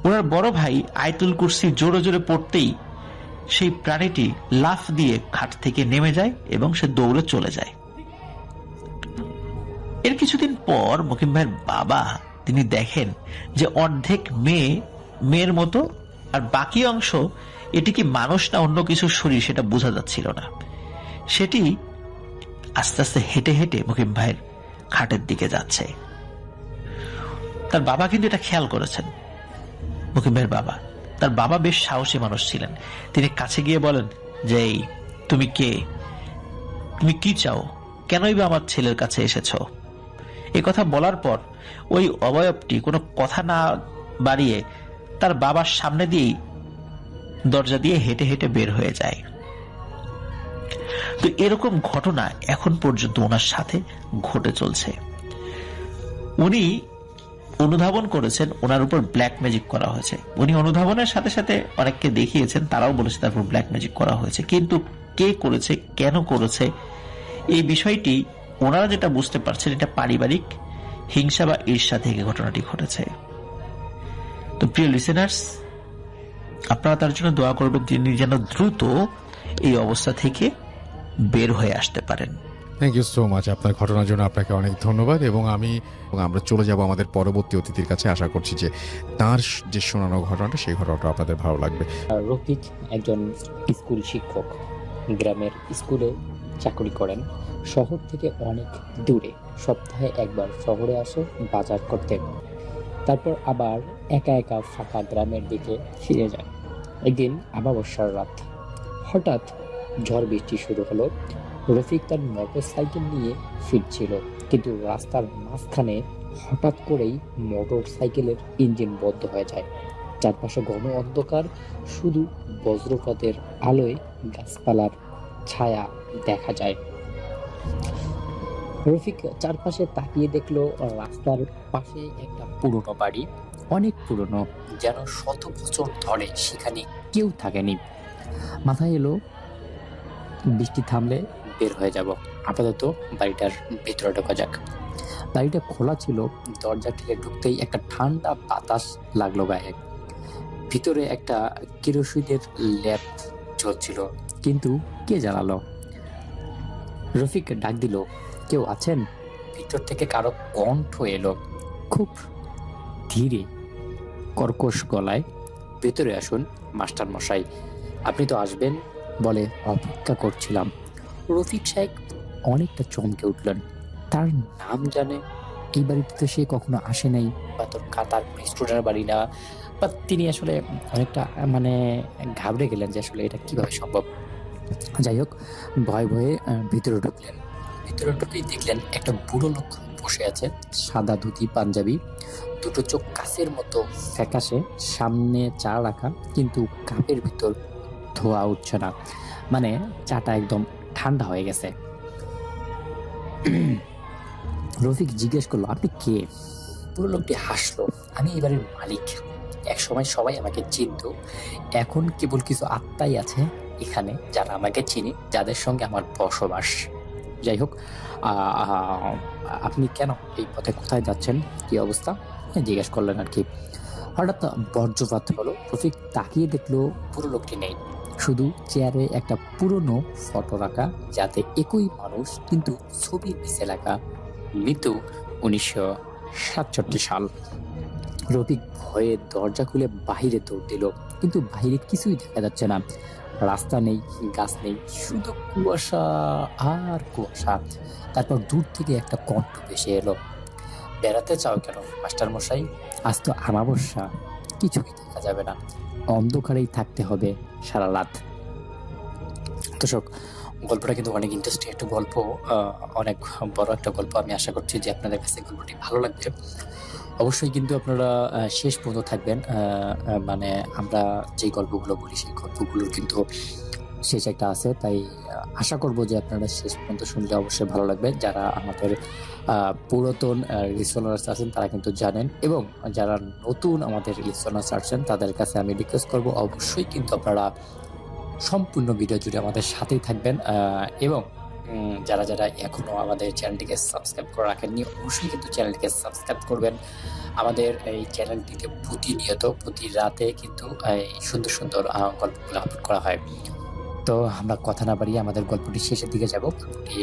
ওনার বড় ভাই আয়াতুল কুরসি জোরে জোরে পড়তেই সেই প্রাণীটি লাফ দিয়ে খাট থেকে নেমে যায় এবং সে দৌড়ে চলে যায়। এর কিছুদিন পর মুকিম ভাইয়ের বাবা তিনি দেখেন যে অর্ধেক মেয়ের মতো, আর বাকি অংশ এটি কি মানুষ না অন্য কিছু শরীর সেটা বোঝা যাচ্ছিল না। সেটি আস্তে আস্তে হেঁটে হেঁটে মুকিম ভাইয়ের খাটের দিকে যাচ্ছে। তার বাবা কিন্তু এটা খেয়াল করেছেন, মুকিম ভাইয়ের বাবা। তার বাবা বেশ সাহসী মানুষ ছিলেন। তিনি কাছে গিয়ে বলেন যে, এই তুমি কে, তুমি কি চাও, কেনই বা আমার ছেলের কাছে এসেছ? এই কথা বলার পর ওই অবয়বটি কোনো কথা না বাড়িয়ে তার বাবার সামনে দিয়েই দরজা দিয়ে হেঁটে হেঁটে বের হয়ে যায়। তো এরকম ঘটনা এখন পর্যন্ত ওনার সাথে ঘটে চলছে। উনি অনুধাবন করেছেন ওনার উপর ব্ল্যাক ম্যাজিক করা হয়েছে। উনি অনুধাবনের সাথে সাথে অনেককে দেখিয়েছেন, তারাও বলেছে তার উপর ব্ল্যাক ম্যাজিক করা হয়েছে। কিন্তু কে করেছে, কেন করেছে, এই বিষয়টি ওনারা যেটা বুঝতে পারছেন, এটা পারিবারিক হিংসা বা ঈর্ষা থেকে ঘটনাটি ঘটেছে। তো প্রিয় লিসেনার্স, আপনারা তার জন্য দোয়া করবেন তিনি যেন দ্রুত এই অবস্থা থেকে বের হয়ে আসতে পারেন। Thank you so much. আপনার ঘটনার জন্য আপনাকে অনেক ধন্যবাদ। এবং আমরা চলে যাব আমাদের পরবর্তী অতিথির কাছে। আশা করছি যে তার যে শোনানো ঘটনাটা, সেই ঘটনাটা আপনাদের ভালো লাগবে। রফিক একজন স্কুল শিক্ষক, গ্রামের স্কুলে চাকরি করেন। শহর থেকে অনেক দূরে, সপ্তাহে একবার শহরে আসে বাজার করতে, তারপর আবার একা একা ফাঁকা গ্রামের দিকে ফিরে যায়। একদিন অমাবস্যার রাত, হঠাৎ ঝড় বৃষ্টি শুরু হলো। রফিক তার মোটর সাইকেল নিয়ে ফিরছিল, কিন্তু রাস্তার মাঝখানে হঠাৎ করেই মোটর সাইকেলের ইঞ্জিন বন্ধ হয়ে যায়। চারপাশে ঘন অন্ধকার, শুধু বজ্রপাতের আলোয় গাছপালার ছায়া দেখা যায়। রফিক চারপাশে তাকিয়ে দেখলো রাস্তার পাশে একটা পুরনো বাড়ি, অনেক পুরনো, যেন 100 বছর ধরে সেখানে কেউ থাকেনি। মাথায় এলো বৃষ্টি থামলে বের হয়ে যাব, আপাতত বাড়িটার ভিতরে ঢোকা যাক। বাড়িটা খোলা ছিল, দরজা থেকে ঢুকতেই একটা ঠান্ডা বাতাস লাগলো গায়ে। ভিতরে একটা কেরোসিনের ল্যাম্প জ্বলছিল, কিন্তু কে জ্বালালো? রফিক ডাক দিল, কেউ আছেন? ভিতর থেকে কারো কণ্ঠ এলো, খুব ধীরে, কর্কশ গলায়, ভেতরে আসুন মাস্টার মশাই, আপনি তো আসবেন বলে অপেক্ষা করছিলাম। রফিক সাহেব অনেকটা চমকে উঠলেন। তার নাম জানে, এই বাড়িতে তো সে কখনো আসে নাই, বা তার স্টুডেন্টের বাড়ি না, বা তিনি আসলে অনেকটা ঘাবড়ে গেলেন যে আসলে এটা কিভাবে সম্ভব। যাই হোক, ভয়ে ভয়ে ভিতরে ঢুকলেন। ভিতরে ঢুকেই দেখলেন একটা বুড়ো লোক বসে আছে, সাদা ধুতি পাঞ্জাবি, দুটো চোখ কাচের মতো ফ্যাকাশে, সামনে চা রাখা, কিন্তু কাপের ভিতর ধোয়া উঠছে না, চাটা একদম ঠান্ডা হয়ে গেছে। রফিক জিজ্ঞেস করলো, আপনি কে? পুরো লোকটি হাসলো, আমি এবারের মালিক। এক সময় সবাই আমাকে চিনত, এখন কেবল কিছু আত্মাই আছে এখানে যারা আমাকে চিনি, যাদের সঙ্গে আমার বসবাস। যাই হোক, আপনি কেন এই পথে, কোথায় যাচ্ছেন, কি অবস্থা জিজ্ঞেস করলেন আর কি। হঠাৎ বজ্রপাত হলো। রফিক তাকিয়ে দেখলো পুরো লোকটি নেই, শুধু চেয়ারে একটা পুরনো ফটো রাখা, যাতে একই মানুষ, কিন্তু ছবির নিচে লেখা মৃত্যু 1967 সাল। রফিক ভয়ে দরজা খুলে বাহিরে দৌড় দিল, কিন্তু বাহিরে কিছুই দেখা যাচ্ছে না। রাস্তা নেই, গাছ নেই, শুধু কুয়াশা আর কুয়াশা। তারপর দূর থেকে একটা কণ্ঠ ভেসে এলো, বেড়াতে চাও কেন মাস্টার মশাই? আজ তো অমাবস্যা, কিছুই দেখা যাবে না, অন্ধকারেই থাকতে হবে সারা রাত। দর্শক, গল্পটা কিন্তু অনেক ইন্টারেস্টিং একটা গল্প, অনেক বড় একটা গল্প। আমি আশা করছি যে আপনাদের কাছে গল্পটি ভালো লাগবে। অবশ্যই কিন্তু আপনারা শেষ পর্যন্ত থাকবেন। আমরা যে গল্পগুলো বলি সেই গল্পগুলোর কিন্তু শেষ একটা আছে, তাই আশা করব যে আপনারা শেষ পর্যন্ত শুনলে অবশ্যই ভালো লাগবে। যারা আমাদের পুরাতন লিসনার্স আছেন তারা কিন্তু জানেন, এবং যারা নতুন আমাদের লিসনার্স আছেন তাদের কাছে আমি রিকোয়েস্ট করব, অবশ্যই কিন্তু আপনারা সম্পূর্ণ ভিডিও জুড়ে আমাদের সাথেই থাকবেন। এবং যারা যারা এখনো আমাদের চ্যানেলটিকে সাবস্ক্রাইব করে রাখেননি, অবশ্যই কিন্তু চ্যানেলটিকে সাবস্ক্রাইব করবেন। আমাদের এই চ্যানেলটিতে প্রতিনিয়ত প্রতি রাতে কিন্তু এই সুন্দর সুন্দর গল্পগুলো আপলোড করা হয়। তো আমরা কথা না বাড়িয়ে আমাদের গল্পটি শেষের দিকে যাব। গল্পটি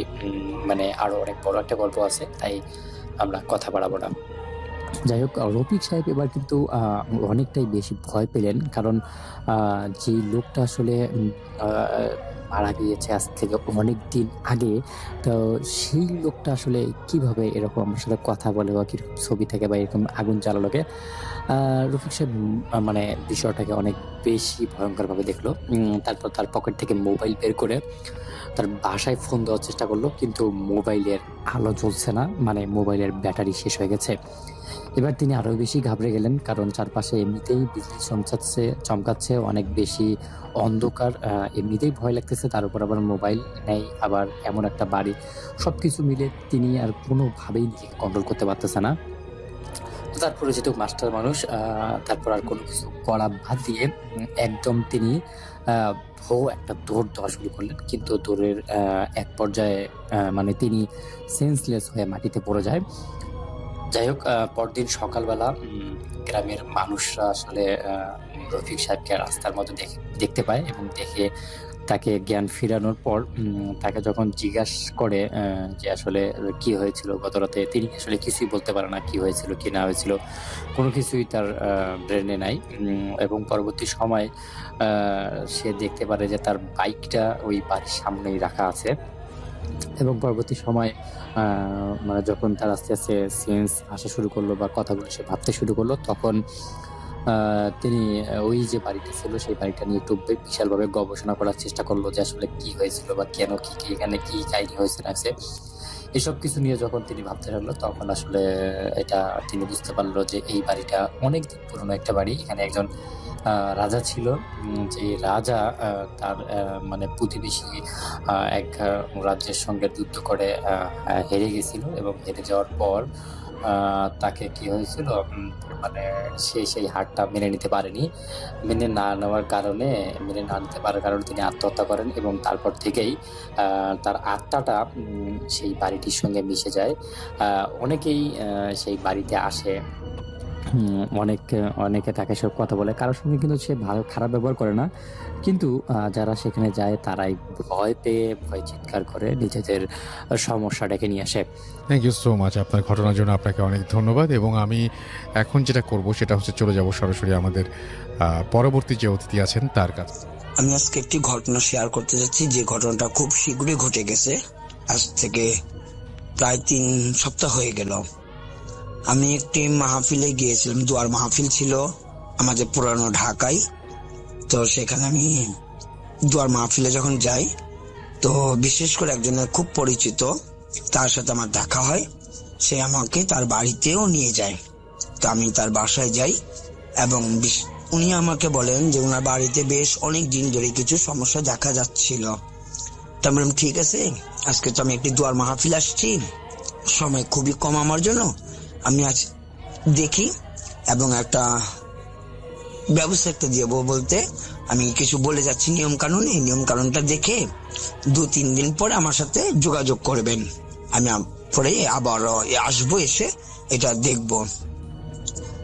আরো অনেক বড় একটা গল্প আছে, তাই আমরা কথা বাড়াবো না। যাই হোক, রফিক সাহেব এবার কিন্তু অনেকটাই বেশি ভয় পেলেন, কারণ যে লোকটা আসলে মারা গিয়েছে আজ থেকে অনেক দিন আগে। তো সেই লোকটা আসলে কিভাবে এরকম আমার সাথে কথা বলে বা কিরকম ছবি থেকে বা এরকম আগুন জ্বালালো কে? রফিক সাহেব মানে বিষয়টাকে অনেক বেশি ভয়ংকরভাবে দেখলো। তারপর তার পকেট থেকে মোবাইল বের করে তার বাসায় ফোন দেওয়ার চেষ্টা করলো, কিন্তু মোবাইলের আলো জ্বলছে না, মানে মোবাইলের ব্যাটারি শেষ হয়ে গেছে। এবার তিনি আরো বেশি ঘাবড়ে গেলেন, কারণ চারপাশে এমনিতেই বিজলি চমকাচ্ছে, অনেক বেশি অন্ধকার, এমনিতেই ভয় লাগতেছে, তার উপর আবার মোবাইল নেই, আবার এমন একটা বাড়ি। সবকিছু মিলে তিনি আর কোনোভাবেই নিজেকে কন্ট্রোল করতে পারতেছে না। তো তারপরে যেহেতু মাস্টার মানুষ, তারপর আর কোনো কিছু করা বাদ দিয়ে একদম তিনি একটা দৌড় দেওয়া শুরু করলেন, কিন্তু দৌড়ের এক পর্যায়ে মানে তিনি সেন্সলেস হয়ে মাটিতে পড়ে যায়। যাই হোক, পরদিন সকালবেলা গ্রামের মানুষরা আসলে রফিক সাহেবকে রাস্তার মধ্যে দেখতে পায় এবং দেখে তাকে জ্ঞান ফিরানোর পর তাকে যখন জিজ্ঞাসা করে যে আসলে কি হয়েছিল গত রাতে, তিনি আসলে কিছুই বলতে পারে না, কি হয়েছিল কি না হয়েছিল কোনো কিছুই তার ব্রেনে নাই। এবং পরবর্তী সময় সে দেখতে পারে যে তার বাইকটা ওই বাড়ির সামনেই রাখা আছে। এবং পরবর্তী সময় মানে যখন তার আস্তে আস্তে সেন্স আসা শুরু করলো বা কথাগুলো সে ভাবতে শুরু করলো, তখন তিনি ওই যে বাড়িটা ছিল সেই বাড়িটা নিয়ে একটু বিশালভাবে গবেষণা করার চেষ্টা করলো যে আসলে কি হয়েছিল বা কেন কি এখানে কি কাহিনী হয়েছে না হয়েছে। এসব কিছু নিয়ে যখন তিনি ভাবতে লাগলো, তখন আসলে এটা তিনি বুঝতে পারলো যে এই বাড়িটা অনেকদিন পুরনো একটা বাড়ি। এখানে একজন রাজা ছিল, যে রাজা তার মানে প্রতিবেশী এক রাজ্যের সঙ্গে যুদ্ধ করে হেরে গেছিল, এবং হেরে যাওয়ার পর তাকে কি হয়েছিল, মানে সে সেই হারটা মেনে নিতে পারেনি। মেনে না নিতে পারার কারণে তিনি আত্মহত্যা করেন, এবং তারপর থেকেই তার আত্মাটা সেই বাড়িটির সঙ্গে মিশে যায়। অনেকেই সেই বাড়িতে আসে, অনেকে তাকে সব কথা বলে, কারোর সঙ্গে কিন্তু সে খারাপ ব্যবহার করে না, কিন্তু যারা সেখানে যায় তারাই ভয় চিৎকার করে নিজেদের সমস্যা ডেকে নিয়ে আসে। থ্যাংক ইউ সো মাচ আপনার ঘটনার জন্য, আপনাকে অনেক ধন্যবাদ। এবং আমি এখন যেটা করব সেটা হচ্ছে চলে যাব সরাসরি আমাদের পরবর্তী যে অতিথি আছেন তার কাছে। আমি আজকে একটি ঘটনা শেয়ার করতে যাচ্ছি, যে ঘটনাটা খুব শীঘ্রই ঘটে গেছে, আজ থেকে প্রায় 3 সপ্তাহ হয়ে গেল। আমি একটি মাহফিলে গিয়েছিলাম, দোয়ার মাহফিল ছিল আমাদের পুরানো ঢাকায়। তো সেখানে আমি দোয়ার মাহফিলে যখন যাই, তো বিশেষ করে একজনের খুব পরিচিত, তার সাথে আমার দেখা হয়। সে আমাকে তার বাড়িতেও নিয়ে যায়। তো আমি তার বাসায় যাই এবং উনি আমাকে বলেন যে ওনার বাড়িতে বেশ অনেক দিন ধরে কিছু সমস্যা দেখা যাচ্ছিল। তো আমি বললাম ঠিক আছে, আজকে তো আমি একটি দোয়ার মাহফিল আসছি, সময় খুবই কম আমার জন্য, আমি আজ দেখি এবং একটা ব্যবস্থা একটা দিয়ে বলতে আমি কিছু বলে যাচ্ছি নিয়ম কানুনটা দেখে 2-3 দিন পরে আমার সাথে যোগাযোগ করবেন, আমি পরে আবার আসবো, এসে এটা দেখব।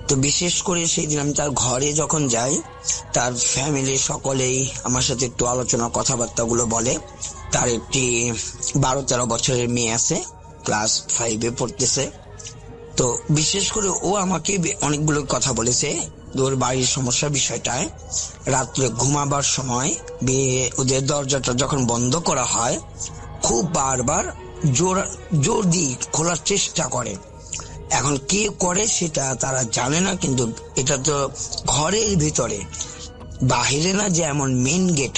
তো বিশেষ করে সেই দিন আমি তার ঘরে যখন যাই, তার ফ্যামিলি সকলেই আমার সাথে একটু আলোচনা কথাবার্তা গুলো বলে। তার একটি 12-13 বছরের মেয়ে আছে, ক্লাস 5-এ পড়তেছে। তো বিশেষ করে ও আমাকে অনেকগুলো কথা বলেছে ওর বাড়ির সমস্যার বিষয়টায়। রাত্রে ঘুমাবার সময় ওদের দরজাটা যখন বন্ধ করা হয়, খুব বারবার জোর দিয়ে খোলার চেষ্টা করে। এখন কে করে সেটা তারা জানে না, কিন্তু এটা তো ঘরের ভিতরে, বাহিরে না, যে এমন মেন গেট,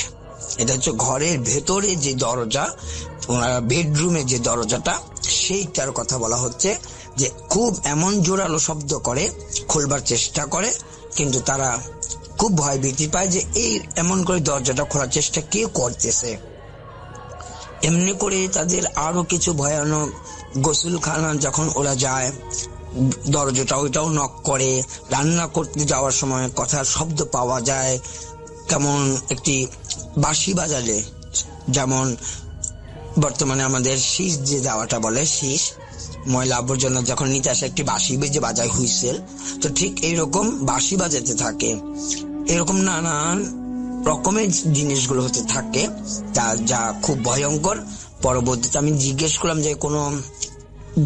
এটা হচ্ছে ঘরের ভেতরে যে দরজা, ওনারা বেডরুমে যে দরজাটা, সেইটার কথা বলা হচ্ছে। যে খুব এমন জোরালো শব্দ করে, খুলবার চেষ্টা করে, কিন্তু তারা খুব ভয় ভীতি পায় যে এই এমন করে দরজাটা খোলার চেষ্টা কে করতেছে। এমনি করে তাদের আরো কিছু ভয়ানক, গোসলখানা যখন ওরা যায়, দরজাটা ওইটাও নক করে। রান্না করতে যাওয়ার সময় কথার শব্দ পাওয়া যায়, কেমন একটি বাঁশি বাজালে, যেমন বর্তমানে আমাদের শীষ যে যাওয়াটা বলে, শীষ ময়লা আবর্জনা যখন নিতে আসে একটি বাঁশি বেজে বাজায়, হুইসেল, তো ঠিক এইরকম বাঁশি বাজাতে থাকে। এরকম নানান রকমের জিনিসগুলো হতে থাকে, যা খুব ভয়ঙ্কর। পরবর্তীতে আমি জিজ্ঞেস করলাম যে কোনো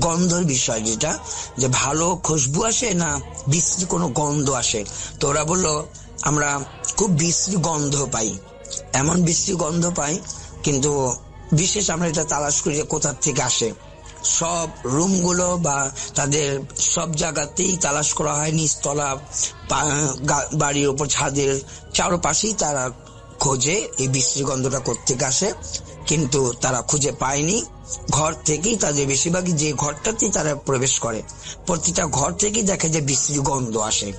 গন্ধের বিষয়, যেটা যে ভালো খুশবু আসে না বিশ্রী কোনো গন্ধ আসে। তো ওরা বললো আমরা খুব বিশ্রী গন্ধ পাই, এমন বিশ্রী গন্ধ পাই কিন্তু বিশেষ আমরা এটা তালাশ করি যে কোথা থেকে আসে। সব রুমগুলো বা তাদের সব জায়গাতেই তালাশ করা হয়, নিচতলা, বাড়ির ওপর, ছাদের চারপাশেই তারা খোঁজে এই বিশ্রী গন্ধটা কোত্থেকে আসে, কিন্তু তারা খুঁজে পায়নি। ঘর থেকেই তাদের বেশিরভাগই যে ঘরটাতেই তারা প্রবেশ করে, প্রতিটা ঘর থেকেই দেখে যে বিশ্রী গন্ধ আসে।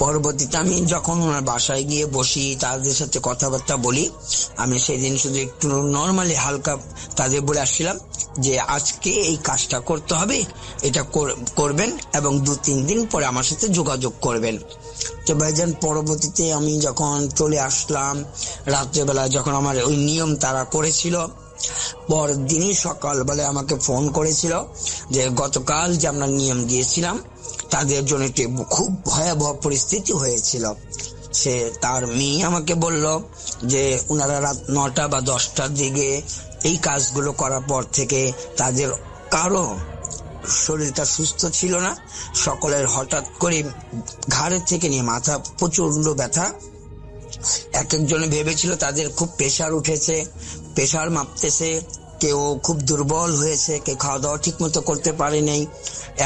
পরবর্তীতে আমি যখন ওনার বাসায় গিয়ে বসি, তাদের সাথে কথাবার্তা বলি, আমি সেদিন শুধু একটু নর্মালি হালকা তাদের বলে আসছিলাম যে আজকে এই কাজটা করতে হবে, এটা করবেন এবং 2-3 দিন পরে আমার সাথে যোগাযোগ করবেন। তো ভাইজান পরবর্তীতে আমি যখন চলে আসলাম রাত্রেবেলা, যখন আমার ওই নিয়ম তারা করেছিল, পরের দিনই সকালবেলা আমাকে ফোন করেছিল যে গতকাল যে আমরা নিয়ম দিয়েছিলাম তাদের জন্য একটি খুব ভয়াবহ পরিস্থিতি হয়েছিল। সে তার মেয়ে আমাকে বলল যে ওনারা রাত 9টা বা 10টার দিকে এই কাজগুলো করার পর থেকে তাদের কারো শরীরটা সুস্থ ছিল না, সকলের হঠাৎ করে ঘাড়ের থেকে নিয়ে মাথা প্রচন্ড ব্যথা। এক একজনে ভেবেছিল তাদের খুব প্রেশার উঠেছে, প্রেশার মাপতেছে, কেউ খুব দুর্বল হয়েছে, কেউ খাওয়া দাওয়া ঠিক মতো করতে পারে নাই,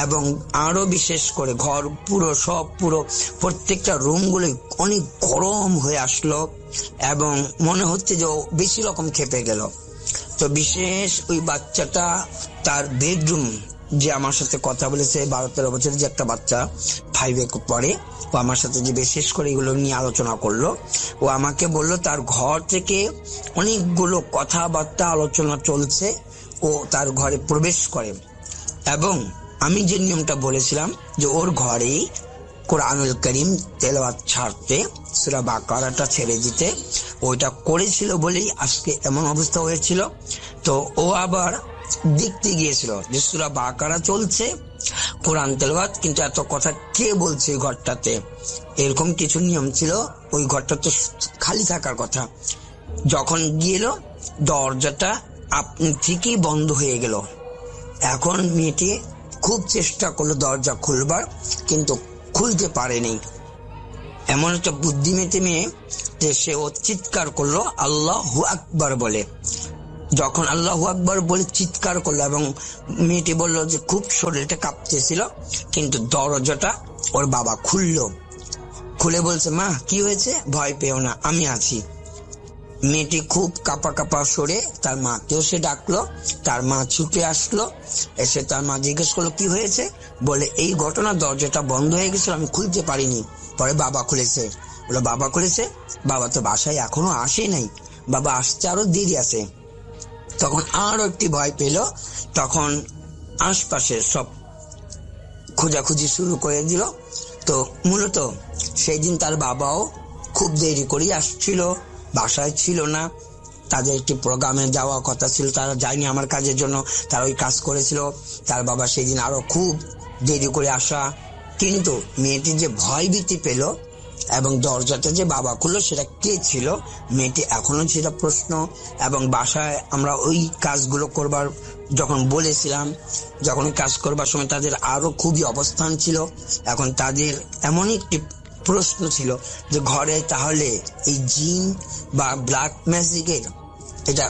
এবং আরো বিশেষ করে ঘর পুরো প্রত্যেকটা রুমগুলো অনেক গরম হয়ে আসলো এবং মনে হচ্ছে যে বেশি রকম খেপে গেল। তো বিশেষ ওই বাচ্চাটা তার বেডরুম, যে আমার সাথে কথা বলেছে 12-13 বছরের যে একটা বাচ্চা 5-এ পড়ে, ও আমার সাথে যে বিশেষ করে এগুলো নিয়ে আলোচনা করলো, ও আমাকে বললো তার ঘর থেকে অনেকগুলো কথাবার্তা আলোচনা চলছে, ও তার ঘরে প্রবেশ করে এবং আমি যে নিয়মটা বলেছিলাম যে ওর ঘরেই কোরআনুল করিম তেলাওয়াত ছাড়তে, সূরা বাকারাটা ছেড়ে দিতে, ওইটা করেছিল বলেই আজকে এমন অবস্থা হয়েছিল। তো ও আবার দেখতে গিয়েছিল যে সূরা বাকারা চলছে, কোরআন তেলাওয়াত, কিন্তু এত কথা কে বলছে ওই ঘরটাতে, এরকম কিছু নিয়ম ছিল। ওই ঘরটা তো খালি থাকার কথা। যখন গেল দরজাটা আপনি ঠিকই বন্ধ হয়ে গেল। এখন মেয়েটি খুব চেষ্টা করলো দরজা খুলবার, কিন্তু খুলতে পারেনি। এমন একটা বুদ্ধিমতী মেয়ে যে সে ও চিৎকার করলো আল্লাহু আকবার বলে। যখন আল্লাহু আকবার বলে চিৎকার করলো এবং মেয়েটি বলল যে খুব শরীরটা কাঁপতেছিল, কিন্তু দরজাটা ওর বাবা খুলে বলছে, মা কি হয়েছে, ভয় পেও না, আমি আছি। মেয়েটি খুব কাঁপা সরে তার মাকেও সে ডাকলো, তার মা ছুটে আসলো, এসে তার মা জিজ্ঞেস করলো কি হয়েছে, বলে এই ঘটনা, দরজাটা বন্ধ হয়ে গেছিল, আমি খুলতে পারিনি, পরে বাবা খুলেছে। বলে বাবা খুলেছে? বাবা তো বাসায় এখনো আসে নাই, বাবা আসতে আরো দেরি আছে। তখন আরো একটি ভয় পেল, তখন আশপাশে সব খোঁজাখুঁজি শুরু করে দিল। তো মূলত সেই দিন তার বাবাও খুব দেরি করে আসছিল, বাসায় ছিল না, তাদের একটি প্রোগ্রামে যাওয়ার কথা ছিল, তারা যায়নি আমার কাজের জন্য, তারা ওই কাজ করেছিল। তার বাবা সেই দিন আরো খুব দেরি করে আসা, কিন্তু মেয়েটি যে ভয় ভীতি পেল এবং দরজাটা যে বাবা খুললো সেটা কে ছিল, মেয়েটি এখনো সেটা প্রশ্ন। এবং বাসায় আমরা ওই কাজগুলো করবার যখন বলেছিলাম, যখন ওই কাজ করবার সময় তাদের আরো খুবই অবস্থান ছিল। এখন তাদের এমন একটি প্রশ্ন ছিল যে ঘরে তাহলে এই জিন বা ব্ল্যাক ম্যাজিকের এটা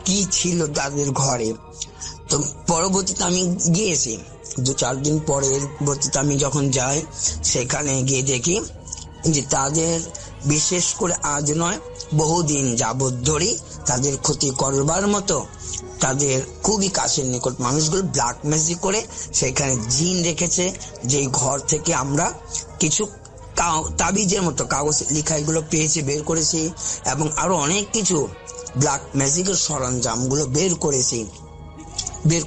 কি ছিল তাদের ঘরে। তো পরবর্তীতে আমি গিয়েছি 2-4 দিন পরবর্তীতে আমি যখন যাই, সেখানে গিয়ে দেখি যে তাদের বিশেষ করে আজ নয়, বহুদিন যাবৎ ধরে তাদের ক্ষতি করবার মতো তাদের খুবই কাছের নিকট মানুষগুলো ব্ল্যাক ম্যাজিক করে সেখানে জিন রেখেছে। যে ঘর থেকে আমরা কিছু তাবিজের মতো কাগজ লেখা এগুলো পেয়েছি, বের করেছি, এবং আরো অনেক কিছু ব্ল্যাক ম্যাজিকের সরঞ্জাম গুলো বের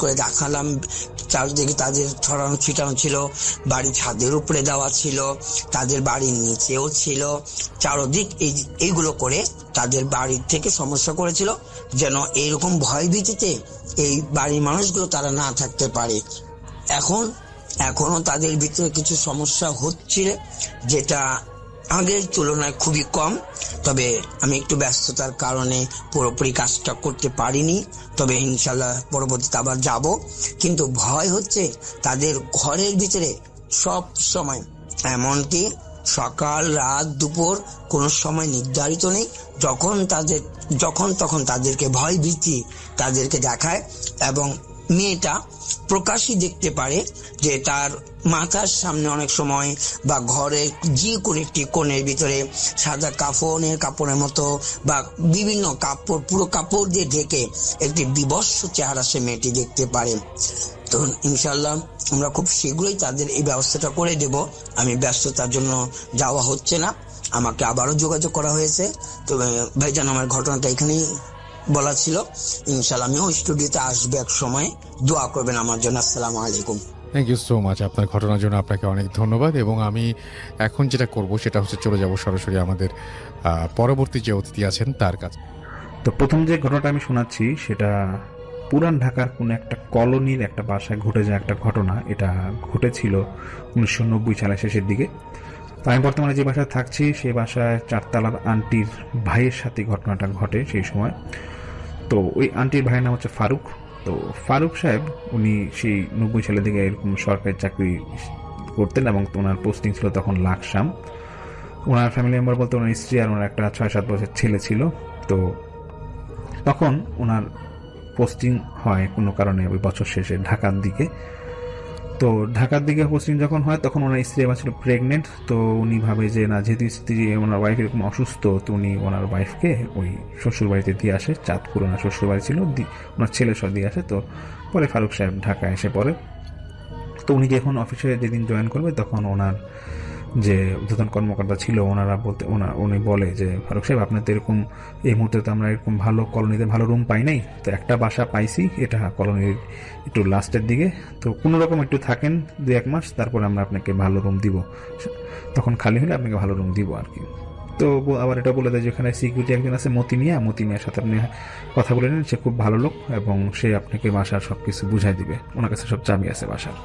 করে দেখালাম। চারদিকে তাদের ছড়ানো ছিটানো ছিল, বাড়ি ছাদের উপরে দেওয়া ছিল, তাদের বাড়ির নিচেও ছিল, চারদিক এইগুলো করে তাদের বাড়ির থেকে সমস্যা করেছিল যেন এইরকম ভয় ভীতিতে এই বাড়ির মানুষগুলো তারা না থাকতে পারে। এখনো তাদের ভিতরে কিছু সমস্যা হচ্ছে, যেটা আগের তুলনায় খুবই কম। তবে আমি একটু ব্যস্ততার কারণে পুরোপুরি কাজটা করতে পারিনি, তবে ইনশাল্লাহ পরবর্তীতে আবার যাব। কিন্তু ভয় হচ্ছে তাদের ঘরের ভিতরে সব সময়, এমনকি সকাল রাত দুপুর কোনো সময় নির্ধারিত নেই, যখন তখন তাদেরকে ভয় ভীতি তাদেরকে দেখায় এবং মেয়েটা প্রকাশই দেখতে পারে যে তার মাথার সামনে অনেক সময় বা ঘরের যে কোনো একটি কোণের ভিতরে সাদা কাপড়ের মতো বা বিভিন্ন কাপড়, পুরো কাপড় দিয়ে ঢেকে একটি বিভৎস চেহারা সে মেয়েটি দেখতে পারে। তো ইনশাল্লাহ আমরা খুব শীঘ্রই তাদের এই ব্যবস্থাটা করে দেব। আমি ব্যস্ততার জন্য যাওয়া হচ্ছে না, আমাকে আবারও যোগাযোগ করা হয়েছে। তো ভাইজান, আমার ঘটনাটা এখানেই বলা ছিল। ইনশাল্লাহ আমিও স্টুডিওতে আসবো এক সময়, দোয়া করবেন আমার জন্য। আসসালামু আলাইকুম। Thank you so much. আপনার ঘটনার জন্য আপনাকে অনেক ধন্যবাদ। এবং আমি এখন যেটা করব সেটা হচ্ছে চলে যাব সরাসরি আমাদের পরবর্তী যে অতিথি আছেন তার কাছে। তো প্রথম যে ঘটনাটা আমি শোনাচ্ছি সেটা পুরান ঢাকার কোনো একটা কলোনির একটা বাসায় ঘটে যায় একটা ঘটনা। এটা ঘটেছিল 1990 সালের শেষের দিকে। তো আমি বর্তমানে যে বাসায় থাকছি সেই বাসায় 4 তলার আন্টির ভাইয়ের সাথে ঘটনাটা ঘটে সেই সময়। তো ওই আন্টির ভাইয়ের নাম হচ্ছে ফারুক। তো ফারুক সাহেব উনি সেই 90 সালের দিকে এরকম সরকারি চাকরি করতেন এবং ওনার পোস্টিং ছিল তখন লাকসাম। ওনার ফ্যামিলি মেম্বার বলতে ওনার স্ত্রী আর ওনার একটা 6-7 বছর ছেলে ছিল। তো তখন ওনার পোস্টিং হয় কোনো কারণে ওই বছর শেষে ঢাকার দিকে। তো ঢাকার দিকে পোস্টিং যখন হয় তখন ওনার স্ত্রী আবার ছিল প্রেগনেন্ট। তো উনি ভাবে যে না, যেহেতু স্ত্রী ওনার ওয়াইফ এরকম অসুস্থ, তো উনি ওনার ওয়াইফকে ওই শ্বশুর বাড়িতে দিয়ে আসে। চাঁদপুর ওনার শ্বশুর বাড়ি ছিল, ওনার ছেলে সহ দিয়ে আসে। তো পরে ফারুক সাহেব ঢাকায় এসে পড়ে। তো উনি যখন অফিসে যেদিন জয়েন করবে তখন ওনার যে ঊর্ধ্বতন কর্মকর্তা ছিল উনি বলে যে ফারুক সাহেব, আপনার তো এরকম এই মুহূর্তে তো আমরা এরকম ভালো কলোনিতে ভালো রুম পাই নাই, তো একটা বাসা পাইছি, এটা কলোনির একটু লাস্টের দিকে, তো কোনো রকম একটু থাকেন 2-1 মাস, তারপর আমরা আপনাকে ভালো রুম দিব, তখন খালি হলে আপনাকে ভালো রুম দিব আর কি। তো আবার এটা বলে দেয় যে ওখানে সিকিউরিটি একজন আছে মতি মিয়ার সাথে আপনি কথা বলে নেন, সে খুব ভালো লোক এবং সে আপনাকে বাসার সবকিছু বুঝাই দিবে, ওনার কাছে সব চাবি আছে বাসার।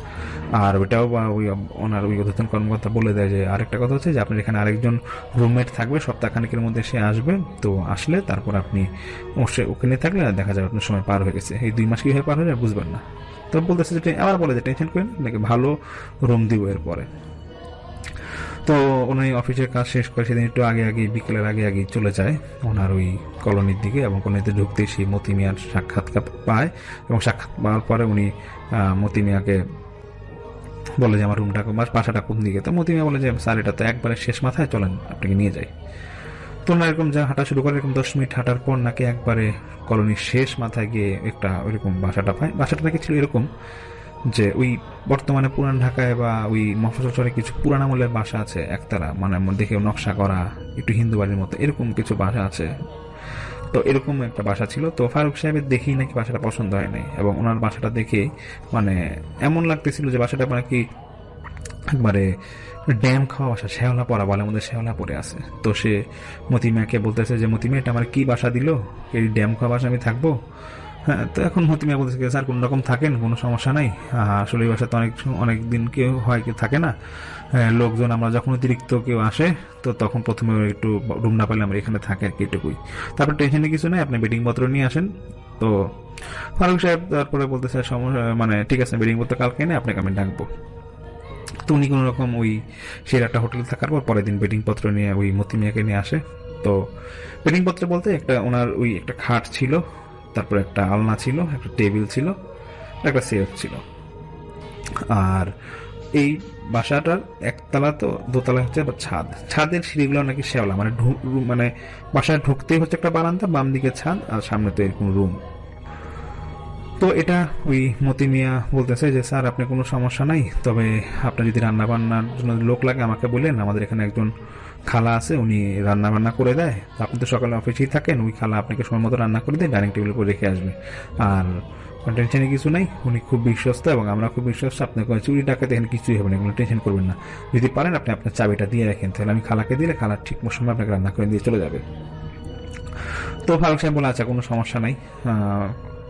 আর ওইটাও বা ওই ওনার ওই ঊর্ধ্বতন কর্মকর্তা বলে দেয় যে আরেকটা কথা হচ্ছে যে আপনার এখানে আরেকজন রুমমেট থাকবে, সপ্তাহখানেকের মধ্যে সে আসবে, তো আসলে তারপর আপনি ওখানে থাকলে দেখা যাবে আপনার সময় পার হয়ে গেছে, এই 2 মাস কীভাবে পার হয়ে যায় বুঝবেন না। তো বলতেছে যে আবার বলে যে টেনশন করেন, আপনাকে ভালো রুম দিব এরপরে। তো উনি অফিসের কাজ শেষ করে সেদিন একটু আগে বিকেলের আগে চলে যায় ওনার ওই কলোনির দিকে, এবং কলোনিতে ঢুকতেই সেই মতি মিয়ার সাক্ষাৎকার পায়, এবং সাক্ষাৎ পাওয়ার পরে উনি মতি মিয়াকে বলে যে আমার রুমটা বাসাটা কোন দিকে। তো মতি মিয়া বলে যে স্যার এটা তো একবারে শেষ মাথায়, চলেন আপনাকে নিয়ে যাই। তো না এরকম যা হাঁটা শুরু করে, এরকম 10 মিনিট হাঁটার পর নাকি একবারে কলোনির শেষ মাথায় গিয়ে একটা ওইরকম বাসাটা পায়। বাসাটা নাকি ছিল এরকম যে ওই বর্তমানে পুরান ঢাকায় বা ওই মফস্বল শহরে কিছু পুরান আমলের বাসা আছে একতারা, মানে দেখে নকশা করা একটু হিন্দু বাড়ির মতো, এরকম কিছু বাসা আছে। তো এরকম একটা বাসা ছিল। তো ফারুক সাহেবের দেখেই নাকি বাসাটা পছন্দ হয় নাই, এবং ওনার বাসাটা দেখে মানে এমন লাগতেছিল যে বাসাটা মানে কি একবারে ড্যাম খাওয়া বাসা, শ্যাওলা পড়া বলে, আমাদের শ্যাওলা পড়ে আছে। তো সে মতিমিয়াকে বলতেছে যে মতিমিয়া এটা আমার কি বাসা দিল, এই ড্যাম খাওয়া বাসা আমি থাকবো? হ্যাঁ, তো এখন মতিমিয়া বলতেছে স্যার কোন রকম থাকেন, কোনো সমস্যা নাই, আসলে এই বাসাতে অনেক দিন কেউ হয় কেউ থাকে না, লোকজন আমরা যখন অতিরিক্ত কেউ আসে তো তখন প্রথমে একটু রুম না পেলে আমরা এখানে থাকি আর কি, এটুকুই, তারপর টেনশনে কিছু নেই, আপনি বেডিং পত্র নিয়ে আসেন। তো ফারুক সাহেব তারপরে বলতেছে সমস্যা মানে ঠিক আছে, বেডিং পত্র কালকে এনে আপনাকে আমি ডাকবো। তো উনি কোনো রকম ওই সেরাটা হোটেলে থাকার পর পরের দিন বেডিং পত্র নিয়ে ওই মতি মিয়াকে নিয়ে আসে। তো বেডিং পত্র বলতে একটা ওনার ওই একটা খাট ছিল, তারপর একটা আলনা ছিল, একটা টেবিল ছিল, একটা সেলফ ছিল। আর এই বাসাটার একতলা তো দোতলা হচ্ছে আবার ছাদের সিঁড়িগুলো নাকি শ্যাওলা, মানে বাসায় ঢুকতেই হচ্ছে একটা বারান্দা, বাম দিকে ছাদ আর সামনে তো এরকম রুম। তো এটা ওই মতি মিয়া বলতেছে যে স্যার আপনি কোনো সমস্যা নাই, তবে আপনার যদি রান্না বান্নার জন্য লোক লাগে আমাকে বলেন, আমাদের এখানে একজন খালা আছে উনি রান্না বান্না করে দেয়, আপনি তো সকালে অফিসেই থাকেন, ওই খালা আপনাকে সময় মতো রান্না করে দেয়, ডাইনিং টেবিল করে রেখে আসবে, আর টেনশনে কিছু নাই, উনি খুব বিশ্বস্ত এবং আমরা খুব বিশ্বস্ত, আপনার কোনো চুরি ডাকাতে এখানে কিছুই হবে না, কোনো টেনশন করবেন না, যদি পারেন আপনি আপনার চাবিটা দিয়ে রাখেন, তাহলে আমি খালাকে দিলে খালা ঠিক সময় আপনাকে রান্না করে দিয়ে চলে যাবে। তো ফারুক সাহেব বলে আচ্ছা কোনো সমস্যা নাই,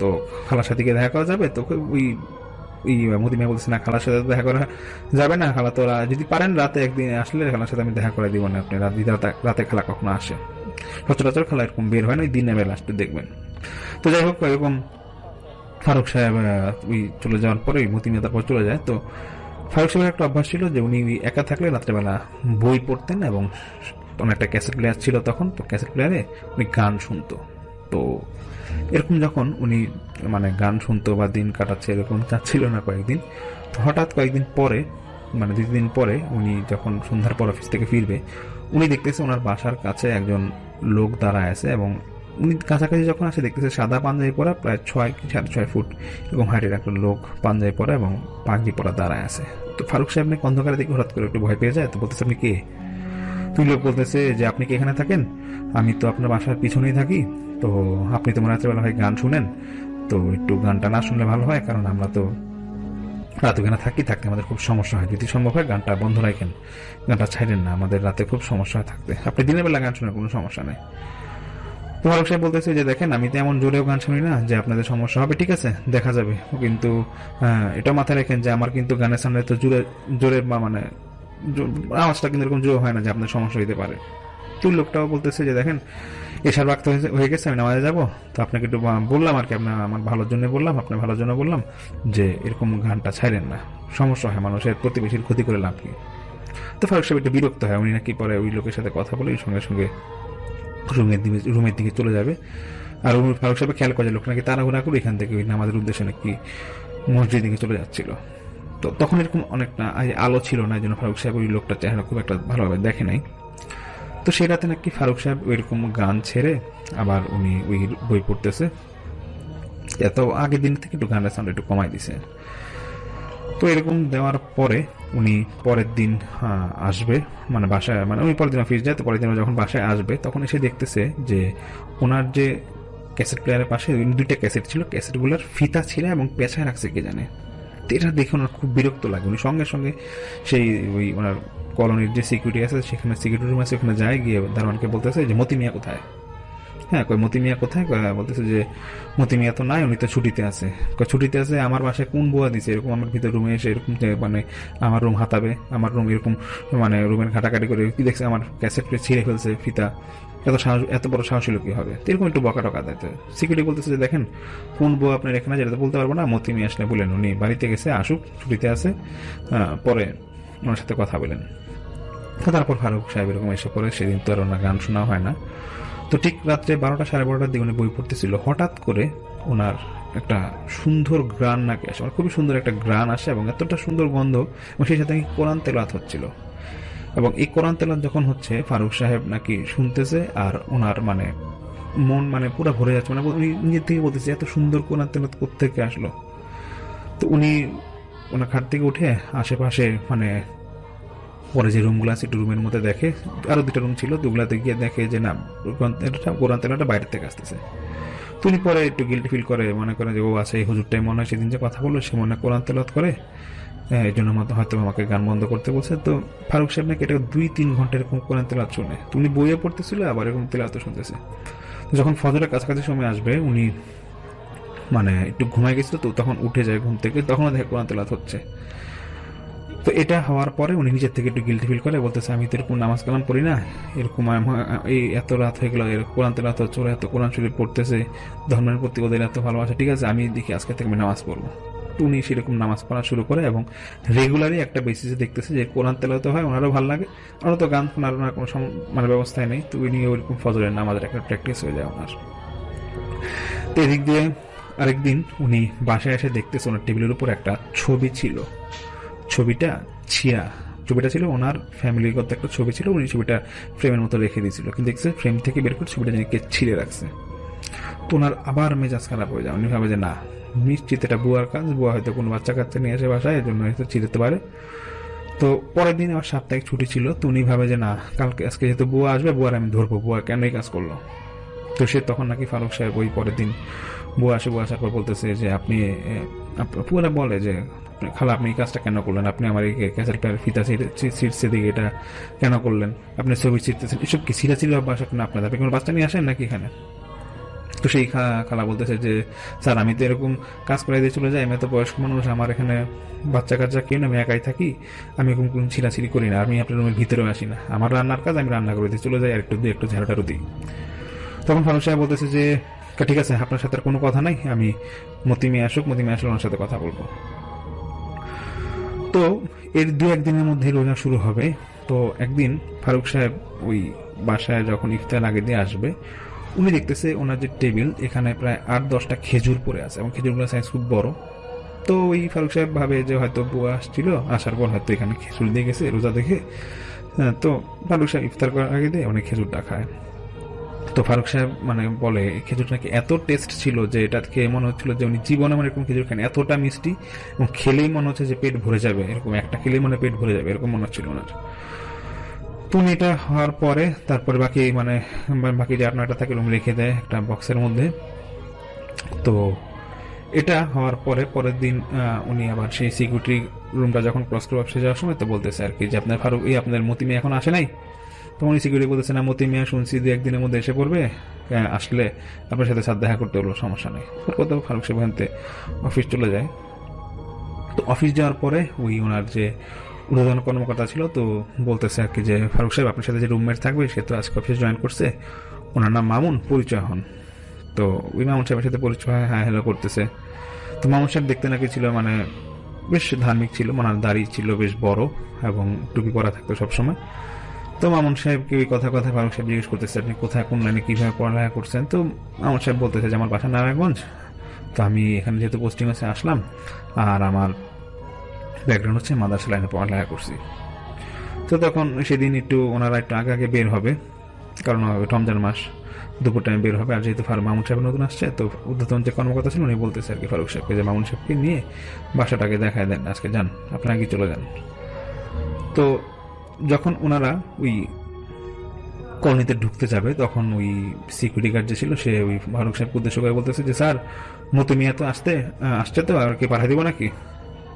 তো খালার সাথে গিয়ে দেখা করা যাবে। তো ওই মোদি মিয়া বলছে না, খালার সাথে দেখা করা যাবে না, খালা তো যদি পারেন রাতে একদিন আসলে খালার সাথে আমি দেখা করে দিব না, আপনি রাতে খালা কখনো আসে, সচরাচর খালা এরকম বের হয় না, দিনের বেলা আসতে দেখবেন। তো যাই হোক এরকম ফারুক সাহেব ওই চলে যাওয়ার পরে ওই মতি মিয়া তারপর চলে যায়। তো ফারুক সাহেবের একটা অভ্যাস ছিল যে উনি একা থাকলে রাত্রেবেলা বই পড়তেন এবং একটা ক্যাসেট প্লেয়ার ছিল তখন, তো ক্যাসেট প্লেয়ারে উনি গান শুনতো। তো এরকম যখন উনি মানে গান শুনতো বা দিন কাটাচ্ছে এরকম চাচ্ছিল না কয়েকদিন, তো হঠাৎ কয়েকদিন পরে মানে 2 দিন পরে উনি যখন সন্ধ্যার পর অফিস থেকে ফিরবে, উনি দেখতেছে ওনার বাসার কাছে একজন লোক দাঁড়ায় আছে এবং উনি কাছাকাছি যখন আসে দেখতেছে সাদা পাঞ্জাবি পরা প্রায় 6 কি 6.5 ফুট এরকম হাইটের একটা লোক পাঞ্জাবি পরা এবং পাগড়ি পরা দাঁড়ায় আছে। তো ফারুক সাহেব নাকি অন্ধকারে দেখে হঠাৎ করে একটু ভয় পেয়ে যায়। তো বলতেছে আপনি কে? তুই লোক বলতেছে যে আপনি কি এখানে থাকেন? আমি তো আপনার বাসার পিছনেই থাকি। তো আপনি তো মনে রাত্রেবেলা হয় গান শুনেন, তো একটু গানটা না শুনলে ভালো হয়, কারণ আমরা তো রাত ওখানে থাকতে আমাদের খুব সমস্যা হয়। যদি সম্ভব হয় গানটা বন্ধ রাখেন, গানটা ছাড়েন না, আমাদের রাতে খুব সমস্যা হয় থাকতে। আপনি দিনের বেলা গান শুনে কোনো সমস্যা নেই। তো ফারুক সাহেব বলতেছে যে দেখেন আমি তো এমন জোরেও গান শুনি না যে আপনাদের সমস্যা হবে, ঠিক আছে দেখা যাবে, কিন্তু এটা মাথায় রাখেন যে আমার কিন্তু গানের সামনে তো জোরে মানে আওয়াজটা কিন্তু এরকম জোর হয় না যে আপনার সমস্যা হইতে পারে। তুই লোকটাও বলতেছে যে দেখেন এসার বাক্ত হয়ে গেছে, আমি নামাজে যাবো, তো আপনাকে একটু বললাম আর কি, আপনার আমার ভালোর জন্য বললাম, আপনার ভালোর জন্য বললাম যে এরকম গানটা ছাড়েন না, সমস্যা হয়, মানুষের প্রতিবেশীর ক্ষতি করে লাভ কি। তো ফারুক সাহেব একটু বিরক্ত হয়, উনি নাকি পরে ওই লোকের সাথে কথা বলে সঙ্গে সঙ্গে রুমের দিকে চলে যাবে। আর ফারুক সাহেব খেয়াল করে লোক নাকি তাড়াহুড়া করে এখান থেকে ওই নামাজের উদ্দেশ্যে নাকি মসজিদ দিকে চলে যাচ্ছিল। তো তখন এরকম অনেকটা আলো ছিল না, এই জন্য ফারুক সাহেব ওই লোকটার চেহারা খুব একটা ভালোভাবে দেখে নাই। তো সেই রাতে নাকি ফারুক সাহেব ওইরকম গান ছেড়ে আবার উনি ওই বই পড়তেছে, এত আগের দিন থেকে একটু গানের সাউন্ড একটু কমাই দিছে। তো এরকম দেওয়ার পরে উনি পরের দিন আসবে মানে বাসায়, মানে উনি পরের দিন অফিস যায়, তো পরের দিন যখন বাসায় আসবে তখন এসে দেখতেছে যে ওনার যে ক্যাসেট প্লেয়ারের পাশে 2টা ক্যাসেট ছিল, ক্যাসেটগুলোর ফিতা ছিল এবং পেছায় রাখছে কে জানে। তো এটা দেখে ওনার খুব বিরক্ত লাগে। উনি সঙ্গে সঙ্গে সেই ওই ওনার কলোনির যে সিকিউরিটি আছে সেখানে সিকিউরিটি রুম আছে ওখানে যায়, গিয়ে দারোয়ানকে বলতেছে যে মতি মিয়া কোথায়। হ্যাঁ কই মতি মিয়া কোথায়? বলতেছে যে মতি মিয়া তো নাই, উনি তো ছুটিতে আছে। ছুটিতে আছে? আমার বাসায় কোন বুয়া দিছে এরকম আমার ভিতর রুমে এসে এরকম মানে আমার রুম হাতাবে, আমার রুম এরকম মানে রুমের ঘাটাঘাটি করে কি দেখছে আমার ক্যাসেট ছিঁড়ে ফেলছে ফিতা, এত বড় সাহস ছিল কি হবে। এরকম একটু বকা টকা দেয়। সিকিউরিটি বলতেছে যে দেখেন কোন বউ আপনার এখানে, যেটা তো বলতে পারবো না, মতি মিয়া আসলে বলেন, উনি বাড়িতে গেছে, আসুক, ছুটিতে আছে, পরে ওনার সাথে কথা বলেন। তারপর ফারুক সাহেব এরকম এসে পড়ে। সেদিন তো আর ওনার গান শোনা হয় না। তো ঠিক রাত্রে 12টা সাড়ে 12টার দিকে উনি বই পড়তেছিল, হঠাৎ করে ওনার একটা সুন্দর গ্রান নাকি আসে, খুবই সুন্দর একটা গ্রান আসে এবং এতটা সুন্দর গন্ধ, এবং সেই সাথে কোরআন তেলাওয়াত হচ্ছিল। এবং এই কোরআন তেলাওয়াত যখন হচ্ছে ফারুক সাহেব নাকি শুনতেছে আর ওনার মানে মন মানে পুরো ভরে যাচ্ছে, মানে উনি নিজের থেকে বলতেছে এত সুন্দর কোরআন তেলাওয়াত কোত্থেকে আসলো। তো উনি ওনার খাট থেকে উঠে আশেপাশে মানে পরে যে রুমগুলো আছে একটু রুমের মধ্যে দেখে, আরো 2টা রুম ছিল, দুগুলাতে গিয়ে দেখে যে না কোরআন তেলাওয়াতটা বাইরে থেকে আসতেছে। তুমি পরে একটু গিল্টি ফিল করে, মনে করে যে ও আছে এই হুজুরটাই মনে হয় সেদিন যে কথা বললো সে মনে কোরআন তেলাওয়াত করে, এই জন্য হয়তো আমাকে গান বন্ধ করতে বলছে। তো ফারুক সাহেব নাকি এটা 2-3 ঘন্টা এরকম কোরআন তেলাওয়াত শুনে, তুমি বইয়ে পড়তেছিল আবার এরকম তেলাওয়াত শুনতেছে। যখন ফজরের কাছাকাছি সময় আসবে উনি মানে একটু ঘুমাই গেছিল, তো তখন উঠে যায় ঘুম থেকে, তখনও দেখে কোরআন তেলাওয়াত হচ্ছে। তো এটা হওয়ার পরে উনি নিজের থেকে একটু গিল্টি ফিল করে, বলতেছে আমি তো এরকম নামাজ কালাম পড়ি না, এরকম এই এত রাত হয়ে গেল কোরআন তেলাওয়াত হচ্ছে, ওরা এত কোরআন শরীফ পড়তেছে, ধর্মের প্রতি ওদের এত ভালোবাসা, ঠিক আছে আমি দেখি আজকে থেকে আমি নামাজ পড়বো। তো উনি সেরকম নামাজ পড়া শুরু করে এবং রেগুলারই একটা বেসিসে দেখতেছে যে কোরআন তেলাওয়াত হয়, ওনারও ভালো লাগে, ওনার তো গান শোনার ওনার কোনো মানে ব্যবস্থায় নেই। তো উনি ওইরকম ফজরের নামাজের একটা প্র্যাকটিস হয়ে যায় ওনার। তো এদিক দিয়ে আরেকদিন উনি বাসায় এসে দেখতেছে ওনার টেবিলের উপর একটা ছবি ছিল, ছবিটা ছিল ওনার ফ্যামিলিগত একটা ছবি ছিল, উনি ছবিটা ফ্রেমের মতো রেখে দিয়েছিল, কিন্তু দেখছে ফ্রেম থেকে বের করে ছবিটা যেন কে ছিঁড়ে রাখছে। তো ওনার আবার মেজাজ খারাপ হয়ে যায়। উনি ভাবে যে না নিশ্চিত এটা বুয়ার কাজ, বুয়া হয়তো কোনো বাচ্চা কাচ্চা নিয়ে আসে বাসায়, এর জন্য হয়তো ছিঁড়তে পারে। তো পরের দিন আমার সাপ্তাহিক ছুটি ছিল, তো উনি ভাবে যে না কালকে আজকে যেহেতু বুয়া আসবে, বুয়ার আমি ধরবো, বুয়া কেন এই কাজ করলো। তো সে তখন নাকি ফারুক সাহেব ওই পরের দিন বুয়া আসার পর বলতেছে যে আপনি পুরা বলে যে খালা আপনি এই কাজটা কেন করলেন, আপনি আমার এই ক্যাসেটটার ফিতা ছিঁড়ছে দিকে এটা কেন করলেন, আপনি ছবি ছিঁড়তেছেন, এসব কি ছিঁড়াছিড়ি বাসা কেন আপনাদের, আপনি কোনো বাচ্চা নিয়ে আসেন নাকি এখানে। তো সেই খালা বলতেছে যে স্যার আমি তো এরকম কাজ করে দিয়ে চলে যাই, আমি তো বয়স্ক মানুষ, আমার এখানে বাচ্চা কাচ্চা কেউ না, আমি একাই থাকি, আমি এরকম কোনো ছিঁড়াছিড়ি করি না, আমি আপনার রুমের ভিতরেও আসি না, আমার রান্নার কাজ আমি রান্না করে দিয়ে চলে যাই, আর একটু ঝাড়াটারু দিই। তখন ফারুক সাহেব বলতেছে যে ঠিক আছে আপনার সাথে আর কোনো কথা নাই, আমি মতি মিয়া আসলে ওনার সাথে কথা বলবো। তো এর 2-1 দিনের মধ্যে রোজা শুরু হবে। তো একদিন ফারুক সাহেব ওই বাসায় যখন ইফতার আগে দিয়ে আসবে, উনি দেখতেছে ওনার যে টেবিল, এখানে প্রায় 8-10টা খেজুর পড়ে আছে এবং খেজুরগুলোর সাইজ খুব বড়। তো ওই ফারুক সাহেব ভাবে যে হয়তো বুয়া আসছিল, আসার পর হয়তো এখানে খেজুর দিয়ে গেছে রোজা দেখে। তো ফারুক সাহেব ইফতার করার আগে দিয়ে অনেক খেজুরটা খায়। তো ফারুক সাহেব মানে বলে খেজুর নাকি এত টেস্ট ছিল যে এটা খেয়ে মনে হচ্ছিল যে উনি জীবনে মানে এরকম খেজুর খান, এতটা মিষ্টি এবং খেলেই মনে হচ্ছে যে পেট ভরে যাবে, এরকম একটা খেলেই মানে পেট ভরে যাবে এরকম মনে হচ্ছিল ওনার। তো উনি এটা হওয়ার পরে তারপরে বাকি যে 8-9টা থাকে রুম রেখে দেয় একটা বক্সের মধ্যে। তো এটা হওয়ার পরে পরের দিন উনি আবার সেই সিকিউরিটি রুমটা যখন ক্রস করে অফিসে যাওয়ার সময় তো বলতেছে আর কি যে আপনার ফারুক আপনার মতি মিয়া এখন আসে নাই। তো উনি সিকিউরিটি বলতেছে না, মতি মিয়া শুনছি 2-1 দিনের মধ্যে এসে পড়বে, আসলে আপনার সাথে সাথে দেখা করতে হলো, সমস্যা নেই। তারপর তো ফারুক সাহেব অফিস চলে যায়। তো অফিস যাওয়ার পরে ওই ওনার যে ঊর্ধ্বতন কর্মকর্তা ছিল তো বলতেছে আর কি যে ফারুক সাহেব আপনার সাথে যে রুমমেট থাকবে সে তো আজকে অফিসে জয়েন করছে, ওনার নাম মামুন, পরিচয় হন। তো ওই মামুন সাহেবের সাথে পরিচয় হয়, হ্যাঁ হ্যালো করতেছে। তো মামুন সাহেব দেখতে নাকি ছিল মানে বেশ ধার্মিক ছিল, ওনার দাড়ি ছিল বেশ বড় এবং টুপি পরা থাকতো সবসময়। তো মামুন সাহেবকে ওই কথা ফারুক সাহেব জিজ্ঞেস করতেছে আপনি কোথায় কোন লাইনে কিভাবে পড়ালেখা করছেন। তো মামুন সাহেব বলতেছে যে আমার বাসা নারায়ণগঞ্জ, তো আমি এখানে যেহেতু পোস্টিং আছে আসলাম, আর আমার ব্যাকগ্রাউন্ড হচ্ছে মাদ্রাসা লাইনে পড়ালেখা করছি। তো তখন সেদিন একটু ওনারা একটু আগে বের হবে, কারণ রমজান মাস, দুপুর টাইম বের হবে। আর যেহেতু মামুন সাহেব নতুন আসছে, তো ঊর্ধ্বতন যে কর্মকর্তা ছিল উনি বলতেছে আর কি ফারুক সাহেবকে যে মামুন সাহেবকে নিয়ে বাসাটাকে দেখায় দেন, আজকে যান, আপনারা কি চলে যান। তো যখন ওনারা ওই কলোনিতে ঢুকতে যাবে তখন ওই সিকিউরিটি গার্ড যে ছিল সে ওই ফারুক সাহেবকে উদ্দেশ্য করে বলতেছে যে স্যার মতি মিয়া তো আসছে তো, আর কি পাঠিয়ে দিব নাকি।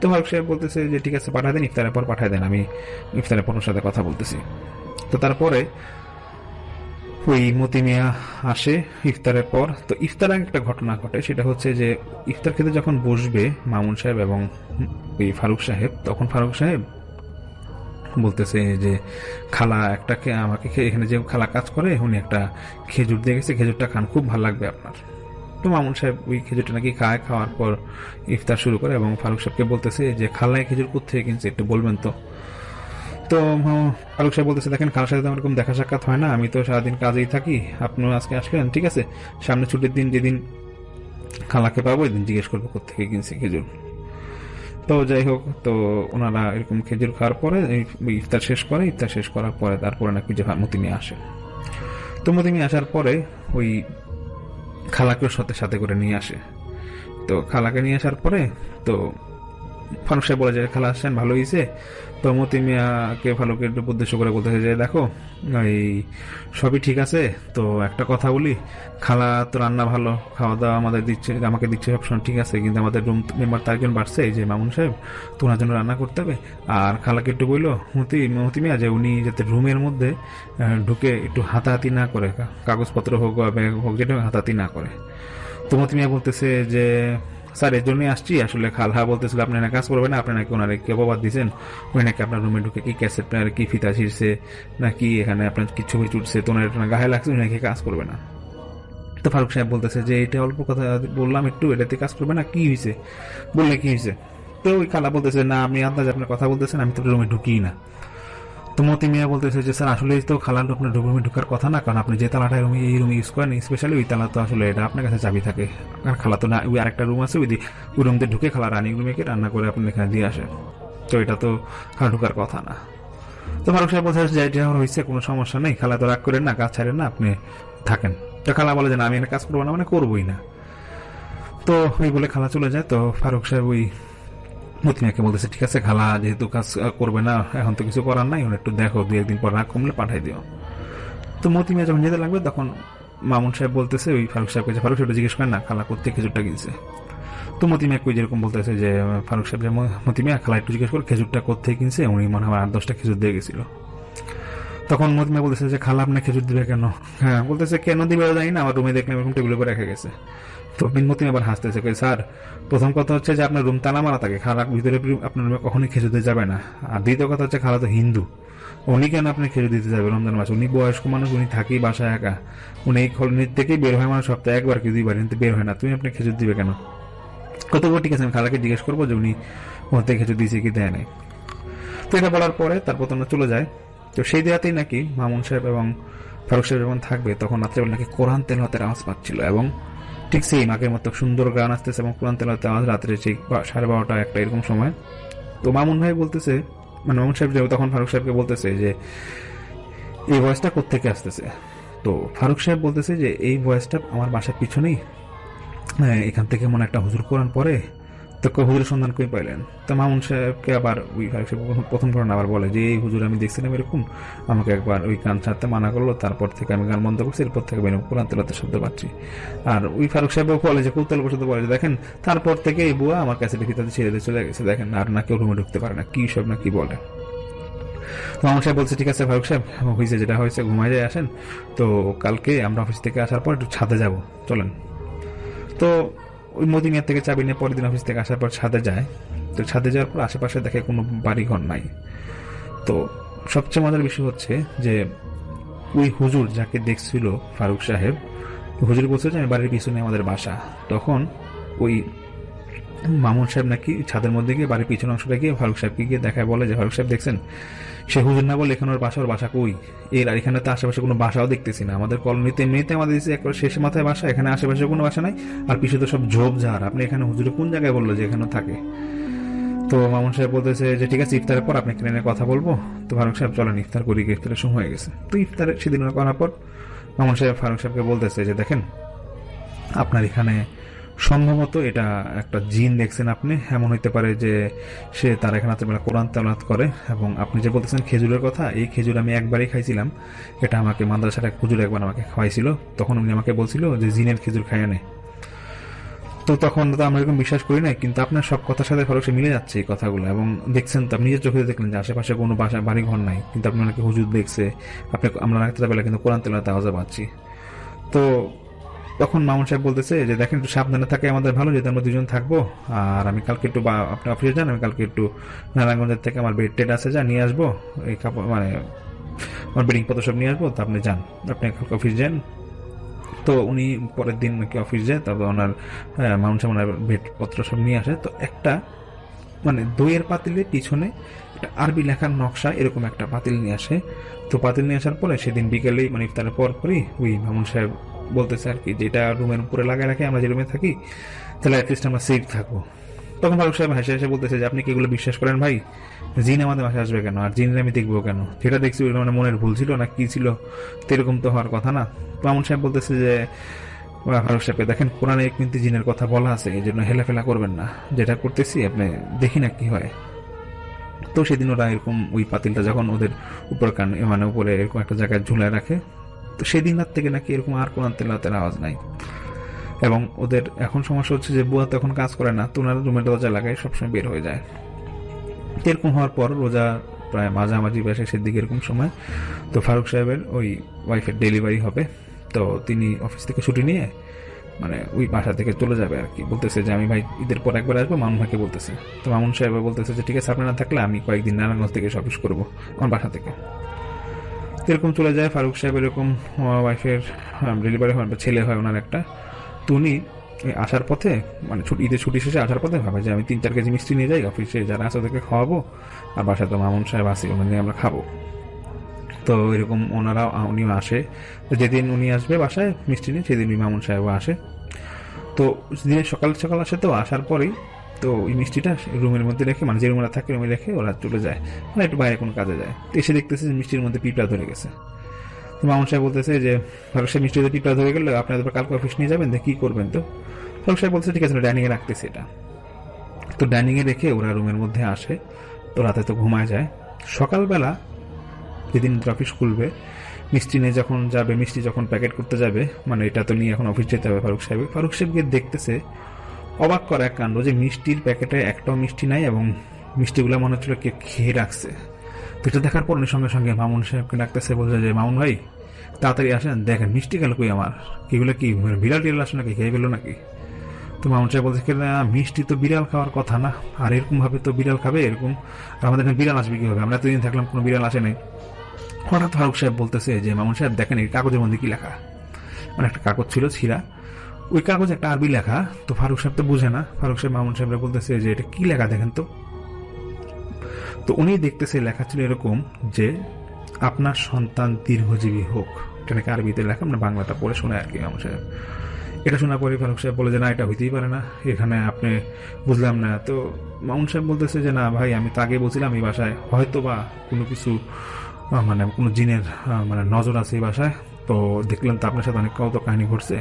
তো ফারুক সাহেব বলতেছে যে ঠিক আছে পাঠিয়ে দেন, ইফতারের পর পাঠিয়ে দেন, আমি ইফতারের পর ওর সাথে কথা বলতেছি। তো তারপরে ওই মতি মিয়া আসে ইফতারের পর। তো ইফতার আগে একটা ঘটনা ঘটে, সেটা হচ্ছে যে ইফতার খেতে যখন বসবে মামুন সাহেব এবং ওই ফারুক সাহেব, তখন ফারুক সাহেব বলতেছে যে খালা আমাকে এখানে যে খালা কাজ করে উনি একটা খেজুর দিয়ে গেছে, খেজুরটা খান, খুব ভালো লাগবে আপনার। তো মামুন সাহেব ওই খেজুরটা নাকি খাওয়ার পর ইফতার শুরু করে এবং ফারুক সাহেবকে বলতেছে যে খালায় খেজুর কোথেকে কিনছে একটু বলবেন তো। তো ফারুক সাহেব বলতেছে দেখেন খালার সাথে এরকম দেখা সাক্ষাৎ হয় না, আমি তো সারাদিন কাজেই থাকি, আপনিও আজকে আসলেন, ঠিক আছে সামনে ছুটির দিন যেদিন খালাকে পাবো ওই দিন জিজ্ঞেস করবো কোথেকে কিনছে খেজুর। তো যাই হোক, তো ওনারা এরকম খেজুর খাওয়ার পরে ইফতার শেষ করার পরে তারপরে নাকি যে মতি মিয়া আসে। তো মতি মিয়া আসার পরে ওই খালাকেও সাথে করে নিয়ে আসে। তো খালাকে নিয়ে আসার পরে তো ফারুক সাহেব বলে যে খালা আসছেন, ভালো হয়েছে। তো মতি মিয়াকে ফারুকের উদ্দেশ্য করে বলতেছে যে দেখো এই সবই ঠিক আছে, তো একটা কথা বলি, খালা তো রান্না ভালো, খাওয়া দাওয়া আমাকে দিচ্ছে সবসময় ঠিক আছে, কিন্তু আমাদের রুম মেম্বার তার একজন বাড়ছে, এই যে মামুন সাহেব, তো ওনার জন্য রান্না করতে হবে। আর খালাকে একটু বললো মতি মিয়া যে উনি যাতে রুমের মধ্যে ঢুকে একটু হাতাহাতি না করে, কাগজপত্র হোক বা ব্যাগ হোক যেটা হাতাহাতি না করে। তো মতি মিয়া বলতেছে যে স্যার এর জন্যই আসছি, আসলে খালা বলতেছিল আপনি না কাজ করবেন না, আপনি নাকি ওনারে কি অপবাদ দিচ্ছেন, ওই নাকি আপনার রুমে ঢুকে কি ক্যাসেট প্লেয়ার কি ফিতা ছিঁড়ছে নাকি এখানে আপনার কি ছবি চুটছে, তো ওনার গায়ে লাগছে, উনি নাকি কাজ করবে না। তো ফারুক সাহেব বলতেছে যে এটা অল্প কথা বললাম, একটু এটাতে কাজ করবে না, কি হয়েছে বললে কি হয়েছে। তো ওই খালা বলতেছে না আপনি আন্দাজ আপনার কথা বলতেছেন, আমি তো রুমে ঢুকি না। তো মতি মিয়া বলতেছে যে স্যার আসলে তো খালার আপনার রুমে ঢোকার কথা না, কারণ আপনি যে তালাটা এই রুমে ইউজ করেন স্পেশালি ওই তালা তো আসলে এটা আপনার কাছে চাবি থাকে, আর খালা তো না ওই আরেকটা রুম আছে ওই রুম দিয়ে ঢুকে খালা রানিং রুমে রান্না করে আপনি এখানে দিয়ে আসেন, তো এটা তো খালা ঢোকার কথা না। তো ফারুক সাহেব বলছে যে এটা হয়েছে কোনো সমস্যা নেই, খালা তো রাগ করেন না, কাজ ছাড়েন না, আপনি থাকেন। তো খালা বলে যে না আমি এখানে কাজ করবো না, মানে করবোই না। তো ওই বলে খালা চলে যায়। তো ফারুক সাহেব ওই মতি মিয়াকে বলতেছে ঠিক আছে খালা যেহেতু কাজ করবে না এখন তো কিছু করার নাই, একটু দেখো 2-1 দিন পর রাগ কমলে পাঠাই দিও। তো মতি মিয়া যখন যেতে লাগবে তখন মামুন সাহেব বলতেছে ওই ফারুক সাহেবকে যে ফারুক সাহেব জিজ্ঞেস করেন না খালা কোথেকে খেজুরটা কিনছে। তো মতি মিয়া কই যেরকম বলতেছে যে ফারুক সাহেব যে মতি মিয়া খালা একটু জিজ্ঞেস করে খেজুরটা কোথেকে কিনছে, উনি মনে হয় 8-10টা খেজুর দিয়ে গেছিল। তখন মতি মিয়া বলতেছে যে খালা আপনি খেজুর দিবে কেন, হ্যাঁ বলতেছে কেন দিবে জানি না, আমার রুমে দেখলাম এরকম টেবিলের উপর রেখে গেছে। তো মতি আবার হাসতেছে, স্যার প্রথম কথা হচ্ছে যে আপনার রুম তালা মারা থাকে, খালা ভিতরে আপনার রুমে কখনোই খেজুর দিতে যাবে না। আর দ্বিতীয় কথা হচ্ছে খালা তো হিন্দু, উনি কেন আপনি খেজুর দিতে যাবে রমজান মাসে, উনি বয়স্ক মানুষ, উনি থাকি বাসায় একা, উনি এই কলোনির থেকেই বের হয়, মানে সপ্তাহে 1বার কি 2বার কিন্তু বের হয় না, তুমি আপনি খেজুর দিবে কেন। কত ঠিক আছে আমি খালাকে জিজ্ঞেস করবো যে উনি মধ্যে খেজুর দিয়েছে কি দেয় নাই। তো এটা বলার পরে তারপর তোমরা চলে যায়। তো সেই রাতেই নাকি মামুন সাহেব এবং ফারুক সাহেব যখন থাকবে তখন রাত্রেবেলা নাকি কোরআন তেলাওয়াতের আওয়াজ পাচ্ছিল, এবং ঠিক সেই আগের মতো সুন্দর গান আসতেছে এবং কোরআন তেলাওয়াতের আওয়াজ রাত্রে ঠিক 12:30 একটা এরকম সময়। তো মামুন ভাই বলতেছে, মানে মামুন সাহেব তখন ফারুক সাহেবকে বলতেছে যে এই ভয়েসটা কোত্থেকে আসতেছে। তো ফারুক সাহেব বলতেছে যে এই ভয়েসটা আমার বাসার পিছনেই, এখান থেকে মনে একটা হুজুর কোরআন পড়ে, তো হুজুরের সন্ধান কই পাইলেন। তো মামুন সাহেবকে আবার ওই ফারুক সাহেব প্রথম ঘটনা আবার বলে যে এই হুজুর আমি দেখছিলাম এরকম, আমাকে একবার ওই গান ছাড়তে মানা করলো, তারপর থেকে আমি গান বন্ধ করছি, এরপর থেকে কোরআন তেলাওয়াতের শব্দ পাচ্ছি। আর ওই ফারুক সাহেব বলে যে কৌতূহল বসত বলে যে দেখেন তারপর থেকে এই বুয়া আমার কাছে ভিতরে ছেড়ে দিয়ে চলে গেছে, দেখেন আর না কেউ রুমে ঢুকতে পারে না, কি সব না কি বলে। তো মামুন সাহেব বলছে ঠিক আছে ফারুক সাহেব, হয়েছে যেটা হয়েছে ঘুমায় যায় আসেন, তো কালকে আমরা অফিস থেকে আসার পর একটু ছাদে যাব, চলেন। তো ওই মদিনার থেকে চাবি নিয়ে পরের দিন অফিস থেকে আসার পর ছাদে যায়। তো ছাদে যাওয়ার পর আশেপাশে দেখে কোনো বাড়িঘর নাই। তো সবচেয়ে মজার বিষয় হচ্ছে যে ওই হুজুর যাকে দেখছিল ফারুক সাহেব, হুজুর বলছে যে আমি বাড়ির পিছনে আমাদের বাসা। তখন ওই মামুন সাহেব নাকি ছাদের মধ্যে গিয়ে বাড়ির পিছনে অংশটা গিয়ে ফারুক সাহেবকে গিয়ে দেখায়, বলে যে ফারুক সাহেব দেখছেন, সে হুজুর না বলে এখানে ওর বাসা কই, আর এখানে তো আশেপাশে কোনো বাসাও দেখতেছি না, আমাদের কলোনিতে এমনিতে আমাদের একবার শেষ মাথায় বাসা, এখানে আশেপাশে কোনো বাসা নাই, আর পিছনে তো সব ঝোপঝাড়, আপনি এখানে হুজুরে কোন জায়গায় বললো যে এখানে থাকে। তো মামুন সাহেব বলতেছে যে ঠিক আছে ইফতারের পর আপনি এখানে কথা বলবো। তো ফারুক সাহেব চলেন ইফতার করি, ইফতারের সময় হয়ে গেছে। তো ইফতারের সেদিন করার পর মামুন সাহেব ফারুক সাহেবকে বলতেছে যে দেখেন আপনার এখানে সম্ভবত এটা একটা জিন দেখছেন আপনি, এমন হইতে পারে যে সে তার এখানে রাত্রেবেলা কোরআন তেলাওয়াত করে, এবং আপনি যে বলতেছেন খেজুরের কথা, এই খেজুর আমি একবারই খাইছিলাম, এটা আমাকে মাদ্রাসার এক হুজুর একবার আমাকে খাওয়াইছিল, তখন উনি আমাকে বলছিল যে জিনের খেজুর খাইয়া নে। তো তখন তো আমরা এরকম বিশ্বাস করি না, কিন্তু আপনার সব কথার সাথে ফারুক সাহেব মিলে যাচ্ছে এই কথাগুলো, এবং দেখছেন তো আপনি নিজের চোখে দেখলেন যে আশেপাশে কোনো বাড়ি ঘর নাই, কিন্তু আপনি অনেকে হুজুর দেখছে, আপনি আমরা রাত্রেবেলা কিন্তু কোরআন তেলাওয়াতের আওয়াজ পাচ্ছি। তো তখন মামুন সাহেব বলতেছে যে দেখেন একটু সাবধানে থাকে আমাদের ভালো, যেহেতু আমরা দুজন থাকবো, আর আমি কালকে একটু আপনি অফিসে যান, আমি কালকে একটু নারায়ণগঞ্জের থেকে আমার বেড টেড আছে যা নিয়ে আসবো, এই কাপড় মানে আমার বেডিং পত্র সব নিয়ে আসবো, তো আপনি যান, আপনি কালকে অফিস যান। তো উনি পরের দিন নাকি অফিস যায়, তারপর ওনার মামুন সাহেব ওনার বেড পত্র সব নিয়ে আসে। তো একটা মানে দইয়ের পাতিলের পিছনে একটা আরবি লেখার নকশা এরকম একটা পাতিল নিয়ে আসে। তো পাতিল নিয়ে আসার পরে সেদিন বিকেলেই মানে ইফতারের পরই ওই মামুন সাহেব বলতেছে আর কি, যেটা রুমের উপরে লাগায় রাখে, আমরা যে রুমে থাকি, তাহলে অ্যাটলিস্ট আমরা সেফ থাকবো। তখন ফারুক সাহেব হেসে হেসে বলতেছে যে আপনি কি এগুলো বিশ্বাস করেন ভাই, জিন আমাদের বাসায় আসবে কেন, আর জিন আমি দেখবো কেন, যেটা দেখছি ওইটা মানে মনের ভুল ছিল না কি ছিল, তো এরকম তো হওয়ার কথা না। মামুন সাহেব বলতেছে যে ফারুক সাহেবকে দেখেন কোরআনে কিন্তু জিনের কথা বলা আছে, এই জন্য হেলাফেলা করবেন না, যেটা করতেছি আপনি দেখি না কি হয়। তো সেদিন ওরা এরকম ওই পাতিলটা যখন ওদের উপর মানে উপরে এরকম একটা জায়গায় ঝুলায় রাখে, তো সেদিন রাত থেকে নাকি এরকম আর কোরআন তেলাওয়াতের আওয়াজ নাই। এবং ওদের এখন সমস্যা হচ্ছে যে বুয়া তো এখন কাজ করে না, তো ওনারা রুমের দরজা লাগায় সবসময় বের হয়ে যায়। এরকম হওয়ার পর রোজা প্রায় মাঝামাঝি বা শেষের দিকে এরকম সময়, তো ফারুক সাহেবের ওই ওয়াইফের ডেলিভারি হবে, তো তিনি অফিস থেকে ছুটি নিয়ে মানে ওই বাসা থেকে চলে যাবে আর কি। বলতেছে যে আমি ভাই ঈদের পর একবার আসবো, মামুন ভাইকে বলতেছে। তো মামুন সাহেব বলতেছে যে ঠিক আছে আপনি না থাকলে আমি কয়েকদিন নারায়ণগঞ্জ থেকে অফিস করবো আমার বাসা থেকে। এরকম চলে যায় ফারুক সাহেব, এরকম ওয়াইফের ডেলিভারি হয়, ছেলে হয় ওনার একটা। তো উনি আসার পথে মানে ঈদের ছুটি শেষে আসার পথে ভাবে যে আমি 3-4 কেজি মিষ্টি নিয়ে যাই অফিসে, যারা আছে ওদেরকে খাওয়াবো, আর বাসায় তো মামুন সাহেব আসে, ওনার নিয়ে আমরা খাবো। তো এরকম উনিও আসে, তো যেদিন উনি আসবে বাসায় মিষ্টি নিয়ে সেদিন মামুন সাহেবও আসে। তো দিনে সকাল সকাল আসে, তো আসার পরেই তো ওই মিষ্টিটা রুমের মধ্যে রেখে, মানে যে রুমে থাকে রুমে রেখে ওরা চলে যায়, মানে একটু বাইরে কোনো কাজে যায়। তো এসে দেখতেছে যে মিষ্টির মধ্যে পিঁপড়া ধরে গেছে। তো মামুন সাহেব বলতেছে যে ফারুক সাহেব মিষ্টিতে পিঁপড়া ধরে গেলে আপনাদের কালকে অফিস নিয়ে যাবেন, কি করবেন? তো ফারুক সাহেব বলতেছে ঠিক আছে ডাইনিংয়ে রাখতেছে এটা। তো ডাইনিংয়ে রেখে ওরা রুমের মধ্যে আসে, তো রাতে তো ঘুমায় যায়। সকালবেলা যেদিন অফিস খুলবে, মিষ্টি নিয়ে যখন যাবে, মিষ্টি যখন প্যাকেট করতে যাবে, মানে এটা তো নিয়ে এখন অফিস যেতে হবে ফারুক সাহেবকে দেখতেছে অবাক করা এক কাণ্ড যে মিষ্টির প্যাকেটে একটাও মিষ্টি নাই, এবং মিষ্টিগুলো মনে হচ্ছিল কেউ খেয়ে রাখছে। তো এটা দেখার পর উনি সঙ্গে সঙ্গে মামুন সাহেবকে ডাকতেছে, বলছে যে মামুন ভাই তাড়াতাড়ি আসেন, দেখেন মিষ্টি গেল কই আমার, এগুলো কি বিড়াল টিড়াল আসে নাকি, খেয়ে ফেলো নাকি? তো মামুন সাহেব বলছে মিষ্টি তো বিড়াল খাওয়ার কথা না, আর এরকম ভাবে তো বিড়াল খাবে, এরকম আমাদের এখানে বিড়াল আসবে কিভাবে, আমরা এতদিন থাকলাম কোনো বিড়াল আসে নাই। হঠাৎ ফারুক সাহেব বলতেছে যে মামুন সাহেব দেখেন এই কাগজের মধ্যে কি লেখা, মানে একটা কাগজ ছিল ছিঁড়া, ওই কাগজে একটা আরবি লেখা। তো ফারুক সাহেব তো বুঝে না, ফারুক সাহেব মামুন সাহেবরা বলতেছে যে এটা কি লেখা দেখেন তো। তো তো উনি দেখতেছে লেখা ছিল এরকম যে আপনার সন্তান দীর্ঘজীবী হোক, এটা নাকি আরবিতে লেখা, আমরা বাংলাটা পড়ে শুনে আর কি ইমাম সাহেব। এটা শোনার পরে ফারুক সাহেব বলে যে না, এটা হইতেই পারে না, এখানে আপনি বুঝলাম না। তো মামুন সাহেব বলতেছে যে না ভাই, আমি তো আগে বলছিলাম এই বাসায় হয়তো বা কোনো কিছু মানে কোনো জিনের মানে নজর আছে এই বাসায়, তো দেখলাম তো আপনার সাথে অনেক কত কাহিনী ঘটছে।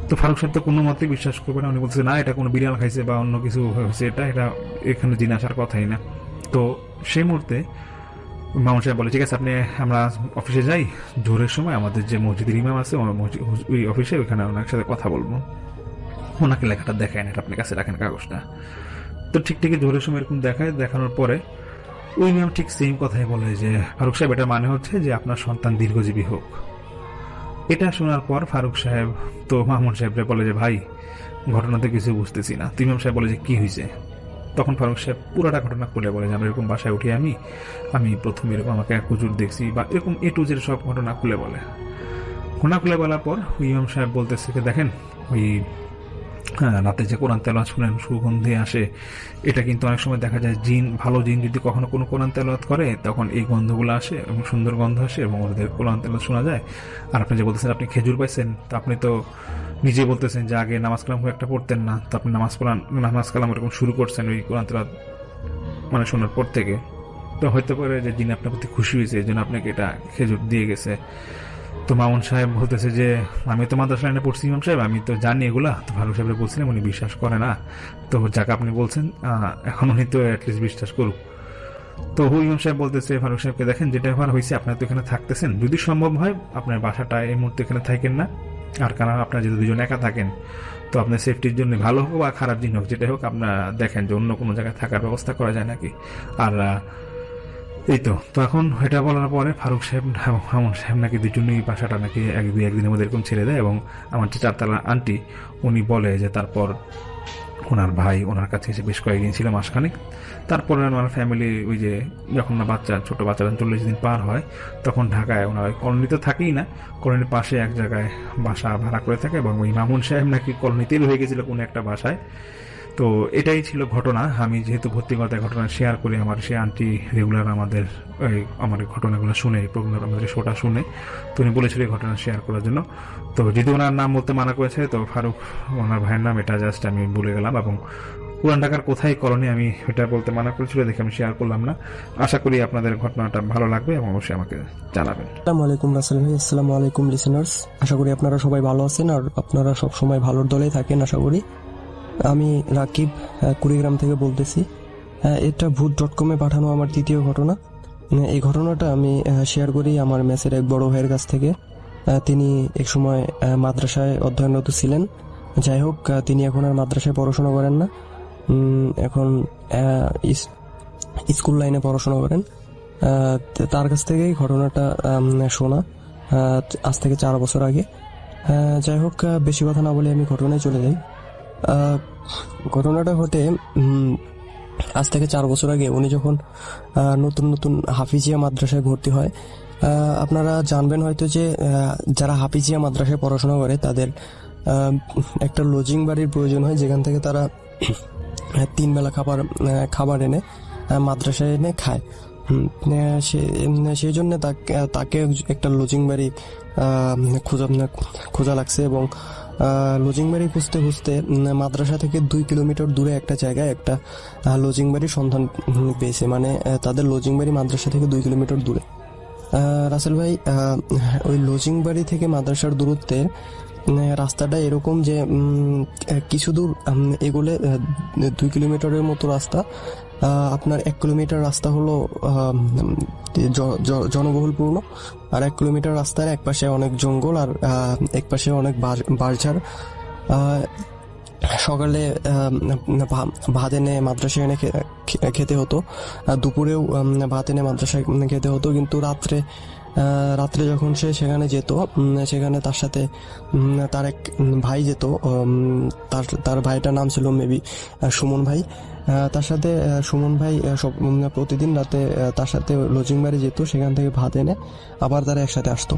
তো ফারুক সাহেব তো কোনো মতেই বিশ্বাস করবে না, উনি বলছে না এটা কোনো বিড়াল খাইছে বা অন্য কিছু হয়েছে, এটা এখানে জিন আসার কথাই না। তো সেই মুহূর্তে মামুন সাহেব বলে ঠিক আছে, আপনি আমরা অফিসে যাই, জোরের সময় আমাদের যে মসজিদের ইমাম আছে ওই অফিসে, ওইখানে ওনার সাথে কথা বলবো, ওনাকে লেখাটা দেখায় না, এটা আপনি কাছে রাখেন কাগজটা। তো ঠিক জোরের সময় এরকম দেখানোর পরে ওই ইমাম ঠিক সেম কথাই বলে যে ফারুক সাহেব এটা মানে হচ্ছে যে আপনার সন্তান দীর্ঘজীবী হোক। এটা শোনার পর ফারুক সাহেব তো মামুন সাহেবরে বলে যে ভাই ঘটনাতে কিছু বুঝতেছি না। তো ইমাম সাহেব বলে যে কি হয়েছে? তখন ফারুক সাহেব পুরোটা ঘটনা খুলে বলে যে আমরা এরকম বাসায় উঠি, আমি প্রথম এরকম আমাকে এক হুজুর দেখছি, বা এরকম এ টু জেড সব ঘটনা খুলে বলে। খুলে বলার পর ইমাম সাহেব বলতেছে দেখেন, ওই রাতে যে কোরআন তেলাওয়াত শুনেন সুগন্ধি আসে, এটা কিন্তু অনেক সময় দেখা যায় জিন, ভালো জিন যদি কখনো কোনো কোরআন তেলাওয়াত করে তখন এই গন্ধগুলো আসে এবং সুন্দর গন্ধ আসে এবং ওদের কোরআন তেলাওয়াত শোনা যায়। আর আপনি যে বলতেছেন আপনি খেজুর পাইছেন, তো আপনি তো নিজে বলতেছেন যে আগে নামাজ কালাম একটা পড়তেন না, তো আপনি নামাজ কালাম এরকম শুরু করছেন ওই কোরআন তেলাওয়াত মানে শোনার পর থেকে, তো হয়তো পারে যে জিন আপনার প্রতি খুশি হয়েছে, এই জন্য আপনাকে এটা খেজুর দিয়ে গেছে। তো মামুন সাহেব বলতেছে যে আমি তো মাদ্রাসা লাইনে পড়ছি ইমাম সাহেব, আমি তো জানি এগুলা। তো ফারুক সাহেব বলছিলাম, উনি বিশ্বাস করে না, তো যাকে আপনি বলছেন এখন উনি তো অ্যাটলিস্ট বিশ্বাস করুক। তো ইমাম সাহেব বলতেছে ফারুক সাহেবকে দেখেন যেটা ব্যাপার হয়েছে, আপনার তো এখানে থাকতেছেন, যদি সম্ভব হয় আপনার বাসাটা এই মুহূর্তে এখানে থাকেন না, আর কারণ আপনার যদি দুজন একা থাকেন তো আপনার সেফটির জন্য ভালো হোক বা খারাপ জিনিস হোক যেটাই হোক, আপনার দেখেন যে অন্য কোনো জায়গায় থাকার ব্যবস্থা করা যায় নাকি। আর এই তো এখন এটা বলার পরে ফারুক সাহেব মামুন সাহেব নাকি দুজনেই বাসাটা নাকি একদিনের মধ্যে এরকম ছেড়ে দেয়। এবং আমার যে চারতলা আন্টি উনি বলে যে তারপর ওনার ভাই ওনার কাছে এসে বেশ কয়েকদিন ছিল, মাসখানেক। তারপরে ওনার ফ্যামিলি ওই যে যখন না ছোট বাচ্চারা 40 দিন পার হয় তখন ঢাকায় ওনার কলোনিতে থাকেই না, কলোনির পাশে এক জায়গায় বাসা ভাড়া করে থাকে। এবং ওই মামুন সাহেব নাকি কলোনিতেই রয়ে গেছিল কোনো একটা বাসায়। তো এটাই ছিল ঘটনা। আমি যেহেতু ভর্তি কথায় ঘটনা শেয়ার করি, আমার সে আন্টি রেগুলার আমার ঘটনাগুলো শুনে, প্রোগ্রাম আমাদের শোটা শুনে, তো উনি বলেছিল এই ঘটনা শেয়ার করার জন্য। তো যদি ওনার নাম বলতে মানা করেছে, তো ফারুক ওনার ভাইয়ের নাম, এটা জাস্ট আমি ভুলে গেলাম। এবং পুরান ঢাকার কোথায় কলোনি আমি এটা বলতে মানা করেছিল দেখে আমি শেয়ার করলাম না। আশা করি আপনাদের ঘটনাটা ভালো লাগবে এবং অবশ্যই আমাকে জানাবেন। আসসালামু আলাইকুম রাসেল ভাই, আসসালামু আলাইকুম লিসেনার্স। আশা করি আপনারা সবাই ভালো আছেন আর আপনারা সব সময় ভালোর দলেই থাকেন আশা করি। আমি রাকিব কুড়িগ্রাম থেকে বলতেছি। এটা ভূত.com-এ পাঠানো আমার তৃতীয় ঘটনা। এই ঘটনাটা আমি শেয়ার করি আমার মেসের এক বড় ভাইয়ের কাছ থেকে। তিনি এক সময় মাদ্রাসায় অধ্যয়নরত ছিলেন। যাই হোক, তিনি এখন আর মাদ্রাসায় পড়াশোনা করেন না, এখন স্কুল লাইনে পড়াশোনা করেন। তার কাছ থেকেই ঘটনাটা শোনা, আজ থেকে 4 বছর আগে। যাই হোক, বেশি কথা না বলে আমি ঘটনায় চলে যাই। ঘটনাটা হতে আজ থেকে 4 বছর আগে উনি যখন নতুন হাফিজিয়া মাদ্রাসায় ভর্তি হয়। আপনারা জানবেন হয়তো যে যারা হাফিজিয়া মাদ্রাসায় পড়াশোনা করে তাদের একটা লজিং বাড়ির প্রয়োজন হয়, যেখান থেকে তারা 3 বেলা খাবার এনে মাদ্রাসায় এনে খায়। সেই জন্য তাকে একটা লজিং বাড়ি খোঁজা লাগছে এবং লজিং বাড়ি খুঁজতে মাদ্রাসা থেকে 2 কিলোমিটার দূরে একটা জায়গায় একটা লজিং বাড়ির সন্ধান পেয়েছে। মানে তাদের লজিং বাড়ি মাদ্রাসা থেকে 2 কিলোমিটার দূরে। রাসেল ভাই, ওই লজিং বাড়ি থেকে মাদ্রাসার দূরত্বে রাস্তাটা এরকম যে কিছু দূর এগোলে 2 কিলোমিটারের মতো রাস্তা, আপনার 1 কিলোমিটার রাস্তা হলো জনবহুলপূর্ণ, আর 1 কিলোমিটার রাস্তার এক পাশে অনেক জঙ্গল আর এক পাশে অনেক বাঁশঝাড়। সকালে ভাত এনে মাদ্রাসায় এনে খেতে হতো, দুপুরেও ভাত এনে মাদ্রাসায় খেতে হতো। কিন্তু রাত্রে যখন সে সেখানে যেত, সেখানে তার সাথে তার এক ভাই যেত। তার ভাইটার নাম ছিল মেবি সুমন ভাই। তার সাথে সুমন ভাই প্রতিদিন রাতে তার সাথে লজিং বাড়ি যেত, সেখান থেকে ভাত এনে আবার তারা একসাথে আসতো।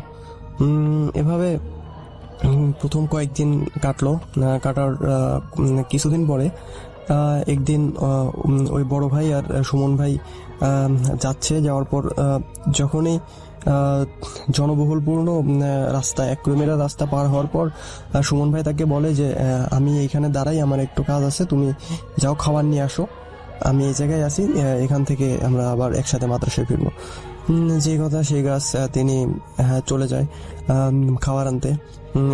এভাবে প্রথম কয়েকদিন কাটার কিছুদিন পরে একদিন ওই বড় ভাই আর সুমন ভাই যাওয়ার পর যখনই জনবহুলপূর্ণ রাস্তা 1 কিলোমিটার রাস্তা পার হওয়ার পর সুমন ভাই তাকে বলে যে আমি এইখানে দাঁড়াই, আমার একটু কাজ আছে, তুমি যাও খাবার নিয়ে আসো, আমি এই জায়গায় আছি, এখান থেকে আমরা আবার একসাথে মাদ্রাসায় ফিরবো। যে কথা সেই গাছ, তিনি চলে যায় খাবার আনতে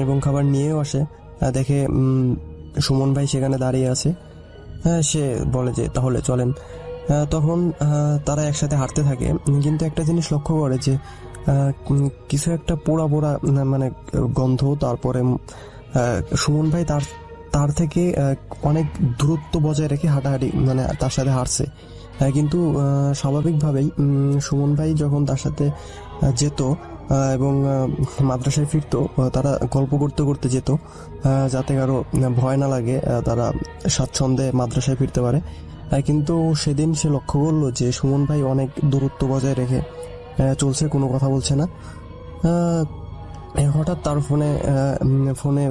এবং খাবার নিয়েও আসে। দেখে সুমন ভাই সেখানে দাঁড়িয়ে আছে। সে বলে যে তাহলে চলেন। তখন তারা একসাথে হাঁটতে থাকে, কিন্তু একটা জিনিস লক্ষ্য করে যে কিছু একটা পোড়া পোড়া মানে গন্ধ। তারপরে সুমন ভাই তার থেকে অনেক দূরত্ব বজায় রেখে হাঁটাহাঁটি মানে তার সাথে হাঁটছে। কিন্তু স্বাভাবিকভাবেই সুমন ভাই যখন তার সাথে যেত এবং মাদ্রাসায় ফিরতো, তারা গল্প করতে করতে যেত যাতে কারো ভয় না লাগে, তারা স্বাচ্ছন্দ্যে মাদ্রাসায় ফিরতে পারে। কিন্তু সেদিন সে লক্ষ্য করলো যে সুমন ভাই অনেক দূরত্ব বজায় রেখে চলছে, কোনো কথা বলছে না। হঠাৎ তার ফোনে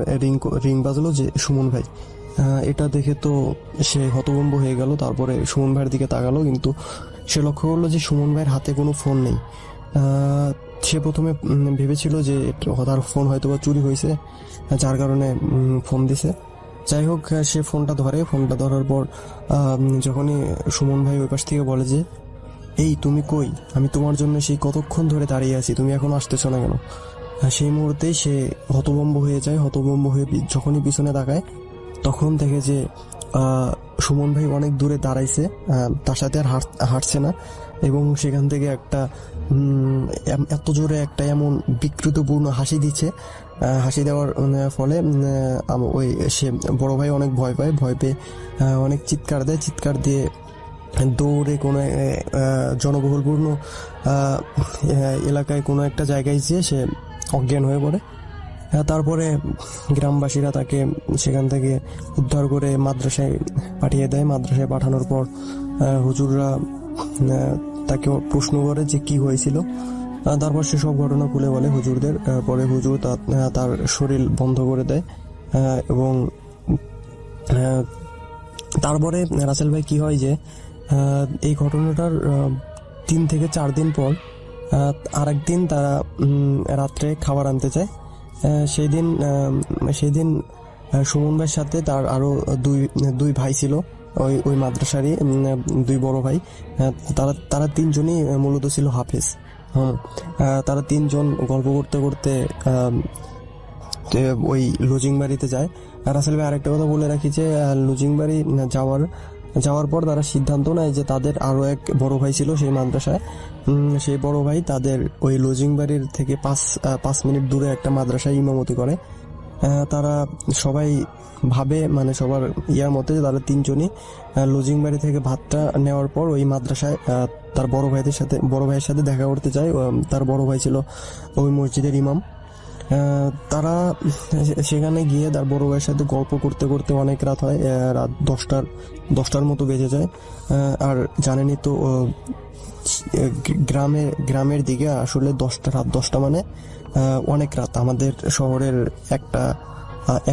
রিং বাজলো যে সুমন ভাই। এটা দেখে তো সে হতভম্ব হয়ে গেল। তারপরে সুমন ভাইয়ের দিকে তাকালো, কিন্তু সে লক্ষ্য করলো যে সুমন ভাইয়ের হাতে কোনো ফোন নেই। সে প্রথমে ভেবেছিল যে তার ফোন হয়তো বা চুরি হয়েছে, যার কারণে ফোন দিছে। যাই হোক, সে ফোনটা ধরার পর যখনই সুমন ভাই ওই পাশ থেকে বলে যে এই তুমি কই, আমি তোমার জন্য সেই কতক্ষণ ধরে দাঁড়িয়ে আছি, তুমি এখন আসতেছো না কেন? সেই মুহূর্তেই সে হতভম্ব হয়ে যায়। হতভম্ব হয়ে যখনই পিছনে তাকায় তখন দেখে যে সুমন ভাই অনেক দূরে দাঁড়াইছে, তার সাথে আর হাঁটছে না, এবং সেখান থেকে একটা এত জোরে একটা এমন বিকৃতপূর্ণ হাসি দিচ্ছে। হাসি দেওয়ার ফলে ওই সে বড় ভাই অনেক ভয় পেয়ে অনেক চিৎকার দিয়ে দৌড়ে কোনো জনবহুলপূর্ণ এলাকায় কোনো একটা জায়গায় যেয়ে সে অজ্ঞান হয়ে পড়ে। তারপরে গ্রামবাসীরা তাকে সেখান থেকে উদ্ধার করে মাদ্রাসায় পাঠিয়ে দেয়। মাদ্রাসায় পাঠানোর পর হুজুররা তাকে প্রশ্ন করে যে কি হয়েছিল। তারপর সে সব ঘটনা খুলে বলে হুজুরদের। পরে হুজুর তার শরীর বন্ধ করে দেয় এবং তারপরে রাসেল ভাই কি হয় যে এই ঘটনাটার 3 থেকে 4 দিন পর আরেকদিন তারা রাত্রে খাবার আনতে চায়। সেই দিন সুমন ভাইয়ের সাথে তার আরো দুই ভাই ছিল, ওই মাদ্রাসারই 2 বড় ভাই। তারা 3 জনই মূলত ছিল হাফেজ। তারা 3 জন গল্প করতে করতে ওই লজিং বাড়িতে যায়। রাসেল ভাই আরেকটা কথা বলে রাখি যে লজিং বাড়ি যাওয়ার পর তারা সিদ্ধান্ত নেয় যে তাদের আরো এক বড় ভাই ছিল সেই মাদ্রাসায়। সেই বড় ভাই তাদের ওই লজিং বাড়ির থেকে 5 মিনিট দূরে একটা মাদ্রাসায় ইমামতি করে। তারা সবাই ভাবে, মানে সবার ইয়ার মতে, তারা 3 জনই লজিং বাড়ি থেকে ভাতটা নেওয়ার পর ওই মাদ্রাসায় তার বড় ভাইয়ের সাথে দেখা করতে যায়। তার বড় ভাই ছিল ওই মসজিদের ইমাম। তারা সেখানে গিয়ে তার বড় ভাইয়ের সাথে গল্প করতে করতে অনেক রাত হয়, রাত 10টার মতো বেজে যায়। আর জানেনই তো গ্রামের দিকে আসলে রাত 10টা মানে অনেক রাত। আমাদের শহরের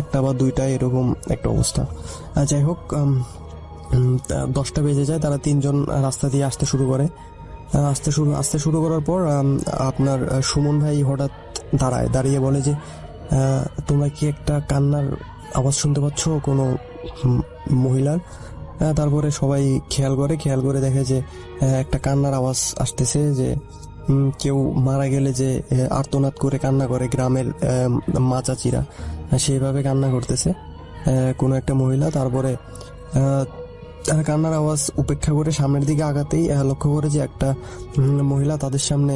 একটা বা 2টা এরকম একটা অবস্থা। যাই হোক, 10টা বেজে যায়। তারা 3 জন রাস্তা দিয়ে আসতে শুরু করার পর আপনার সুমন ভাই হঠাৎ দাঁড়িয়ে বলে যে তোমরা কি একটা কান্নার আওয়াজ শুনতে পাচ্ছ কোনো মহিলার? তারপরে সবাই খেয়াল করে দেখে যে একটা কান্নার আওয়াজ আসতেছে, যে কেউ মারা গেলে যে আর্তনাদ করে কান্না করে গ্রামের মা চাচিরা, সেইভাবে কান্না করতেছে কোনো একটা মহিলা। তারপরে কান্নার আওয়াজ উপেক্ষা করে সামনের দিকে আগাতেই লক্ষ্য করে যে একটা মহিলা তাদের সামনে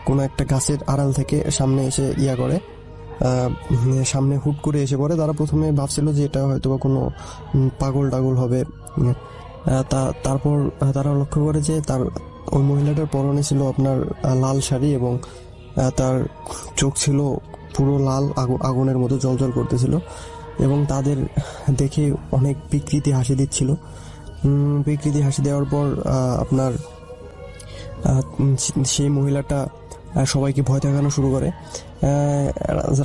কোনো একটা গাছের আড়াল থেকে সামনে এসে সামনে হুট করে এসে পড়ে। তারা প্রথমে ভাবছিল যে এটা হয়তো বা কোনো পাগল হবে। তারপর তারা লক্ষ্য করে যে ওই মহিলাটার পরনে ছিল আপনার লাল শাড়ি এবং তার চোখ ছিল পুরো লাল, আগুনের মতো জ্বলজ্বল করতেছিল এবং তাদের দেখে অনেক বিকৃতি হাসি দিচ্ছিল। বিকৃতি হাসি দেওয়ার পর আপনার সেই মহিলাটা সবাইকে ভয় দেখানো শুরু করে।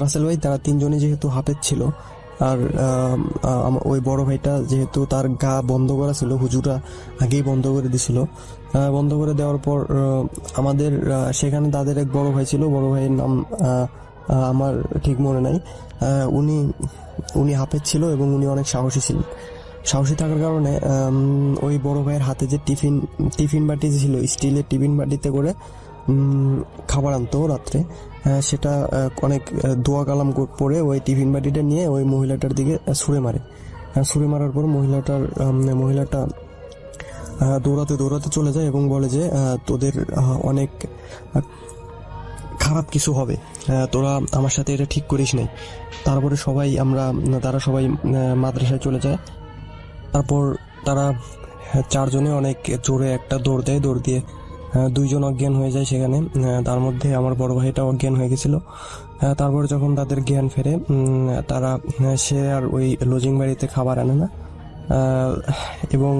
রাসেল ভাই তারা 3 জনই যেহেতু হাফেজ ছিল, আর ওই বড় ভাইটা যেহেতু তার গা বন্ধ করা ছিল, হুজুরা আগেই বন্ধ করে দিছিল। বন্ধ করে দেওয়ার পর আমাদের সেখানে তাদের এক বড় ভাই ছিল, বড় ভাইয়ের নাম আমার ঠিক মনে নাই। উনি হাফেজ ছিল এবং উনি অনেক সাহসী ছিলেন। সাহসী থাকার কারণে ওই বড় ভাইয়ের হাতে যে টিফিন বাটি ছিল, স্টিলের টিফিন বাটিতে করে খাবার আনতো রাত্রে, সেটা অনেক দোয়া কালাম পরে ওই টিফিন বাটিটা নিয়ে ওই মহিলাটার দিকে ছুঁড়ে মারে। ছুঁড়ে মারার পর মহিলাটা দৌড়াতে দৌড়াতে চলে যায় এবং বলে যে তোদের অনেক খারাপ কিছু হবে, তোরা আমার সাথে এটা ঠিক করিস নাই। তারপরে তারা সবাই মাদ্রাসায় চলে যায়। তারপর তারা 4 জনে অনেক জোরে একটা দৌড় দেয়, দৌড় দিয়ে 2 জন অজ্ঞান হয়ে যায় সেখানে। তার মধ্যে আমার বড় ভাইটা অজ্ঞান হয়ে গেছিল। তারপর যখন তাদের জ্ঞান ফেরে, সে আর ওই লজিং বাড়িতে খাবার আনে না এবং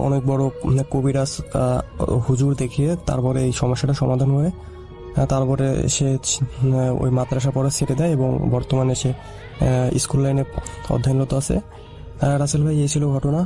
অনেক বড় কবিরাজ হুজুর দেখিয়ে তারপরে এই সমস্যাটা সমাধান হয়। তারপরে সে ওই মাদ্রাসা পড়া ছেড়ে দেয় এবং বর্তমানে সে স্কুল লাইনে অধ্যয়নরত আছে। রাসেল ভাই, এই ছিল ঘটনা।